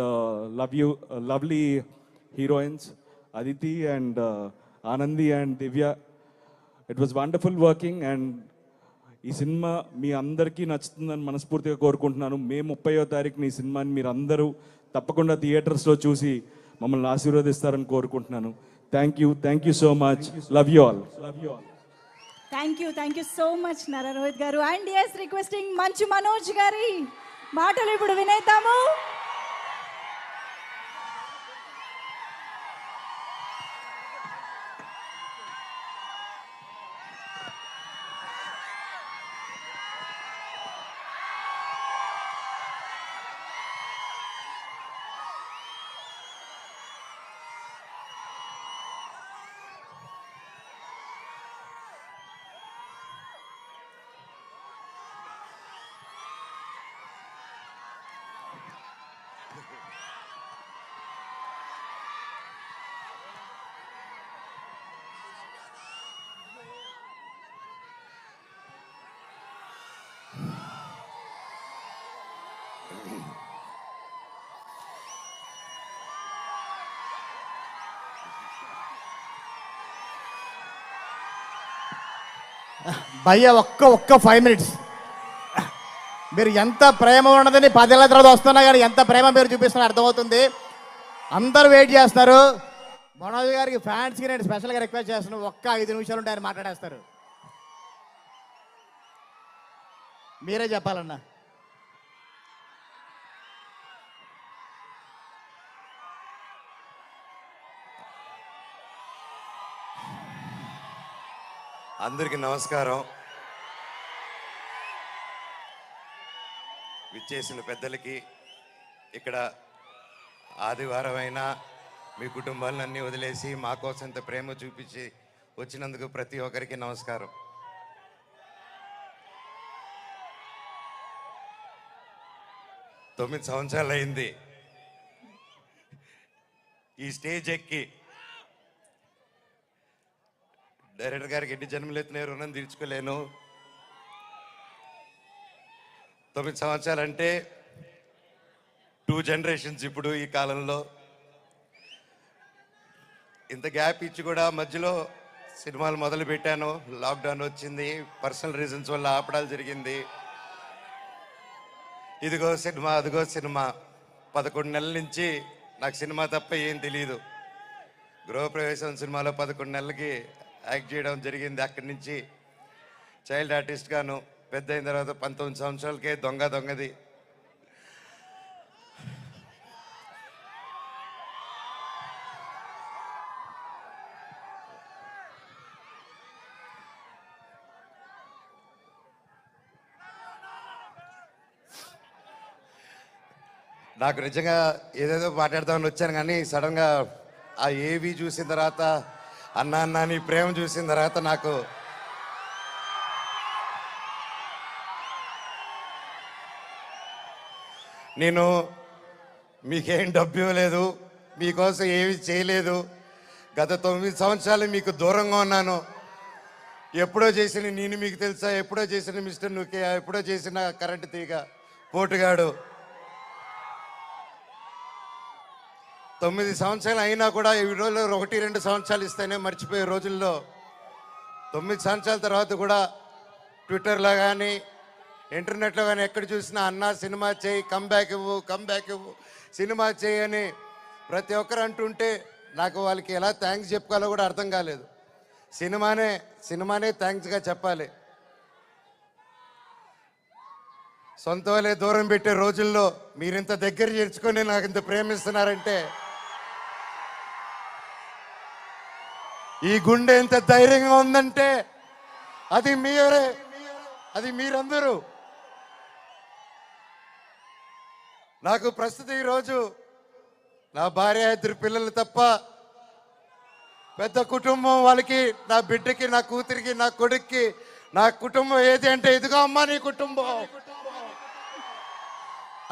lovely heroines Aditi and Anandi and Divya. It was wonderful working. And ఈ సినిమా మీ అందరికీ నచ్చుతుందని మనస్ఫూర్తిగా కోరుకుంటున్నాను. మే 30వ తారీఖున ఈ సినిమాని మీరు అందరూ తప్పకుండా థియేటర్స్లో చూసి మమ్మల్ని ఆశీర్వదిస్తారని కోరుకుంటున్నాను. Thank you so much. Love you all. Thank you so much Nara Rohit garu. And yes, requesting Manchu Manoj గారి మాటలు ఇప్పుడు వినేద్దాము. భయ్య ఒక్క 5 minutes. మీరు ఎంత ప్రేమ ఉన్నదని 10 ఏళ్ళ తర్వాత వస్తున్నా కానీ ఎంత ప్రేమ మీరు చూపిస్తున్నా అర్థమవుతుంది. అందరూ వెయిట్ చేస్తున్నారు. మనోజ్ గారికి ఫ్యాన్స్కి నేను స్పెషల్గా రిక్వెస్ట్ చేస్తున్నాను, ఒక్క 5 నిమిషాలు ఉంటే ఆయన మాట్లాడేస్తారు. మీరే చెప్పాలన్నా. అందరికీ నమస్కారం. విచ్చేసిన పెద్దలకి, ఇక్కడ ఆదివారం అయినా మీ కుటుంబాలన్నీ వదిలేసి మా కోసం ఇంత ప్రేమ చూపించి వచ్చినందుకు ప్రతి ఒక్కరికి నమస్కారం. తొమ్మిది సంవత్సరాలు అయింది ఈ స్టేజ్ ఎక్కి. డైరెక్టర్ గారికి ఎన్ని జన్మలు ఎత్తినాయి రుణం తీర్చుకోలేను. 9 సంవత్సరాలు అంటే 2 generations. ఇప్పుడు ఈ కాలంలో ఇంత గ్యాప్ ఇచ్చి కూడా మధ్యలో సినిమాలు మొదలు పెట్టాను. లాక్డౌన్ వచ్చింది, పర్సనల్ రీజన్స్ వల్ల ఆపడాలు జరిగింది. ఇదిగో సినిమా, అదిగో సినిమా. 11 నెలల నుంచి నాకు సినిమా తప్ప ఏం తెలియదు. గృహప్రవేశం సినిమాలో 11 నెలలకి యాక్ట్ చేయడం జరిగింది. అక్కడి నుంచి చైల్డ్ ఆర్టిస్ట్ గాను, పెద్ద అయిన తర్వాత 19 సంవత్సరాలకే దొంగది. నాకు నిజంగా ఏదేదో మాట్లాడదామని వచ్చాను, కానీ సడన్గా ఆ ఏవి చూసిన తర్వాత, అన్నా నీ ప్రేమ చూసిన తర్వాత నాకు నేను మీకేం డబ్బు ఇవ్వలేదు, మీకోసం ఏమి చేయలేదు. గత 9 సంవత్సరాలు మీకు దూరంగా ఉన్నాను. ఎప్పుడో చేసిన నేను మీకు తెలుసా, ఎప్పుడో చేసిన మిస్టర్ నుకే, ఎప్పుడో చేసిన కరెంటు తీగ పోటుగాడు. 9 సంవత్సరాలు అయినా కూడా ఈ రోజుల్లో 1-2 సంవత్సరాలు ఇస్తేనే మర్చిపోయే రోజుల్లో 9 సంవత్సరాల తర్వాత కూడా ట్విట్టర్లో కానీ ఇంటర్నెట్లో కానీ ఎక్కడ చూసినా అన్నా సినిమా చేయి, కమ్బ్యాక్ ఇవ్వు, సినిమా చేయి అని ప్రతి ఒక్కరు అంటుంటే నాకు వాళ్ళకి ఎలా థ్యాంక్స్ చెప్పుకోవాలో కూడా అర్థం కాలేదు. సినిమానే థ్యాంక్స్గా చెప్పాలి. సొంత వాళ్ళే దూరం పెట్టే రోజుల్లో మీరింత దగ్గర చేర్చుకొని నాకు ఇంత ప్రేమిస్తున్నారంటే, ఈ గుండె ఎంత ధైర్యంగా ఉందంటే అది మీరే, అది మీరందరూ. నాకు ప్రస్తుతం ఈరోజు నా భార్య, 2 పిల్లలు తప్ప పెద్ద కుటుంబం, వాళ్ళకి, నా బిడ్డకి, నా కూతురికి, నా కొడుక్కి నా కుటుంబం ఏది అంటే ఇదిగో అమ్మా నీ కుటుంబం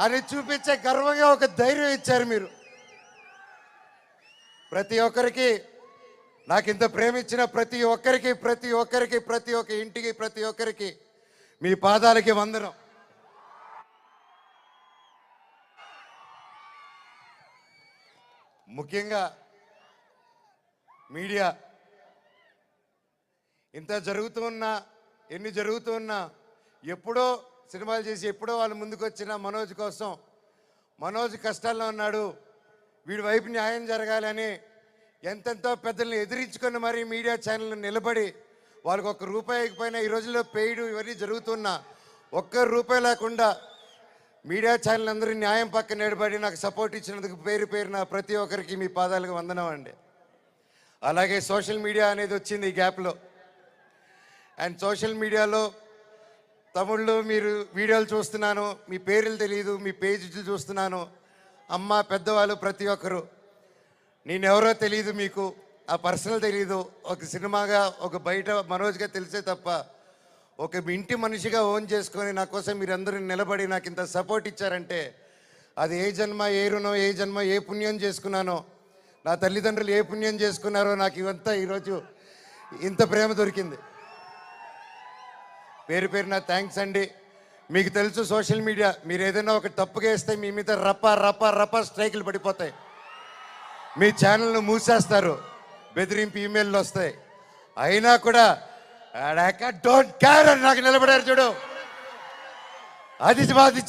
అని చూపించే గర్వంగా ఒక ధైర్యం ఇచ్చారు మీరు. ప్రతి ఒక్కరికి, నాకు ఇంత ప్రేమించిన ప్రతి ఒక్క ఇంటికి, ప్రతి ఒక్కరికి మీ పాదాలకి వందనం. ముఖ్యంగా మీడియా ఇంత ఎన్ని జరుగుతూ ఉన్నా ఎప్పుడో సినిమాలు చేసి ఎప్పుడో వాళ్ళు ముందుకు వచ్చిన మనోజ్ కోసం, మనోజ్ కష్టాల్లో ఉన్నాడు, వీడి వైపు న్యాయం జరగాలని ఎంతెంతో పెద్దల్ని ఎదిరించుకొని మరి మీడియా ఛానల్ నిలబడి వాళ్ళకి ₹1 ఇకపోయినా ఈ రోజుల్లో పెయిడ్ ఇవన్నీ జరుగుతున్నా ₹1 లేకుండా మీడియా ఛానల్ అందరూ న్యాయం పక్కన నిలబడి నాకు సపోర్ట్ ఇచ్చినందుకు పేరున ప్రతి ఒక్కరికి మీ పాదాలకు వందనం అండి. అలాగే సోషల్ మీడియా అనేది వచ్చింది ఈ గ్యాప్లో. అండ్ సోషల్ మీడియాలో తమిళ్లో మీరు వీడియోలు చూస్తున్నాను, మీ పేర్లు తెలియదు, మీ పేజీలు చూస్తున్నాను. అమ్మ, పెద్దవాళ్ళు ప్రతి ఒక్కరు, నేనెవరో తెలియదు, మీకు ఆ పర్సనల్ తెలియదు. ఒక సినిమాగా, ఒక బయట మనోజ్గా తెలిసే తప్ప ఒక ఇంటి మనిషిగా ఓన్ చేసుకొని నా కోసం మీరందరూ నిలబడి నాకు ఇంత సపోర్ట్ ఇచ్చారంటే అది ఏ జన్మ, ఏ రుణం, ఏ జన్మ, ఏ పుణ్యం చేసుకున్నానో, నా తల్లిదండ్రులు ఏ పుణ్యం చేసుకున్నారో నాకు ఇవంతా ఈరోజు ఇంత ప్రేమ దొరికింది. పేరున థ్యాంక్స్ అండి. మీకు తెలుసు సోషల్ మీడియా, మీరు ఏదైనా ఒక తప్పుగా వేస్తే మీ మీద రప్ప స్ట్రైకులు పడిపోతాయి, మీ ఛానల్ను మూసేస్తారు, బెదిరింపు ఈమెయిల్లు వస్తాయి. అయినా కూడా డోంట్ కేర్ అని నాకు నిలబడారు చూడు, అది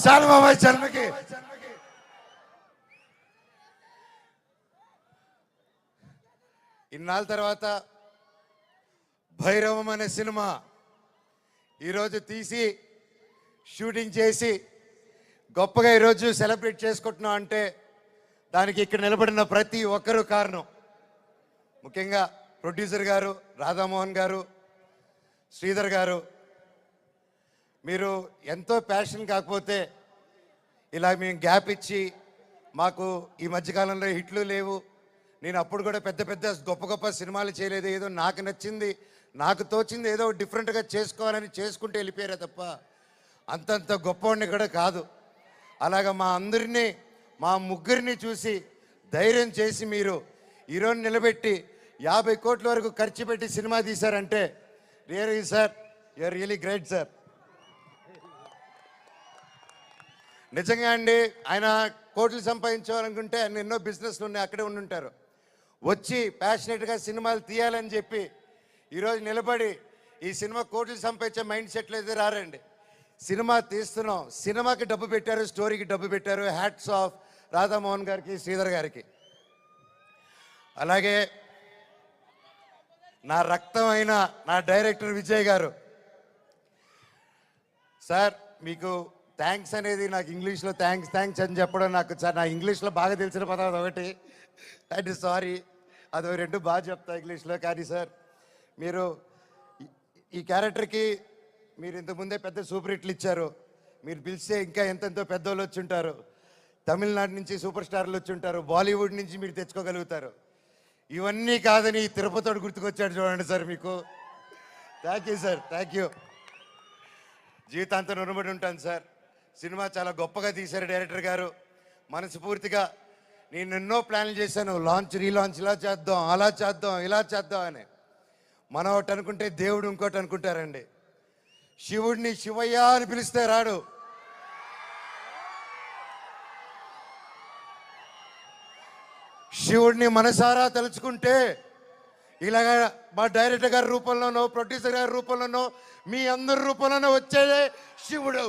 చాలు మా జన్మకి. ఇన్నాళ్ళ తర్వాత భైరవం అనే సినిమా ఈరోజు తీసి షూటింగ్ చేసి గొప్పగా ఈరోజు సెలబ్రేట్ చేసుకుంటున్నాం అంటే దానికి ఇక్కడ నిలబడిన ప్రతి ఒక్కరూ కారణం. ముఖ్యంగా ప్రొడ్యూసర్ గారు, రాధామోహన్ గారు, శ్రీధర్ గారు, మీరు ఎంతో ప్యాషన్ కాకపోతే ఇలా మేము గ్యాప్ ఇచ్చి, మాకు ఈ మధ్యకాలంలో హిట్లు లేవు, నేను అప్పుడు కూడా పెద్ద గొప్ప సినిమాలు చేయలేదు, ఏదో నాకు నచ్చింది, నాకు తోచింది ఏదో డిఫరెంట్గా చేసుకోవాలని చేసుకుంటూ వెళ్ళిపోయారే తప్ప అంతంత గొప్పవాడిని కూడా కాదు. అలాగా మా ముగ్గురిని చూసి ధైర్యం చేసి మీరు ఈరోజు నిలబెట్టి 50 కోట్ల వరకు ఖర్చు పెట్టి సినిమా తీశారంటే really sir, you are really great sir. నిజంగా అండి, ఆయన కోట్లు సంపాదించాలనుకుంటే ఆయన ఎన్నో బిజినెస్లు ఉన్నాయి, అక్కడే ఉండుంటారు. వచ్చి ప్యాషనెట్గా సినిమాలు తీయాలని చెప్పి ఈరోజు నిలబడి ఈ సినిమా కోట్లు సంపాదించే మైండ్ సెట్లు అయితే రారండి. సినిమా తీస్తున్నాం, సినిమాకి డబ్బు పెట్టారు, స్టోరీకి డబ్బు పెట్టారు. హ్యాట్స్ ఆఫ్ రాధామోహన్ గారికి, శ్రీధర్ గారికి. అలాగే నా రక్తం అయిన నా డైరెక్టర్ విజయ్ గారు, సార్ మీకు థ్యాంక్స్ అనేది నాకు ఇంగ్లీష్లో థ్యాంక్స్ అని చెప్పడం నాకు సార్, నా ఇంగ్లీష్లో బాగా తెలిసిన పదం ఒకటి, అంటే సారీ, అది 2 బాగా చెప్తా ఇంగ్లీష్లో. కానీ సార్ మీరు ఈ క్యారెక్టర్కి మీరు ఇంతకుముందే పెద్ద సూపర్ హిట్లు ఇచ్చారు, మీరు పిలిస్తే ఇంకా ఎంతెంతో పెద్దోళ్ళు వచ్చి ఉంటారు, తమిళనాడు నుంచి సూపర్ స్టార్లు వచ్చి ఉంటారు, బాలీవుడ్ నుంచి మీరు తెచ్చుకోగలుగుతారు. ఇవన్నీ కాదని తిరుపతివాడు గుర్తుకొచ్చాడు చూడండి సార్, మీకు thank you sir, thank you. జీవితాంతం రుణపడి ఉంటాను సార్. సినిమా చాలా గొప్పగా తీశారు డైరెక్టర్ గారు. మనస్ఫూర్తిగా నేను ఎన్నో ప్లాన్లు చేశాను, లాంచ్ రీలాంచ్ ఇలా చేద్దాం, అలా చేద్దాం, ఇలా చేద్దాం అని. మనం ఒకటి అనుకుంటే దేవుడు ఇంకోటి అనుకుంటారండి. శివుడిని శివయ్య అని పిలిస్తే రాడు. శివుడిని మనసారా తలుచుకుంటే ఇలాగ మా డైరెక్టర్ గారి రూపంలోనో ప్రొడ్యూసర్ గారి రూపంలోనో మీ అందరి రూపంలోనో వచ్చేదే శివుడు.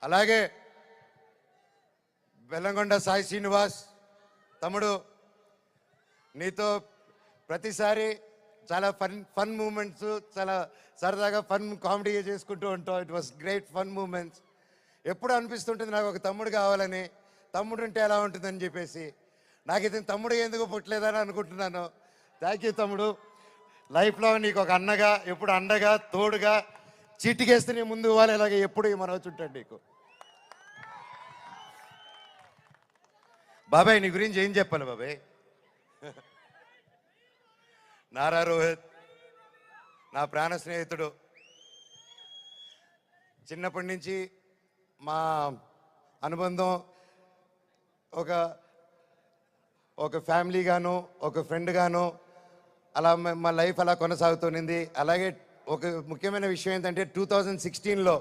అలాగే బెల్లంకొండ సాయి శ్రీనివాస్ తమ్ముడు, నీతో ప్రతిసారి చాలా ఫన్ మూమెంట్స్, చాలా సరదాగా ఫన్ కామెడీ చేసుకుంటూ ఉంటాం. It was great fun moments. ఎప్పుడు అనిపిస్తుంటుంది నాకు ఒక తమ్ముడు కావాలని, తమ్ముడు ఉంటే ఎలా ఉంటుందని చెప్పేసి. నాకు ఇతను తమ్ముడు ఎందుకు పుట్టలేదని అనుకుంటున్నాను. థ్యాంక్ యూ తమ్ముడు. లైఫ్లో నీకు ఒక అన్నగా, ఎప్పుడు అండగా, తోడుగా, చీటికేస్తే నీ ముందు ఇవ్వాలి, ఇలాగే ఎప్పుడు మనవచ్చు ఉంటాడు నీకు. బాబాయ్ నీ గురించి ఏం చెప్పాలి బాబాయ్? నారా రోహిత్ నా ప్రాణ స్నేహితుడు. చిన్నప్పటి నుంచి మా అనుబంధం ఒక ఫ్యామిలీ గాను, ఒక ఫ్రెండ్ గాను, అలా మా లైఫ్ అలా కొనసాగుతుంది. అలాగే ఒక ముఖ్యమైన విషయం ఏంటంటే 2016లో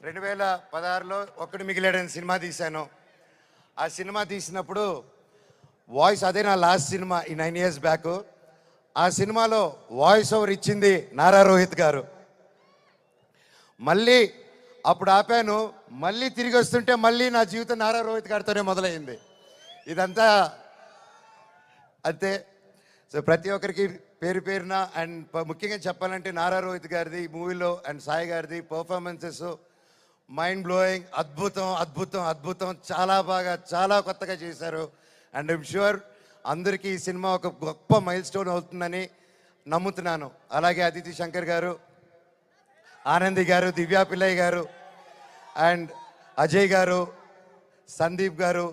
2016లో ఒక్కడు మిగిలాడని సినిమా తీశాను. ఆ సినిమా తీసినప్పుడు వాయిస్, అదే నా లాస్ట్ సినిమా ఈ 9 years బ్యాక్. ఆ సినిమాలో వాయిస్ ఓవర్ ఇచ్చింది నారా రోహిత్ గారు. మళ్ళీ అప్పుడు ఆపాను, మళ్ళీ తిరిగి వస్తుంటే మళ్ళీ నా జీవితం నారా రోహిత్ గారితోనే మొదలైంది. ఇదంతా అంతే. సో ప్రతి ఒక్కరికి పేరు పేరున అండ్ ముఖ్యంగా చెప్పాలంటే నారా రోహిత్ గారిది మూవీలో అండ్ సాయి గారిది పర్ఫార్మెన్సెస్ మైండ్ బ్లోయింగ్, అద్భుతం అద్భుతం అద్భుతం. చాలా బాగా, చాలా కొత్తగా చేశారు. అండ్ ఐమ్ ష్యూర్ అందరికీ ఈ సినిమా ఒక గొప్ప మైల్ స్టోన్ అవుతుందని నమ్ముతున్నాను. అలాగే అదితి శంకర్ గారు, ఆనంది గారు, దివ్యా పిల్లయ్య గారు అండ్ అజయ్ గారు, సందీప్ గారు,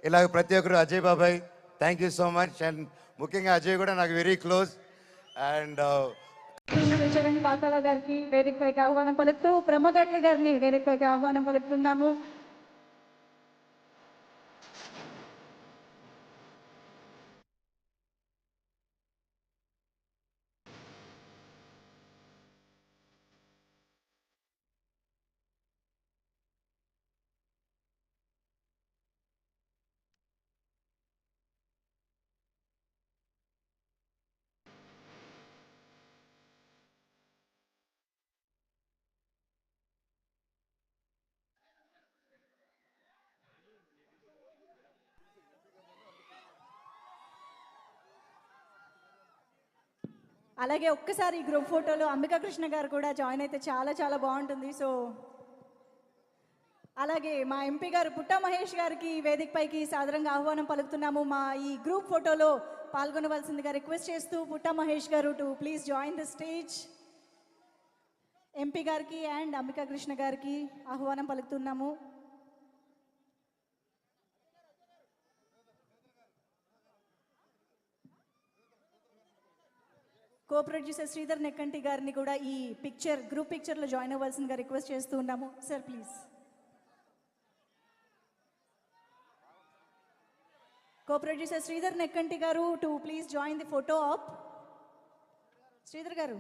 ఇలాగ ప్రతి ఒక్కరు, అజయ్ బాబాయ్ thank you so much. And ముఖ్యంగా అజయ్ కూడా నాకు very close. And Sricharan Pakala గారికి వేదికపైకి ఆహ్వానం పలుకుతూ ప్రమోద్ గారిని వేదికపైకి ఆహ్వానం పలుకుతున్నాము. అలాగే ఒక్కసారి ఈ గ్రూప్ ఫోటోలో అంబికా కృష్ణ గారు కూడా జాయిన్ అయితే చాలా చాలా బాగుంటుంది. సో అలాగే మా ఎంపీ గారు పుట్టా మహేష్ గారికి వేదికపైకి సాదరంగా ఆహ్వానం పలుకుతున్నాము. మా ఈ గ్రూప్ ఫోటోలో పాల్గొనవలసిందిగా రిక్వెస్ట్ చేస్తూ పుట్టా మహేష్ గారు to please join the stage. MP గారికి అండ్ అంబికా కృష్ణ గారికి ఆహ్వానం పలుకుతున్నాము. కో ప్రొడ్యూసర్ శ్రీధర్ నెక్కంటి గారిని కూడా ఈ గ్రూప్ పిక్చర్లో జాయిన్ అవ్వాల్సిందిగా రిక్వెస్ట్ చేస్తూ ఉన్నాము. Sir please. Co producer Sridhar Nekkanti garu to please join the photo op. Sridhar garu.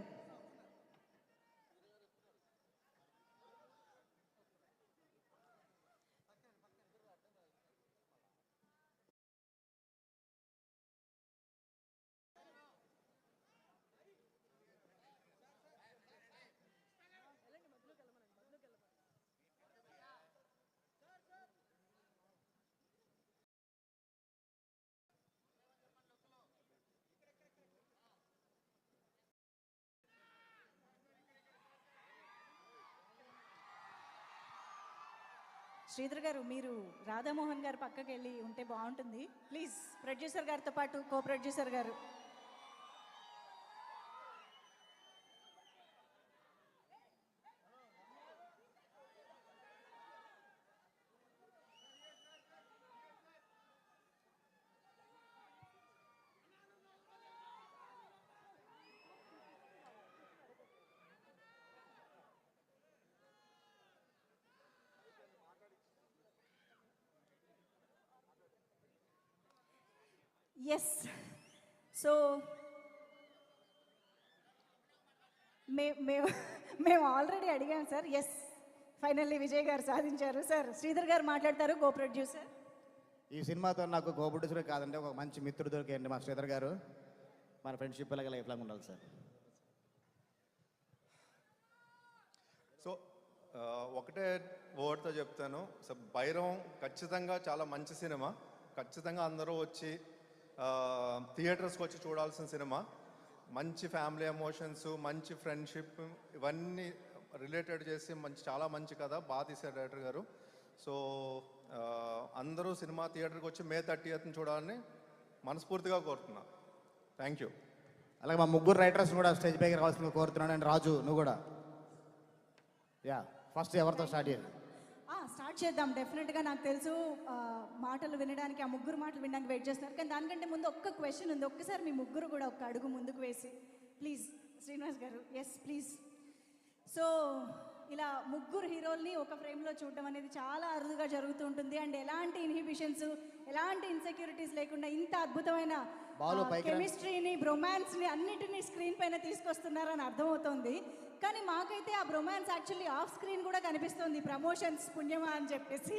Sridhar గారు, మీరు రాధామోహన్ గారు పక్కకి వెళ్ళి ఉంటే బాగుంటుంది ప్లీజ్. ప్రొడ్యూసర్ గారితో పాటు కో ప్రొడ్యూసర్ గారు. ఎస్ సో మేము ఆల్రెడీ అడిగాం సార్. ఎస్ ఫైనల్లీ విజయ్ గారు సాధించారు. సార్ శ్రీధర్ గారు మాట్లాడతారు, కో ప్రొడ్యూసర్. ఈ సినిమాతో నాకు కో ప్రొడ్యూసర్ కాదండి, ఒక మంచి మిత్రుడు దొరికాయండి మా శ్రీధర్ గారు. మన ఫ్రెండ్షిప్ అలాగే లైఫ్ లాంగ్ ఉండాలి సార్. సో ఒకటే వర్డ్తో చెప్తాను. సో బైరవం ఖచ్చితంగా చాలా మంచి సినిమా. ఖచ్చితంగా అందరూ వచ్చి థియేటర్స్కి వచ్చి చూడాల్సిన సినిమా. మంచి ఫ్యామిలీ ఎమోషన్స్, మంచి ఫ్రెండ్షిప్, ఇవన్నీ రిలేటెడ్ చేసి చాలా మంచి కథ బాగా తీశారు డైరెక్టర్ గారు. సో అందరూ సినిమా థియేటర్కి వచ్చి May 30th చూడాలని మనస్ఫూర్తిగా కోరుతున్నా. Thank you. అలాగే మా ముగ్గురు రైటర్స్ కూడా స్టేజ్ పైకి రావాల్సిందిగా కోరుతున్నాను. అండ్ రాజు నువ్వు కూడా ఫస్ట్ ఎవరితో స్టార్ట్ చేయాలి? స్టార్ట్ చేద్దాం. డెఫినెట్గా నాకు తెలుసు మాటలు వినడానికి, ఆ ముగ్గురు మాటలు వినడానికి వెయిట్ చేస్తున్నారు. కానీ దానికంటే ముందు ఒక్క క్వశ్చన్ ఉంది. ఒక్కసారి మీ ముగ్గురు కూడా ఒక అడుగు ముందుకు వేసి ప్లీజ్. శ్రీనివాస్ గారు ఎస్ ప్లీజ్. సో ఇలా ముగ్గురు హీరోల్ని ఒక ఫ్రేమ్లో చూడడం అనేది చాలా అరుదుగా జరుగుతూ ఉంటుంది. అండ్ ఎలాంటి ఇన్హిబిషన్స్, ఎలాంటి ఇన్సెక్యూరిటీస్ లేకుండా ఇంత అద్భుతమైన కెమిస్ట్రీని, బ్రొమాన్స్ని అన్నిటినీ స్క్రీన్ పైన తీసుకొస్తున్నారని అర్థమవుతుంది. కానీ మాకైతే ఆ బ్రొమాన్స్ యాక్చువల్లీ ఆఫ్ స్క్రీన్ కూడా కనిపిస్తుంది, ప్రమోషన్స్ పుణ్యమా అని చెప్పేసి.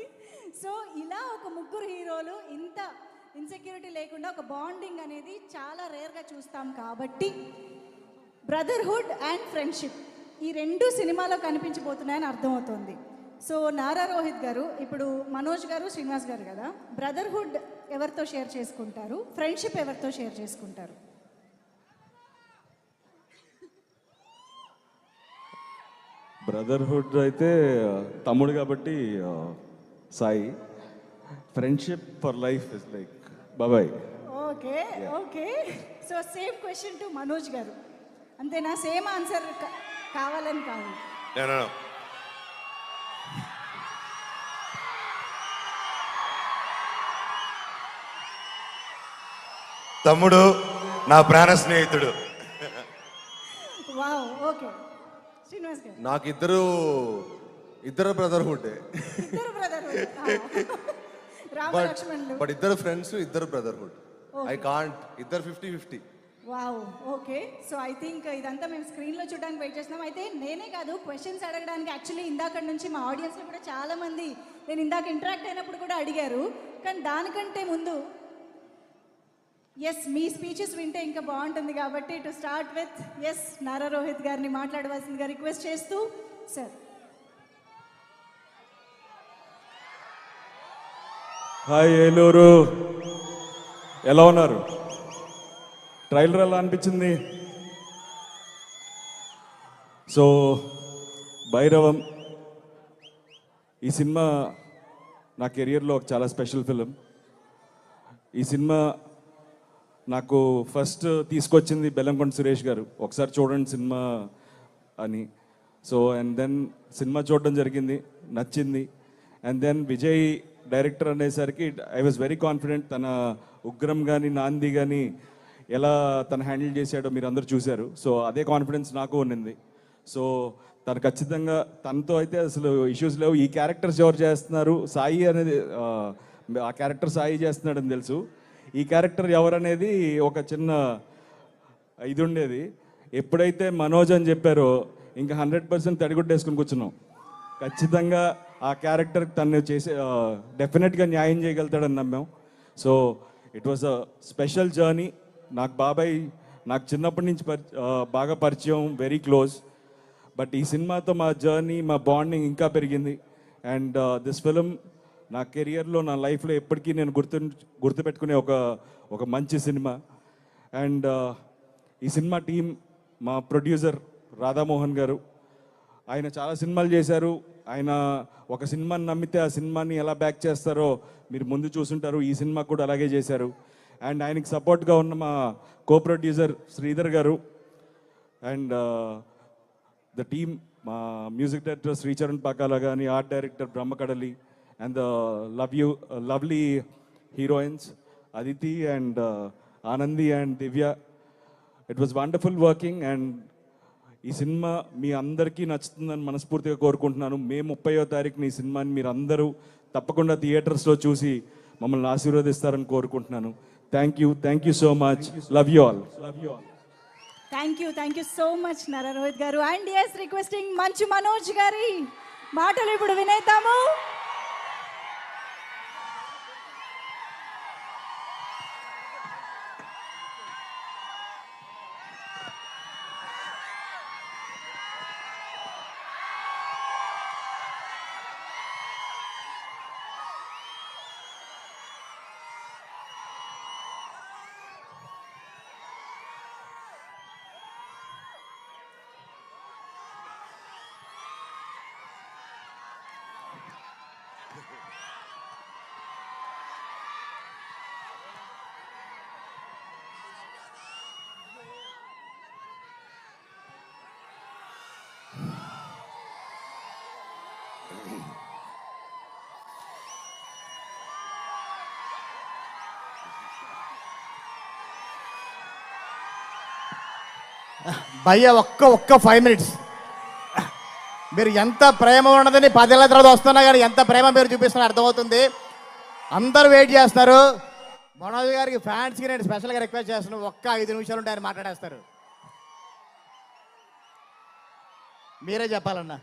సో ఇలా ఒక ముగ్గురు హీరోలు ఇంత ఇన్సెక్యూరిటీ లేకుండా ఒక బాండింగ్ అనేది చాలా రేర్గా చూస్తాం. కాబట్టి బ్రదర్హుడ్ అండ్ ఫ్రెండ్షిప్ ఈ రెండు సినిమాలో కనిపించబోతున్నాయని అర్థమవుతుంది. సో నారా రోహిత్ గారు, ఇప్పుడు మనోజ్ గారు, శ్రీనివాస్ గారు కదా, బ్రదర్హుడ్ ఎవరితో షేర్ చేసుకుంటారు, ఫ్రెండ్షిప్ ఎవరితో షేర్ చేసుకుంటారు? బ్రదర్హుడ్ అయితే తమ్ముడు కాబట్టి Sai. Friendship for life is like బాబాయ్. Okay okay. So same question to Manoj garu, అంతేనా? సేమ్ ఆన్సర్ కావాలని కాదు. తమ్ముడు నా ప్రాణ స్నేహితుడు. Wow okay. శ్రీనివాస్ గారు నాకు ఇద్దరు బ్రదర్హుడ్. ఇద్దరు బ్రదర్హుడ్, రామ లక్ష్మణులు. బట్ ఇద్దరు ఫ్రెండ్స్, ఇద్దరు బ్రదర్హుడ్. ఐ కాంట్, ఇద్దరు 50-50. Wow okay. So I think ఇదంతా మేము స్క్రీన్లో చూడడానికి వెయిట్ చేస్తున్నాం. అయితే నేనే కాదు, క్వశ్చన్స్ అడగడానికి యాక్చువల్లీ ఇందాక నుంచి మా ఆడియన్స్లో కూడా చాలామంది నేను ఇందాక ఇంటరాక్ట్ అయినప్పుడు కూడా అడిగారు. కానీ దానికంటే ముందు ఎస్ మీ స్పీచెస్ వింటే ఇంకా బాగుంటుంది. కాబట్టి to start with yes Nara Rohit గారిని మాట్లాడవలసిందిగా రిక్వెస్ట్ చేస్తూ సార్. హాయ్ ఏలూరు, ఎలా ఉన్నారు? ట్రైలర్ ఎలా అనిపించింది? సో భైరవం ఈ సినిమా నా కెరియర్లో ఒక చాలా స్పెషల్ ఫిలిం. ఈ సినిమా నాకు ఫస్ట్ తీసుకొచ్చింది బెల్లంకొండ సురేష్ గారు, ఒకసారి చూడండి సినిమా అని. సో అండ్ దెన్ సినిమా చూడడం జరిగింది, నచ్చింది. అండ్ దెన్ విజయ్ డైరెక్టర్ అనేసరికి ఐ వాజ్ వెరీ కాన్ఫిడెంట్. తన ఉగ్రం కానీ నాంది కానీ ఎలా తను హ్యాండిల్ చేశాడో మీరు అందరూ చూశారు. సో అదే కాన్ఫిడెన్స్ నాకు ఉన్నింది. సో తను ఖచ్చితంగా, తనతో అయితే అసలు ఇష్యూస్ లేవు. ఈ క్యారెక్టర్స్ ఎవరు చేస్తున్నారు, సాయి అనేది ఆ క్యారెక్టర్ సాయి చేస్తున్నాడని తెలుసు. ఈ క్యారెక్టర్ ఎవరనేది ఒక చిన్న ఇది ఉండేది. ఎప్పుడైతే మనోజ్ అని చెప్పారో ఇంకా 100% తడిగుడ్డేసుకుని కూర్చున్నాం. ఖచ్చితంగా ఆ క్యారెక్టర్ తను చేసే డెఫినెట్గా న్యాయం చేయగలుగుతాడని నమ్మాం. So it was a special journey. నాకు బాబాయ్ నాకు చిన్నప్పటి నుంచి బాగా పరిచయం, వెరీ క్లోజ్. బట్ ఈ సినిమాతో మా జర్నీ, మా బాండింగ్ ఇంకా పెరిగింది. అండ్ దిస్ ఫిలిం నా కెరియర్లో, నా లైఫ్లో ఎప్పటికీ నేను గుర్తుపెట్టుకునే ఒక మంచి సినిమా. అండ్ ఈ సినిమా టీం, మా ప్రొడ్యూసర్ రాధామోహన్ గారు, ఆయన చాలా సినిమాలు చేశారు. ఆయన ఒక సినిమాని నమ్మితే ఆ సినిమాని ఎలా బ్యాక్ చేస్తారో మీరు ముందు చూసుంటారు. ఈ సినిమా కూడా అలాగే చేశారు. అండ్ ఆయనకి సపోర్ట్గా ఉన్న మా కో ప్రొడ్యూసర్ శ్రీధర్ గారు అండ్ ద టీమ్, మా మ్యూజిక్ డైరెక్టర్ శ్రీచరణ్ పాకాల కానీ, art director Brahmakadali, and lovely heroines Aditi and Anandi and Divya. It was wonderful working. And ఈ సినిమా మీ అందరికీ నచ్చుతుందని మనస్ఫూర్తిగా కోరుకుంటున్నాను. మే 30వ తారీఖున ఈ సినిమాని మీరు అందరూ తప్పకుండా థియేటర్స్లో చూసి మమ్మల్ని ఆశీర్వదిస్తారని కోరుకుంటున్నాను. Thank you so much. Love you all. Thank you so much Nara Rohit garu. And yes, requesting Manchu Manoj గారి మాటలు ఇప్పుడు వినేద్దాము. భయ్య ఒక్క 5 minutes. మీరు ఎంత ప్రేమ ఉన్నదని 10 ఏళ్ళ తర్వాత వస్తున్నా కానీ ఎంత ప్రేమ మీరు చూపిస్తున్నా అర్థమవుతుంది. అందరూ వెయిట్ చేస్తారు. మనోజ్ గారికి ఫ్యాన్స్కి నేను స్పెషల్గా రిక్వెస్ట్ చేస్తున్నాను, ఒక్క 5 నిమిషాలు ఉంటే ఆయన మాట్లాడేస్తారు. మీరే చెప్పాలన్నా.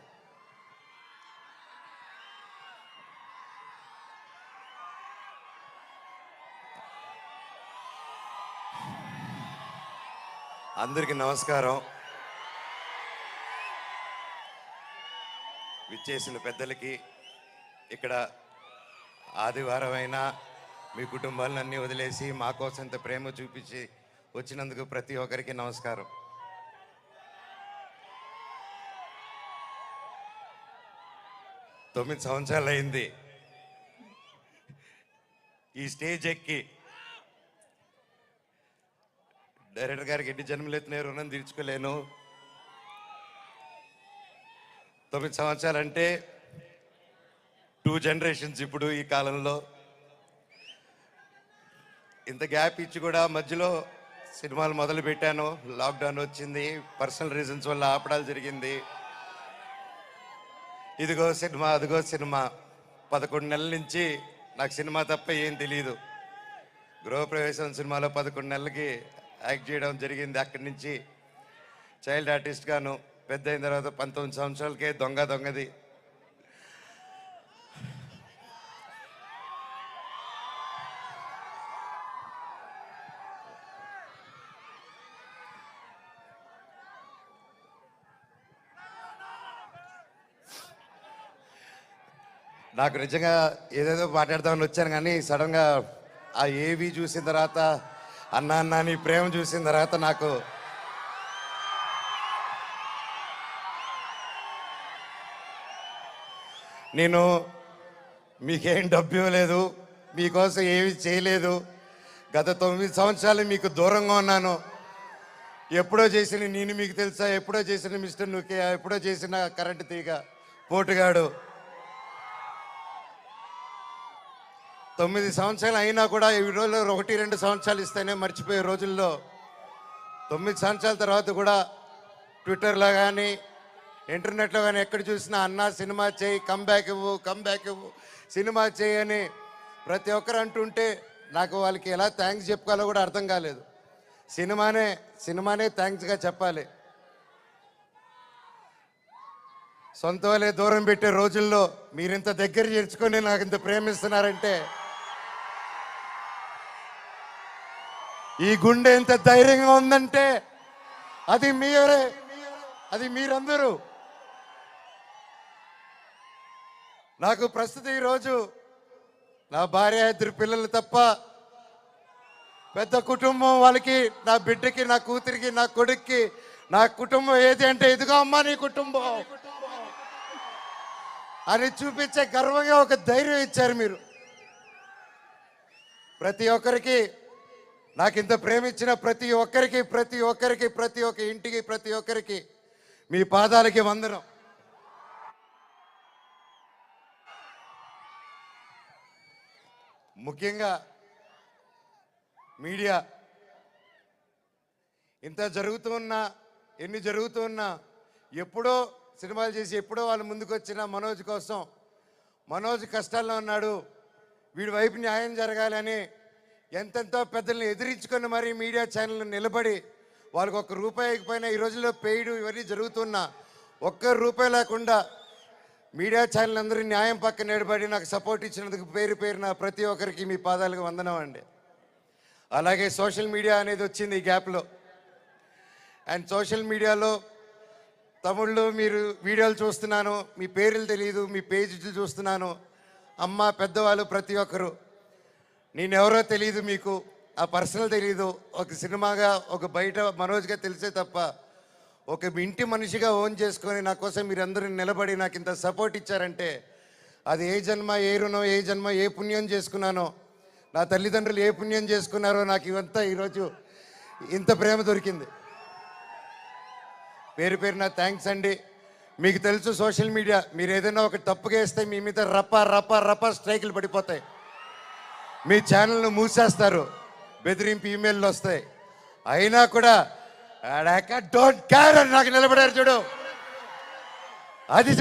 అందరికీ నమస్కారం. విచ్చేసిన పెద్దలకి, ఇక్కడ ఆదివారం అయినా మీ కుటుంబాలను అన్నీ వదిలేసి మా కోసం ఇంత ప్రేమ చూపించి వచ్చినందుకు ప్రతి ఒక్కరికి నమస్కారం. తొమ్మిది సంవత్సరాలు అయింది ఈ స్టేజ్ ఎక్కి. డైరెక్టర్ గారికి ఎన్ని జన్మలెత్తిన రుణం తీర్చుకోలేను. 9 సంవత్సరాలు అంటే 2 generations ఇప్పుడు ఈ కాలంలో. ఇంత గ్యాప్ ఇచ్చి కూడా మధ్యలో సినిమాలు మొదలు పెట్టాను, లాక్డౌన్ వచ్చింది, పర్సనల్ రీజన్స్ వల్ల ఆపడాలు జరిగింది. ఇదిగో సినిమా అదిగో సినిమా. 11 నెలల నుంచి నాకు సినిమా తప్ప ఏం తెలియదు. గృహప్రవేశం సినిమాలో 11 నెలలకి యాక్ట్ చేయడం జరిగింది. అక్కడి నుంచి చైల్డ్ ఆర్టిస్ట్గాను, పెద్ద అయిన తర్వాత 19 సంవత్సరాలకే దొంగది. నాకు నిజంగా ఏదేదో మాట్లాడదామని వచ్చాను, కానీ సడన్గా ఆ ఏవి చూసిన తర్వాత, అన్నా నీ ప్రేమ చూసిన తర్వాత నాకు నేను మీకేం డబ్బు ఇవ్వలేదు, మీకోసం ఏమి చేయలేదు. గత 9 సంవత్సరాలు మీకు దూరంగా ఉన్నాను. ఎప్పుడో చేసిన నేను మీకు తెలుసా, ఎప్పుడో చేసిన మిస్టర్ నుకే, ఎప్పుడో చేసిన కరెంటు తీగ పోటుగాడు. 9 సంవత్సరాలు అయినా కూడా ఈ రోజుల్లో 1-2 సంవత్సరాలు ఇస్తేనే మర్చిపోయే రోజుల్లో 9 సంవత్సరాల తర్వాత కూడా ట్విట్టర్లో కానీ ఇంటర్నెట్లో కానీ ఎక్కడ చూసినా అన్నా సినిమా చేయి, కంబ్యాక్ ఇవ్వు, సినిమా చేయి అని ప్రతి ఒక్కరు అంటుంటే నాకు వాళ్ళకి ఎలా థ్యాంక్స్ చెప్పుకోవాలో కూడా అర్థం కాలేదు. సినిమానే థ్యాంక్స్గా చెప్పాలి. సొంత వాళ్ళే దూరం పెట్టే రోజుల్లో మీరింత దగ్గర చేర్చుకొని నాకు ఇంత ప్రేమిస్తున్నారంటే, ఈ గుండె ఎంత ధైర్యంగా ఉందంటే అది మీరే, అది మీరందరూ. నాకు ప్రస్తుతం ఈరోజు నా భార్య, 2 పిల్లలు తప్ప పెద్ద కుటుంబం. వాళ్ళకి, నా బిడ్డకి, నా కూతురికి, నా కొడుక్కి నా కుటుంబం ఏది అంటే ఇదిగో అమ్మా నీ కుటుంబం అని చూపించే గర్వంగా ఒక ధైర్యం ఇచ్చారు మీరు. ప్రతి ఒక్కరికి, నాకు ఇంత ప్రేమించిన ప్రతి ఒక్క ఇంటికి, ప్రతి ఒక్కరికి మీ పాదాలకి వందనం. ముఖ్యంగా మీడియా, ఇంత జరుగుతున్నా, ఎన్ని జరుగుతున్నా, ఎప్పుడో సినిమాలు చేసి ఎప్పుడో వాళ్ళు ముందుకు వచ్చిన మనోజ్ కోసం, మనోజ్ కష్టాల్లో ఉన్నాడు, వీడి వైపు న్యాయం జరగాలని ఎంతెంతో పెద్దల్ని ఎదిరించుకొని మరీ మీడియా ఛానల్ నిలబడి వాళ్ళకి ₹1 పైన ఈ రోజుల్లో పెయిడ్ ఇవన్నీ జరుగుతున్నా ₹1 లేకుండా మీడియా ఛానల్ అందరూ న్యాయం పక్క నిలబడి నాకు సపోర్ట్ ఇచ్చినందుకు పేరున ప్రతి ఒక్కరికి మీ పాదాలకు వందనం అండి. అలాగే సోషల్ మీడియా అనేది వచ్చింది ఈ గ్యాప్లో. అండ్ సోషల్ మీడియాలో తమిళ్లో మీరు వీడియోలు చూస్తున్నాను, మీ పేర్లు తెలియదు, మీ పేజీలు చూస్తున్నాను. అమ్మ పెద్దవాళ్ళు ప్రతి ఒక్కరు నేనెవరో తెలియదు, మీకు ఆ పర్సనల్ తెలియదు. ఒక సినిమాగా ఒక బయట మనోజ్గా తెలిసే తప్ప ఒక ఇంటి మనిషిగా ఓన్ చేసుకొని నా కోసం మీరందరూ నిలబడి నాకు ఇంత సపోర్ట్ ఇచ్చారంటే అది ఏ జన్మ ఏ రుణం, ఏ జన్మ ఏ పుణ్యం చేసుకున్నానో, నా తల్లిదండ్రులు ఏ పుణ్యం చేసుకున్నారో నాకు ఇవంతా ఈరోజు ఇంత ప్రేమ దొరికింది. పేరున థ్యాంక్స్ అండి. మీకు తెలుసు సోషల్ మీడియా, మీరు ఏదైనా ఒక తప్పుగా వేస్తే మీ మీద రప్ప స్ట్రైకులు పడిపోతాయి, మీ ఛానల్ను మూసేస్తారు, బెదిరింపు ఈమెయిల్లు వస్తాయి. అయినా కూడా డోంట్ కేర్ అని నాకు నిలబడారు చూడు, అది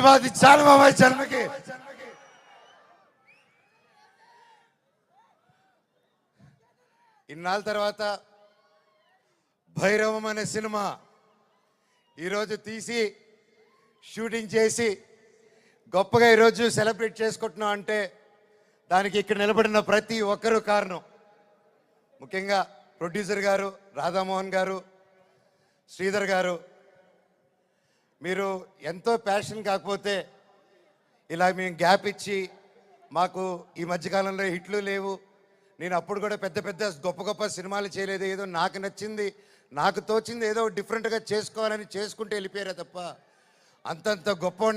చాలా మా జన్మకి. ఇన్నాళ్ళ తర్వాత భైరవం అనే సినిమా ఈరోజు తీసి షూటింగ్ చేసి గొప్పగా ఈరోజు సెలబ్రేట్ చేసుకుంటున్నాం అంటే దానికి ఇక్కడ నిలబడిన ప్రతి ఒక్కరూ కారణం. ముఖ్యంగా ప్రొడ్యూసర్ గారు, రాధామోహన్ గారు, శ్రీధర్ గారు, మీరు ఎంతో ప్యాషన్ కాకపోతే ఇలా మేము గ్యాప్ ఇచ్చి మాకు ఈ మధ్యకాలంలో హిట్లు లేవు, నేను అప్పుడు కూడా పెద్ద గొప్ప సినిమాలు చేయలేదు, ఏదో నాకు నచ్చింది నాకు తోచింది ఏదో డిఫరెంట్గా చేసుకోవాలని చేసుకుంటూ వెళ్ళిపోయారే తప్ప అంతంత గొప్ప